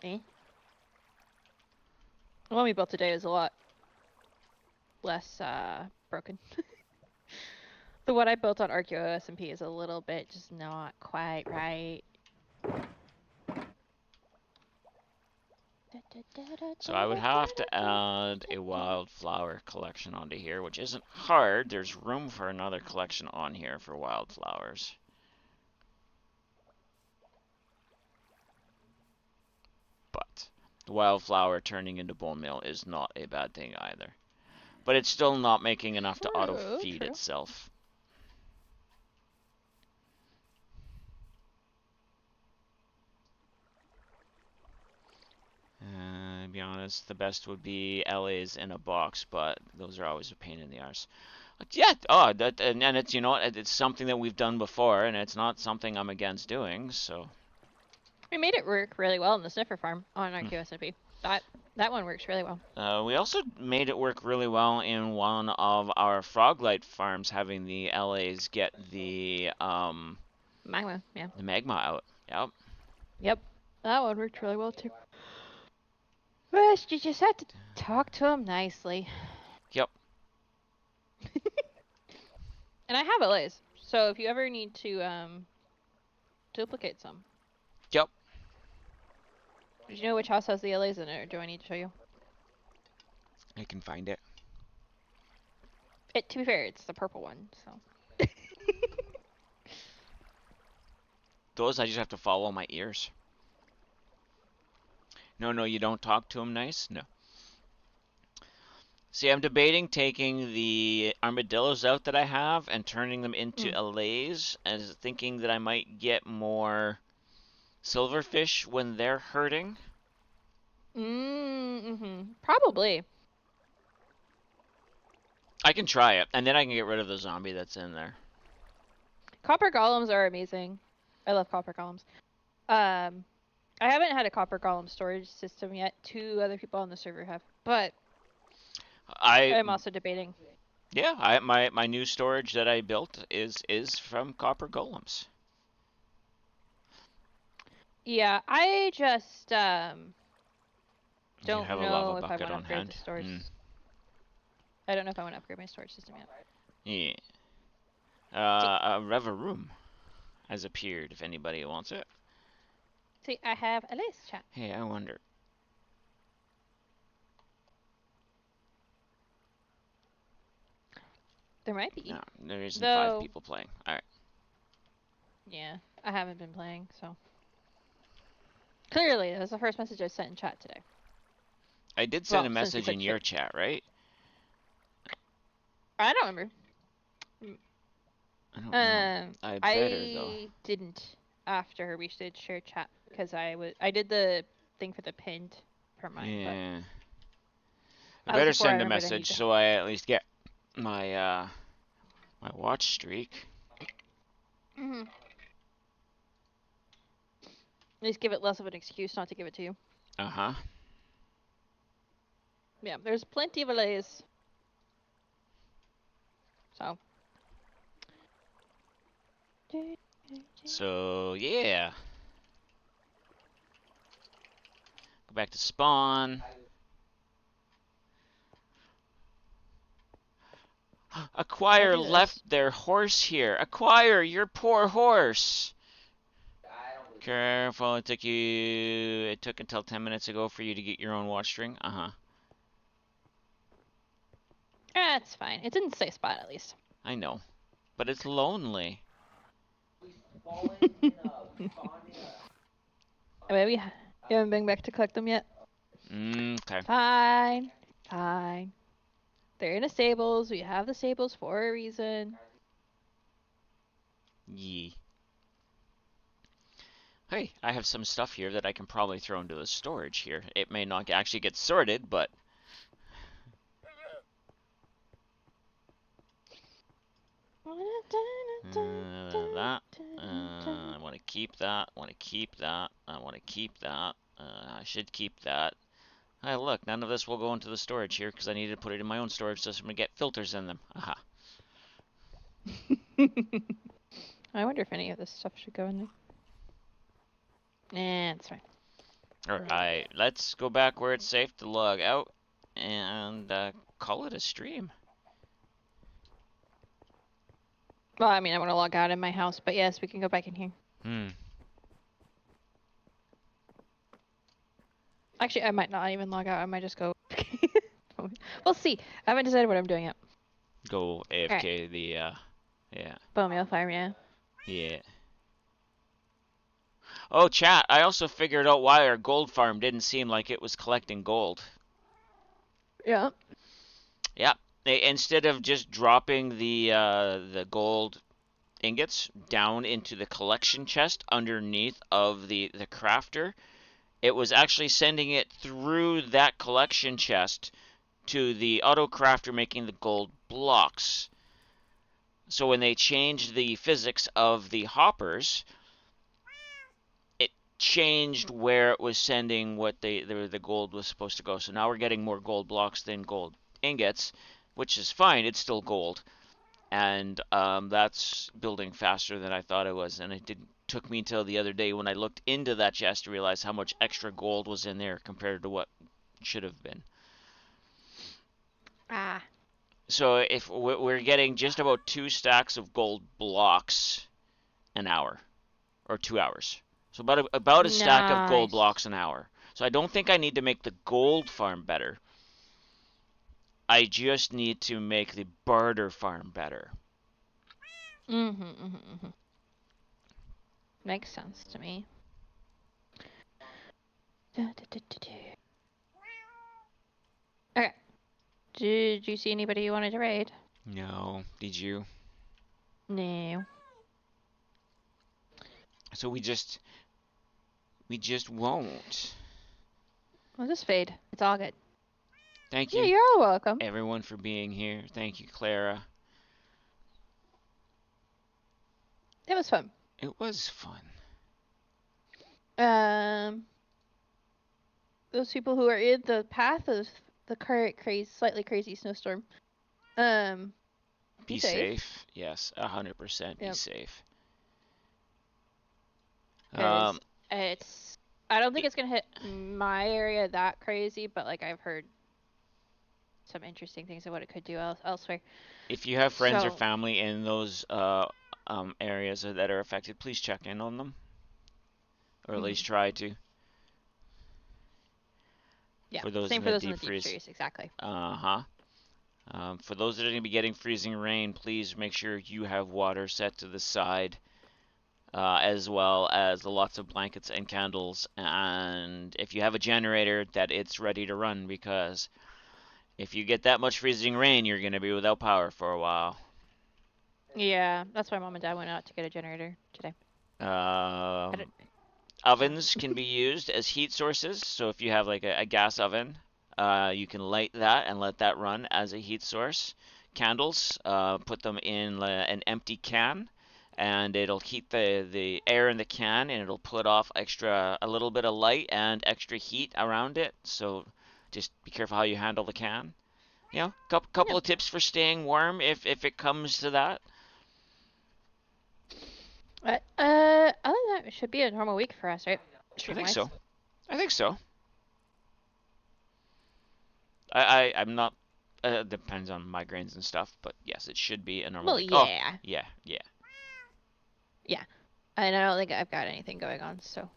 the one we built today is a lot less broken. The one I built on Archeo SMP is a little bit just not quite right. So I would have to add a wildflower collection onto here, which isn't hard. There's room for another collection on here for wildflowers. But Wildflower turning into bone meal is not a bad thing either. But it's still not making enough to auto True, feed true. itself. To be honest, the best would be LA's in a box, but those are always a pain in the arse. Yeah, and it's it's something that we've done before, and it's not something I'm against doing. So We made it work really well in the sniffer farm on our hmm. QSMP. That one works really well. We also made it work really well in one of our froglight farms, having the LA's get Magma, yeah. the magma out. Yep. Yep. That one worked really well too. First, you just had to talk to him nicely. Yep. And I have LAs, so if you ever need to duplicate some. Yep. Do you know which house has the LAs in it, or do I need to show you? I can find it. To be fair, it's the purple one, so. Those I just have to follow my ears. No, no, you don't talk to him nice? No. See, I'm debating taking the armadillos out that I have and turning them into allays, as thinking that I might get more silverfish when they're hurting. Probably. I can try it, and then I can get rid of the zombie that's in there. Copper golems are amazing. I love copper golems. I haven't had a copper golem storage system yet. 2 other people on the server have, but I'm also debating. Yeah, my new storage that I built is from copper golems. Yeah, I just You don't have a lava know if I bucket want to on upgrade the hand. storage. I don't know if I want to upgrade my storage system yet. Yeah. A Reverum has appeared if anybody wants it. See, I have a list chat. Hey, I wonder. There might be. No, there isn't Though, 5 people playing. All right. yeah, I haven't been playing, so. Clearly, that was the first message I sent in chat today. I did send a message in your chat, right? I don't remember. I don't know. I better though. I didn't after we did share chat because I did the thing for the pinned for mine. Yeah. But I better send a message so I at least get my my watch streak. At least give it less of an excuse not to give it to you. Uh-huh. Yeah, there's plenty of allays. So, yeah. Go back to spawn. Acquire left their horse here. Acquire your poor horse. Careful, it took until 10 minutes ago for you to get your own watch string. Uh-huh. That's fine. It didn't say spot at least. I know. But it's lonely. Maybe you haven't been back to collect them yet? Okay. Fine. They're in the stables. We have the stables for a reason. Yee. Hey, I have some stuff here that I can probably throw into the storage here. It may not actually get sorted, but... that. I want to keep that. I want to keep that. I want to keep that. I should keep that. Hey, look, none of this will go into the storage here because I need to put it in my own storage system to get filters in them. Aha. I wonder if any of this stuff should go in there. Nah, it's fine. Alright, let's go back where it's safe to log out and call it a stream. Well, I mean, I want to log out in my house, but yes, we can go back in here. Actually, I might not even log out. I might just go. We'll see. I haven't decided what I'm doing yet. Go AFK right. Yeah. Bone meal farm, yeah. Yeah. Oh, chat, I also figured out why our gold farm didn't seem like it was collecting gold. Yeah. Yep. Instead of just dropping the gold ingots down into the collection chest underneath of the crafter, it was actually sending it through that collection chest to the auto crafter making the gold blocks. So when they changed the physics of the hoppers, it changed where it was sending what the gold was supposed to go. So now we're getting more gold blocks than gold ingots, which is fine. It's still gold, and that's building faster than I thought it was. And it didn't took me until the other day when I looked into that chest to realize how much extra gold was in there compared to what should have been. Ah. So if we're getting just about 2 stacks of gold blocks an hour or 2 hours, so about a stack of gold Nice. blocks an hour. So I don't think I need to make the gold farm better. I just need to make the barter farm better. Mm-hmm. Makes sense to me. Okay. Did you see anybody you wanted to raid? No, did you? No. So we just won't. I'll just fade. It's all good. Thank Yeah, you you're all welcome. everyone for being here. Thank you, Clara. It was fun. It was fun. Um, those people who are in the path of the current slightly crazy snowstorm. Be Be safe. safe. Yes, 100% be Yep. safe. Because Um, it's. I don't think it's gonna hit my area that crazy, but like I've heard some interesting things of what it could do elsewhere. if you have friends or So family in those areas that are affected, please check in on them, or at mhm. least try to. Yeah, For those same in for the those in deep the deep freeze. trees, exactly. Uh-huh. For those that are going to be getting freezing rain, please make sure you have water set to the side, as well as lots of blankets and candles. And if you have a generator, that it's ready to run, because if you get that much freezing rain, you're going to be without power for a while. Yeah, that's why mom and dad went out to get a generator today. I Um, don't, so Ovens can be used as heat sources. So if you have like a gas oven, you can light that and let that run as a heat source. Candles, put them in an empty can, and it'll heat the air in the can, and it'll put off a little bit of light and extra heat around it. So just be careful how you handle the can. Couple yeah. of tips for staying warm if it comes to that. But other than that, it should be a normal week for us, right? I Stream think wise. so. I think so. I'm not. Depends on migraines and stuff, but yes, it should be a normal Well, week. Oh, yeah, yeah, yeah. yeah. And I don't think I've got anything going on, so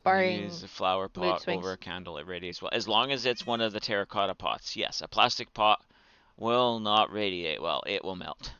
Use barring a flower mood pot over swings. a candle. It radiates well, as long as it's one of the terracotta pots. Yes, a plastic pot will not radiate well. It will melt.